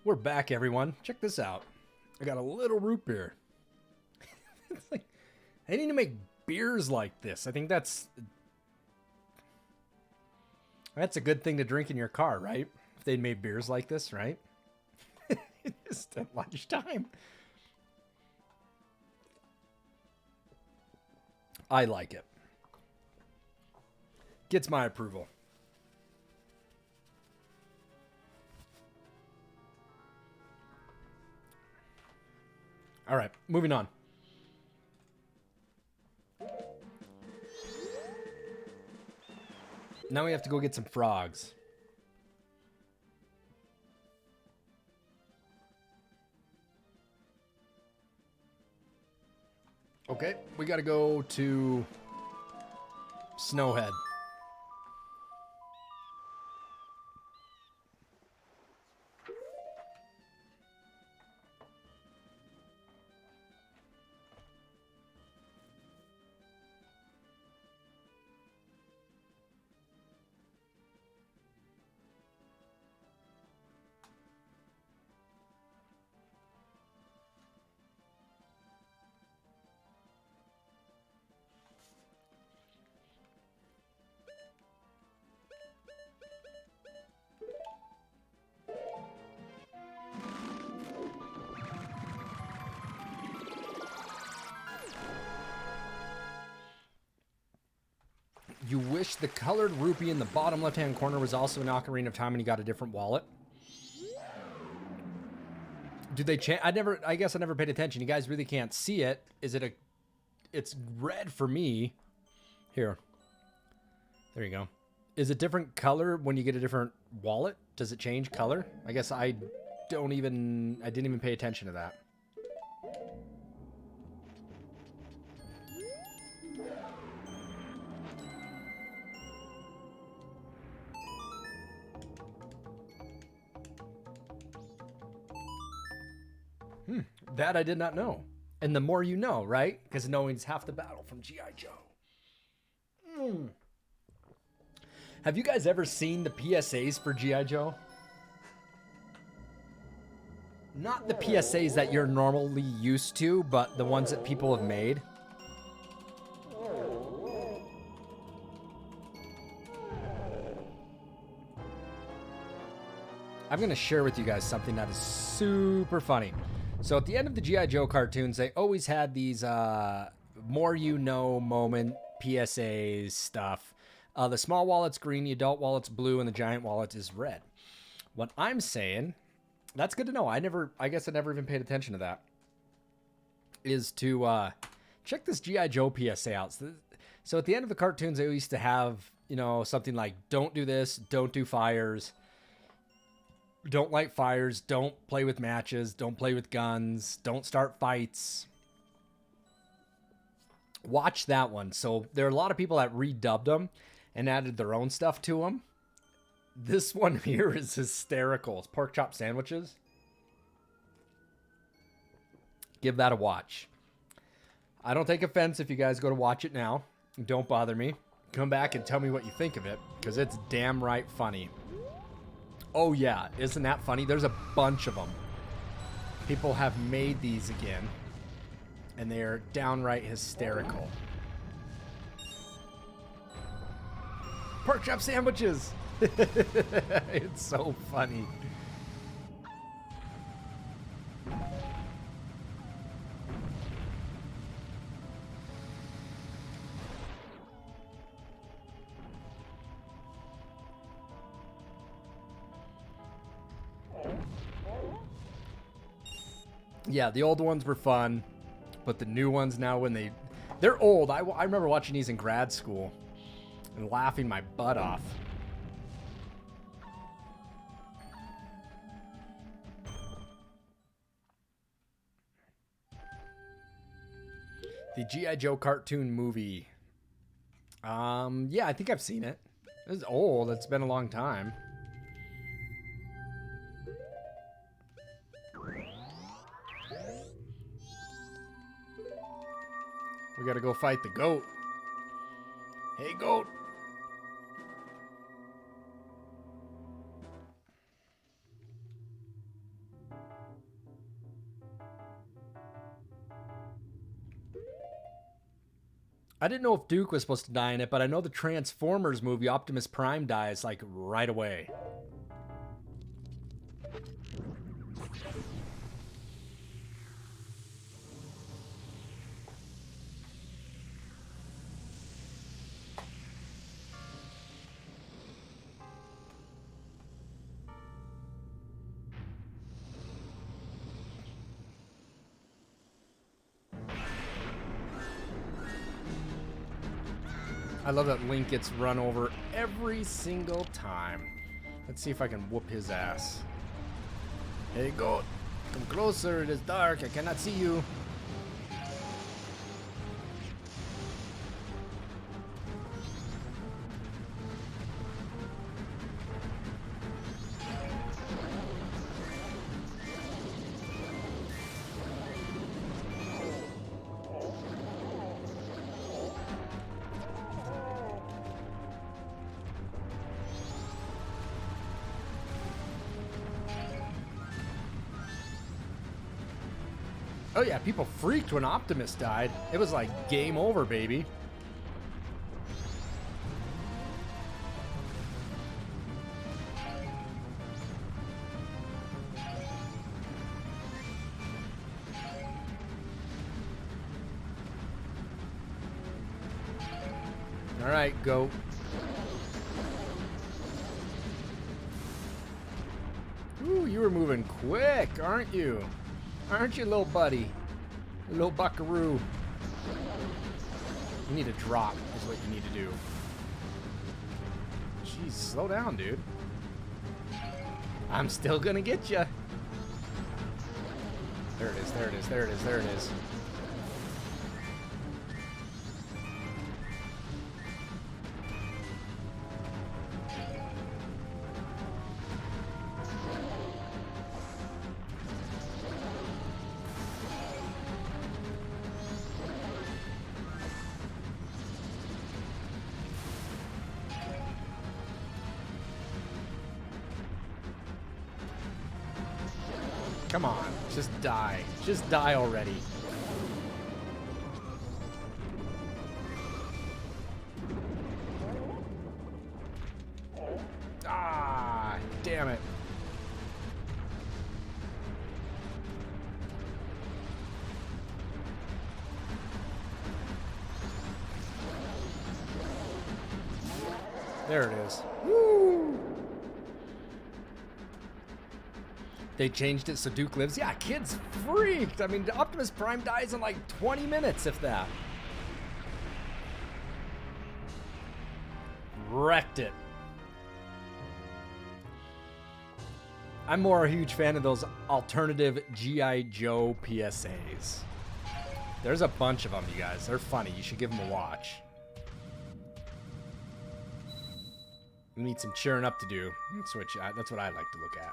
We're back, everyone. Check this out. I got a little root beer. It's like, they need to make beers like this. I think that's a good thing to drink in your car, right? If they'd made beers like this, right? Just at lunchtime. I like it. Gets my approval. All right, moving on. Now we have to go get some frogs. Okay, we gotta go to Snowhead. You wish the colored rupee in the bottom left-hand corner was also an Ocarina of Time and you got a different wallet? Do they change? I guess I never paid attention. You guys really can't see it. Is it it's red for me. Here. There you go. Is it different color when you get a different wallet? Does it change color? I guess I didn't even pay attention to that. That I did not know. And the more you know, right? Because knowing's half the battle from G.I. Joe. Have you guys ever seen the PSAs for G.I. Joe? Not the PSAs that you're normally used to, but the ones that people have made. I'm going to share with you guys something that is super funny. So at the end of the G.I. Joe cartoons, they always had these more you know moment PSAs stuff. The small wallet's green, the adult wallet's blue, and the giant wallet is red. What I'm saying, that's good to know. I guess I never even paid attention to that. Is to check this G.I. Joe PSA out. So at the end of the cartoons, they used to have, you know, something like, don't do this, don't do fires. Don't light fires, don't play with matches, don't play with guns, don't start fights. Watch that one. So there are a lot of people that redubbed them and added their own stuff to them. This one here is hysterical. It's pork chop sandwiches. Give that a watch. I don't take offense if you guys go to watch it now. Don't bother me. Come back and tell me what you think of it, because it's damn right funny. Oh yeah, isn't that funny? There's a bunch of them. People have made these again, and they are downright hysterical. Pork chop sandwiches! It's so funny. Yeah, the old ones were fun, but the new ones now, when they're old. I remember watching these in grad school and laughing my butt off. The G.I. Joe cartoon movie. Yeah, I think I've seen it. It's old. It's been a long time. We gotta go fight the goat. Hey, goat. I didn't know if Duke was supposed to die in it, but I know the Transformers movie, Optimus Prime dies like right away. I love that Link gets run over every single time. Let's see if I can whoop his ass. There you go. Come closer, it is dark, I cannot see you. Oh yeah, people freaked when Optimus died. It was like game over, baby. All right, go. Ooh, you were moving quick, aren't you? Aren't you, little buddy? Little buckaroo. You need to drop, is what you need to do. Jeez, slow down, dude. I'm still gonna get you. There it is, there it is, there it is, there it is. Come on, just die. Just die already. Ah, damn it. There it is. Woo! They changed it so Duke lives. Yeah, kids freaked. I mean, Optimus Prime dies in like 20 minutes, if that. Wrecked it. I'm more a huge fan of those alternative G.I. Joe PSAs. There's a bunch of them, you guys. They're funny. You should give them a watch. We need some cheering up to do. That's what I like to look at.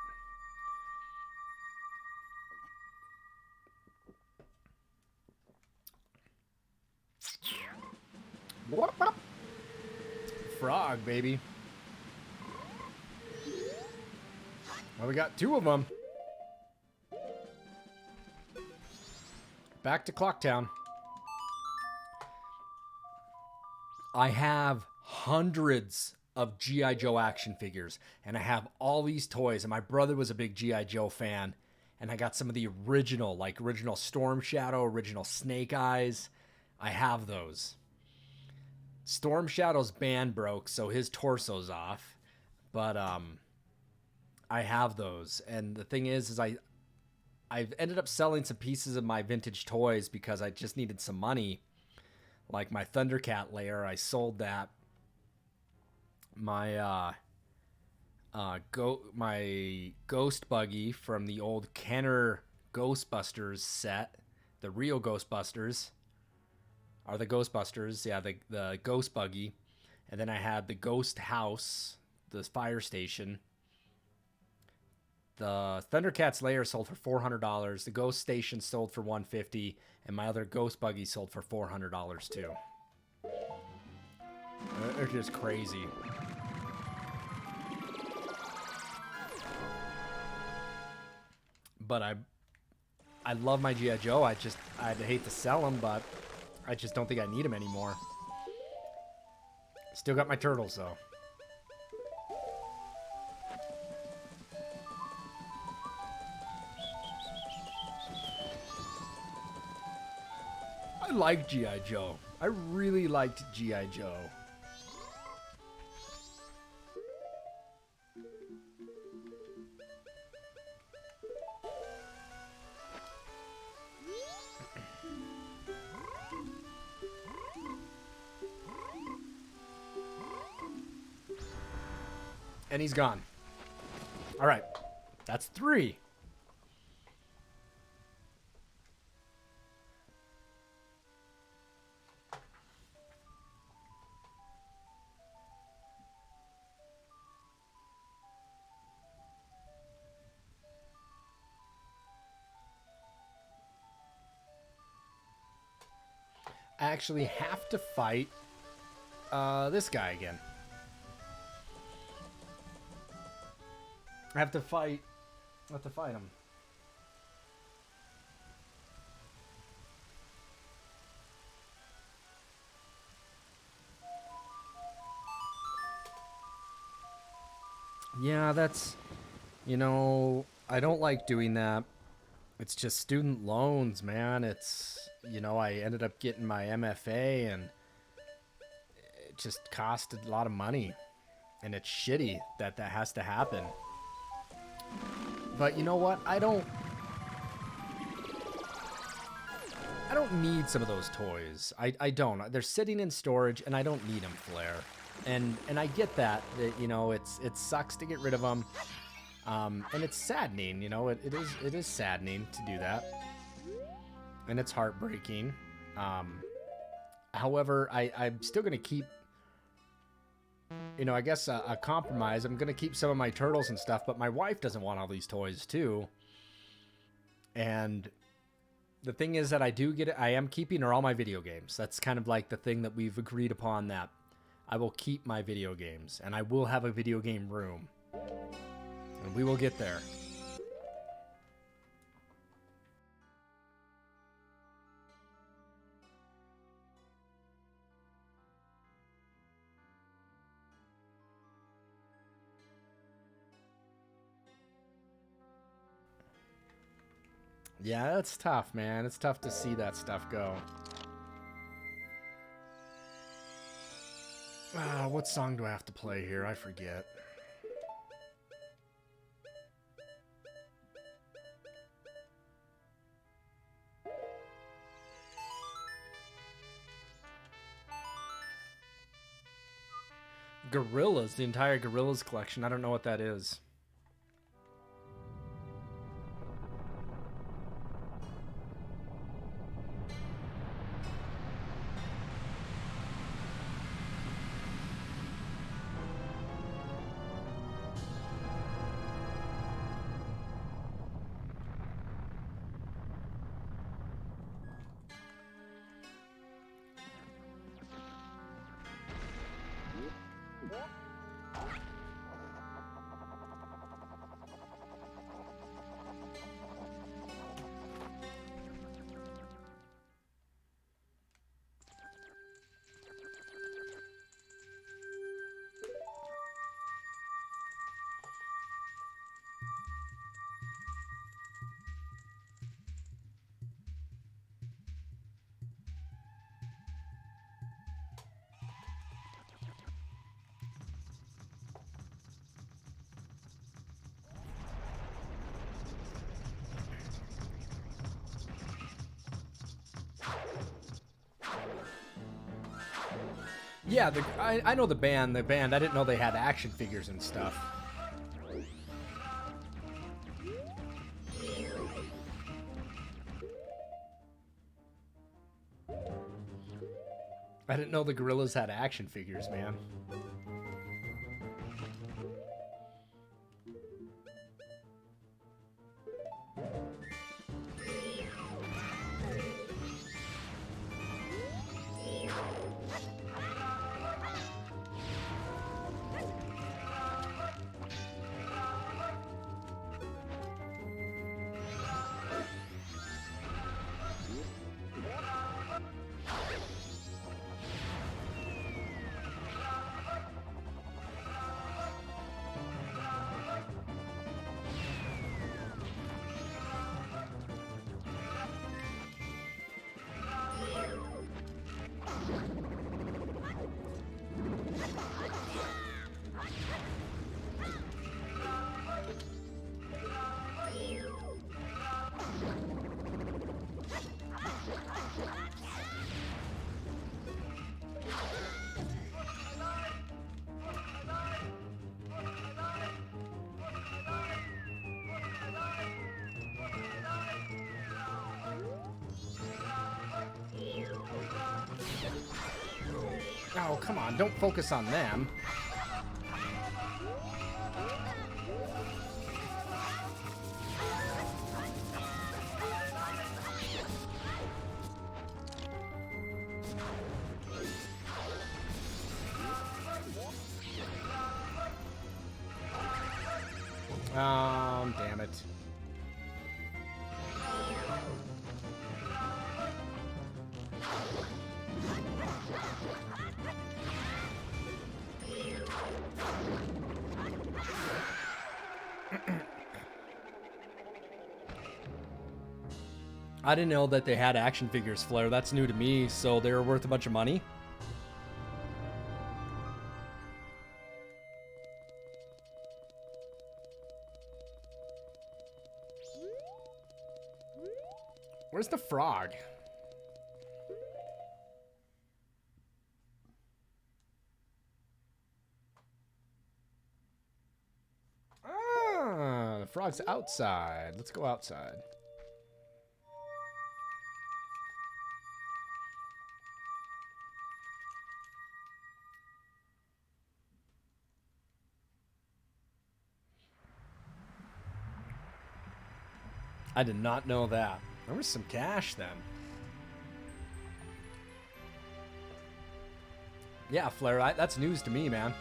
Whoop, whoop. Frog, baby. Well, we got two of them. Back to Clocktown. I have hundreds of G.I. Joe action figures, and I have all these toys, and my brother was a big G.I. Joe fan, and I got some of the original, like original Storm Shadow, original Snake Eyes. I have those. Storm Shadow's band broke, so his torso's off. But I have those. And the thing is I've ended up selling some pieces of my vintage toys because I just needed some money. Like my Thundercat lair, I sold that. My my Ghost Buggy from the old Kenner Ghostbusters set, the real Ghostbusters. Are the Ghostbusters, yeah, the Ghost Buggy. And then I had the Ghost House, the fire station. The Thundercats lair sold for $400. The Ghost Station sold for $150, and my other Ghost Buggy sold for $400 too. They're just crazy. But I love my G.I. Joe. I'd hate to sell them, but I just don't think I need them anymore. Still got my turtles, though. I like G.I. Joe. I really liked G.I. Joe. And he's gone. All right. That's 3. I actually have to fight this guy again. I have to fight him. Yeah, that's, you know, I don't like doing that. It's just student loans, man. It's, you know, I ended up getting my MFA and it just costed a lot of money. And it's shitty that that has to happen. But you know what? I don't need some of those toys. I don't. They're sitting in storage and I don't need them, Flair. And I get that, you know, it sucks to get rid of them. And it's saddening, you know, it is saddening to do that. And it's heartbreaking. However, I'm still going to keep, you know, I guess a compromise. I'm going to keep some of my turtles and stuff, but my wife doesn't want all these toys too. And the thing is that I am keeping her all my video games. That's kind of like the thing that we've agreed upon, that I will keep my video games and I will have a video game room. And we will get there. Yeah, that's tough, man. It's tough to see that stuff go. What song do I have to play here? I forget. Gorillas, the entire Gorillas collection. I don't know what that is. Yeah, I know the band. I didn't know they had action figures and stuff. I didn't know the Gorillas had action figures, man. Oh, come on. Don't focus on them. Damn it. I didn't know that they had action figures, Flare. That's new to me, so they were worth a bunch of money. Where's the frog? Ah, the frog's outside. Let's go outside. I did not know that. There was some cash then. Yeah, Flare, that's news to me, man.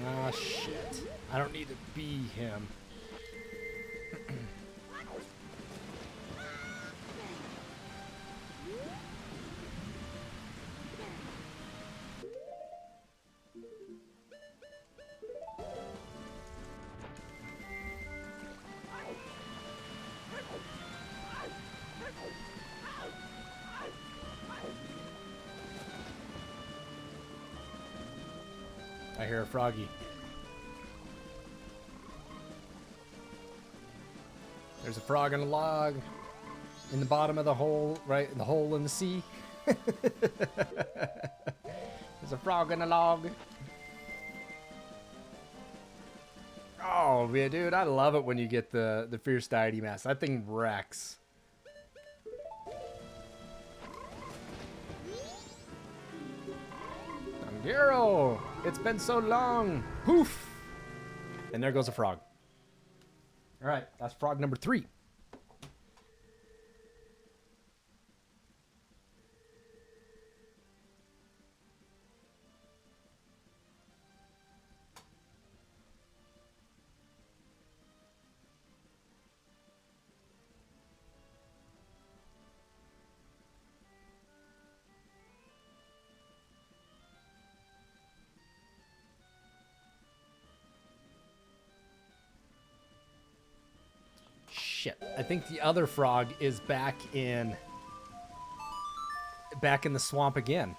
Ah, shit. I don't need to be him. I hear a froggy. There's a frog on a log in the bottom of the hole, right? The hole in the sea. There's a frog in a log. Oh, man, dude, I love it when you get the fierce deity mask. That thing wrecks. Hero, it's been so long. Poof. And there goes a frog. All right, that's frog number 3. I think the other frog is back in the swamp again.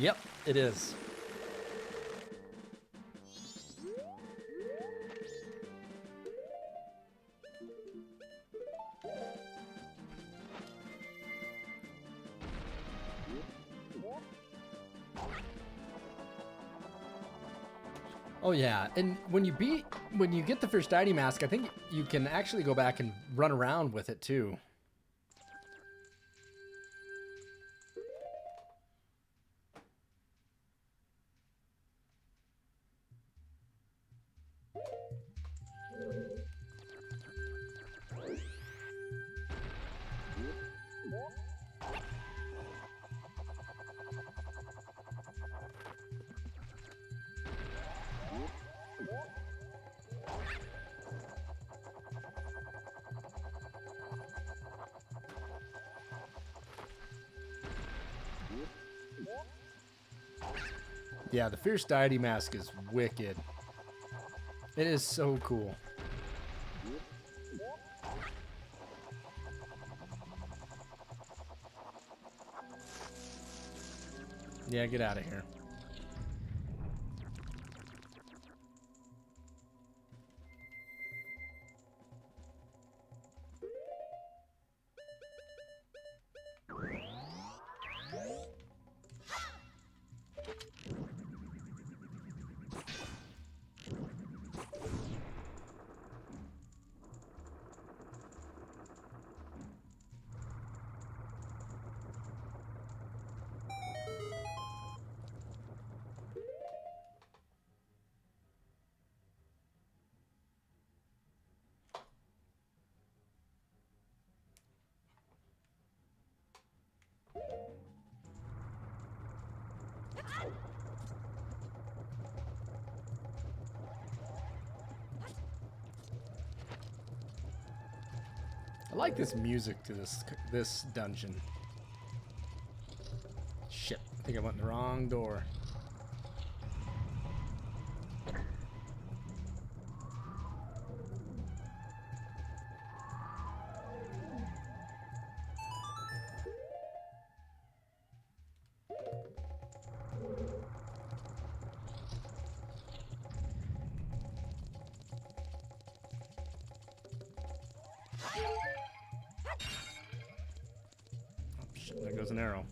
Yep, it is. Oh yeah, and when you get the first ID mask, I think you can actually go back and run around with it too. Yeah, the Fierce Deity Mask is wicked. It is so cool. Yeah, get out of here. I like this music to this dungeon. Shit, I think I went in the wrong door. There goes an arrow.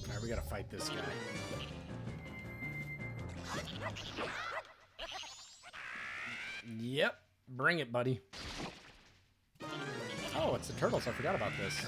Alright, we gotta fight this guy. Yep, bring it, buddy. Oh, it's the turtles. I forgot about this.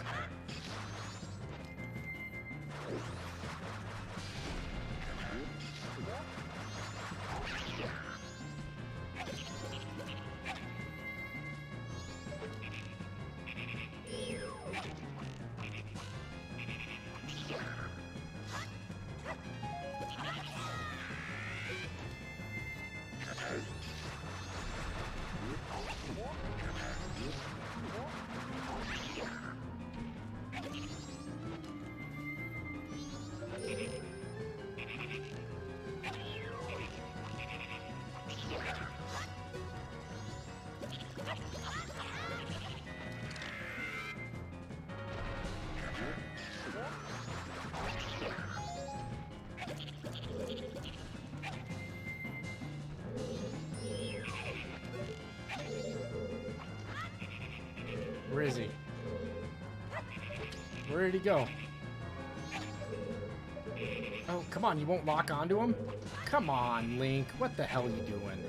Where is he? Where did he go? Oh, come on, you won't lock onto him? Come on, Link. What the hell are you doing?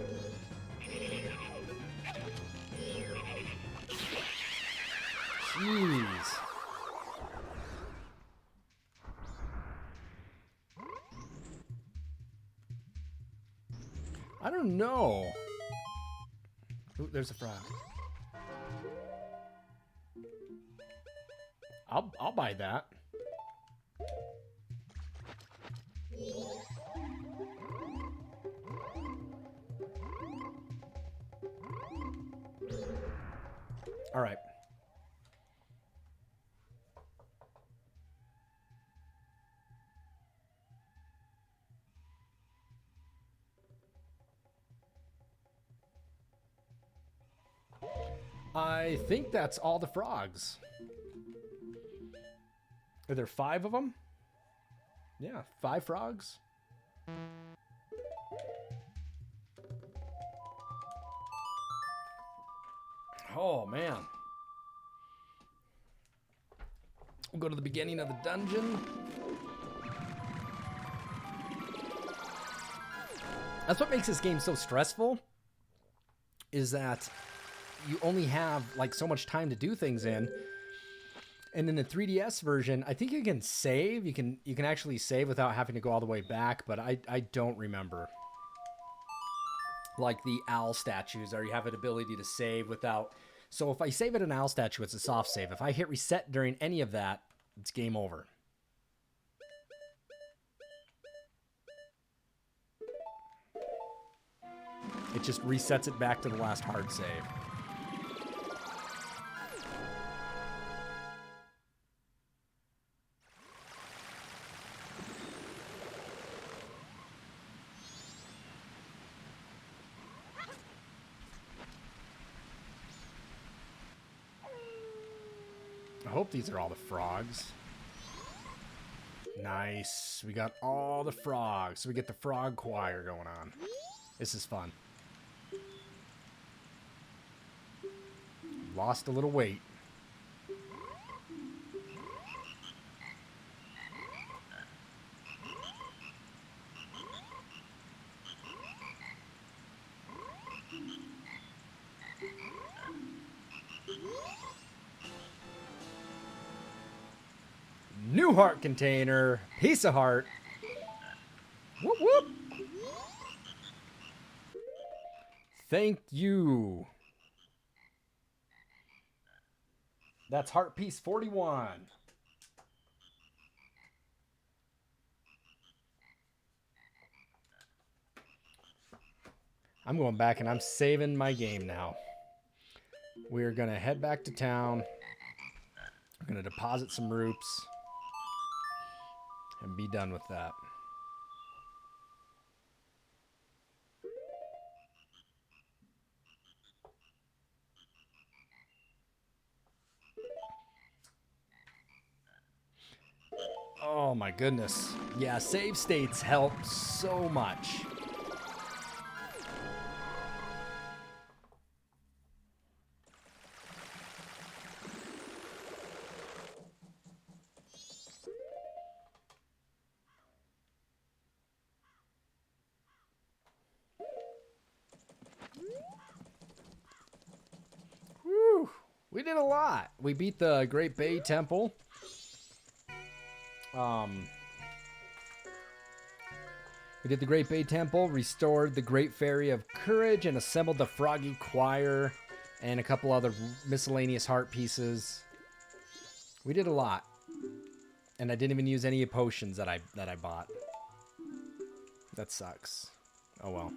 Jeez. I don't know. Ooh, there's a frog. I'll buy that. All right. I think that's all the frogs. Are there 5 of them? Yeah, 5 frogs. Oh, man. We'll go to the beginning of the dungeon. That's what makes this game so stressful, is that you only have like so much time to do things in. And in the 3DS version, I think you can save. You can actually save without having to go all the way back, but I don't remember. Like the owl statues, or you have an ability to save without. So if I save at an owl statue, it's a soft save. If I hit reset during any of that, it's game over. It just resets it back to the last hard save. I hope these are all the frogs. Nice. We got all the frogs. So we get the frog choir going on. This is fun. Lost a little weight. New heart container. Piece of heart. Whoop whoop. Thank you. That's heart piece 41. I'm going back and I'm saving my game now. We're going to head back to town. We're going to deposit some roops and be done with that. Oh my goodness. Yeah, save states help so much. Whew. We did a lot. We beat the Great Bay Temple. We did the Great Bay Temple, restored the Great Fairy of Courage, and assembled the Froggy Choir and a couple other miscellaneous heart pieces. We did a lot. And I didn't even use any potions that I bought. That sucks. Oh well.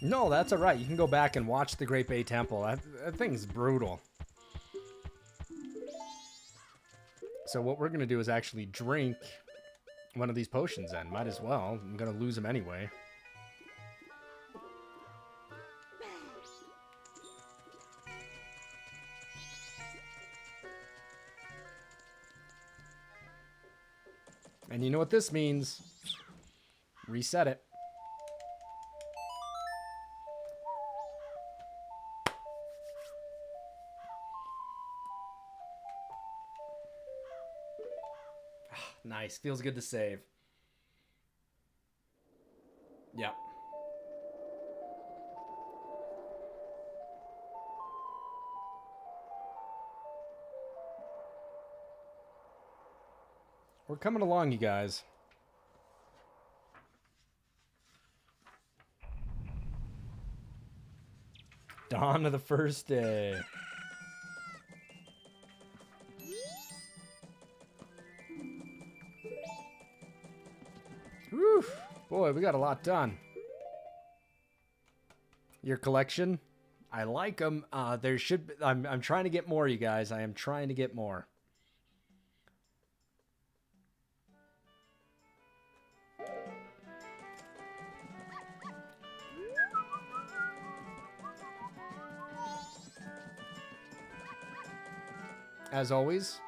No, that's all right. You can go back and watch the Great Bay Temple. That thing's brutal. So what we're going to do is actually drink one of these potions then. Might as well. I'm going to lose them anyway. And you know what this means. Reset it. Nice. Feels good to save. Yep. We're coming along, you guys. Dawn of the first day. Whew. Boy, we got a lot done. Your collection? I like them. There should be, I'm trying to get more, you guys. I am trying to get more. As always,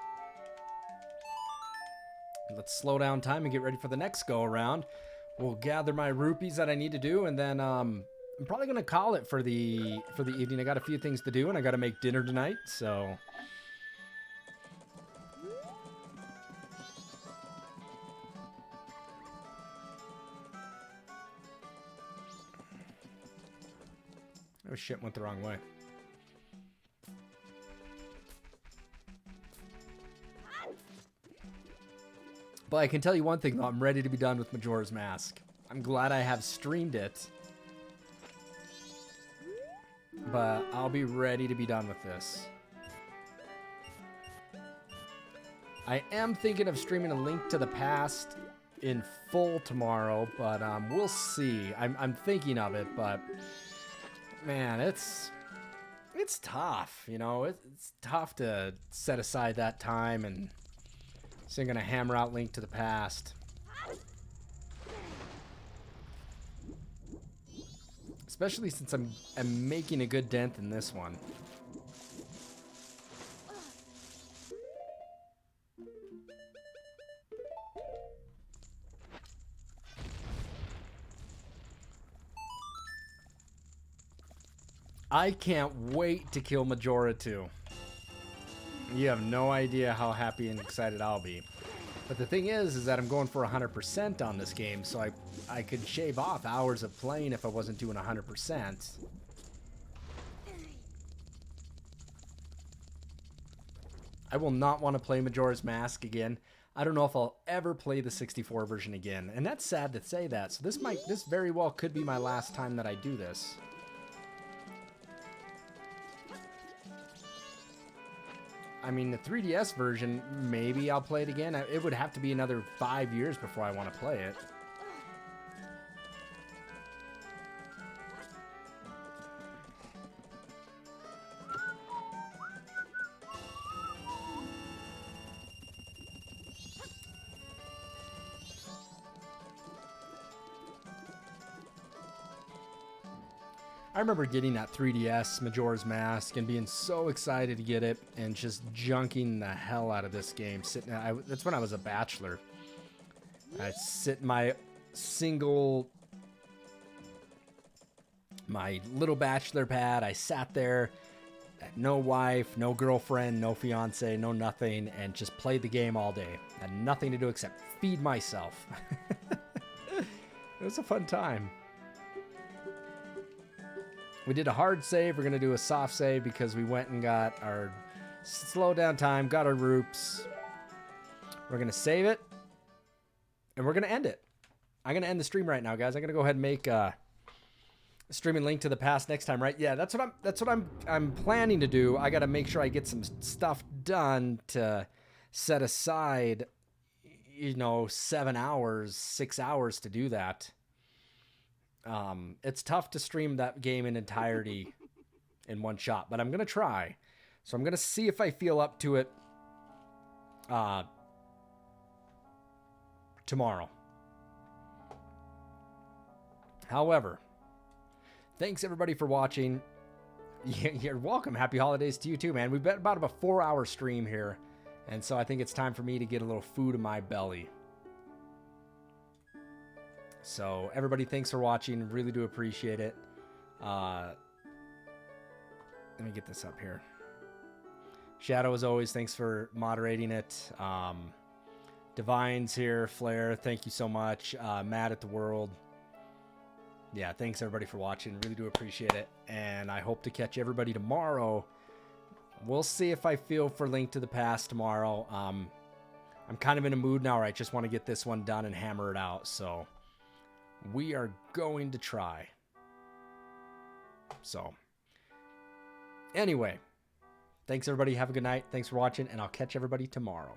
let's slow down time and get ready for the next go around. We'll gather my rupees that I need to do, and then I'm probably gonna call it for the evening. I got a few things to do, and I got to make dinner tonight, so. Oh shit, went the wrong way. But I can tell you one thing, though. I'm ready to be done with Majora's Mask. I'm glad I have streamed it. But I'll be ready to be done with this. I am thinking of streaming A Link to the Past in full tomorrow, but we'll see. I'm thinking of it, but man, it's tough, you know. It's tough to set aside that time, and so I'm gonna hammer out Link to the Past. Especially since I'm making a good dent in this one. I can't wait to kill Majora 2. You have no idea how happy and excited I'll be. But the thing is that I'm going for 100% on this game, so I could shave off hours of playing if I wasn't doing 100%. I will not want to play Majora's Mask again. I don't know if I'll ever play the 64 version again, and that's sad to say that. So this very well could be my last time that I do this. I mean, the 3DS version, maybe I'll play it again. It would have to be another 5 years before I want to play it. I remember getting that 3DS Majora's Mask and being so excited to get it and just junking the hell out of this game. That's when I was a bachelor. I'd sit in my little bachelor pad. I sat there, no wife, no girlfriend, no fiance, no nothing, and just played the game all day. Had nothing to do except feed myself. It was a fun time. We did a hard save. We're going to do a soft save because we went and got our slow down time, got our roops. We're going to save it, and we're going to end it. I'm going to end the stream right now, guys. I'm going to go ahead and make streaming Link to the Past next time, right? Yeah, that's what I'm planning to do. I got to make sure I get some stuff done to set aside, 7 hours, 6 hours to do that. It's tough to stream that game in entirety in one shot, but I'm going to try. So I'm going to see if I feel up to it tomorrow. However, thanks everybody for watching. You're welcome. Happy holidays to you too, man. We've got about a 4-hour stream here, and so I think it's time for me to get a little food in my belly. So everybody, thanks for watching. Really do appreciate it. Let me get this up here. Shadow, as always, thanks for moderating it. Divine's here. Flair, thank you so much. Matt at the World. Yeah, thanks everybody for watching. Really do appreciate it. And I hope to catch everybody tomorrow. We'll see if I feel for Link to the Past tomorrow. I'm kind of in a mood now where I just want to get this one done and hammer it out. So we are going to try. So anyway, thanks everybody. Have a good night. Thanks for watching, and I'll catch everybody tomorrow.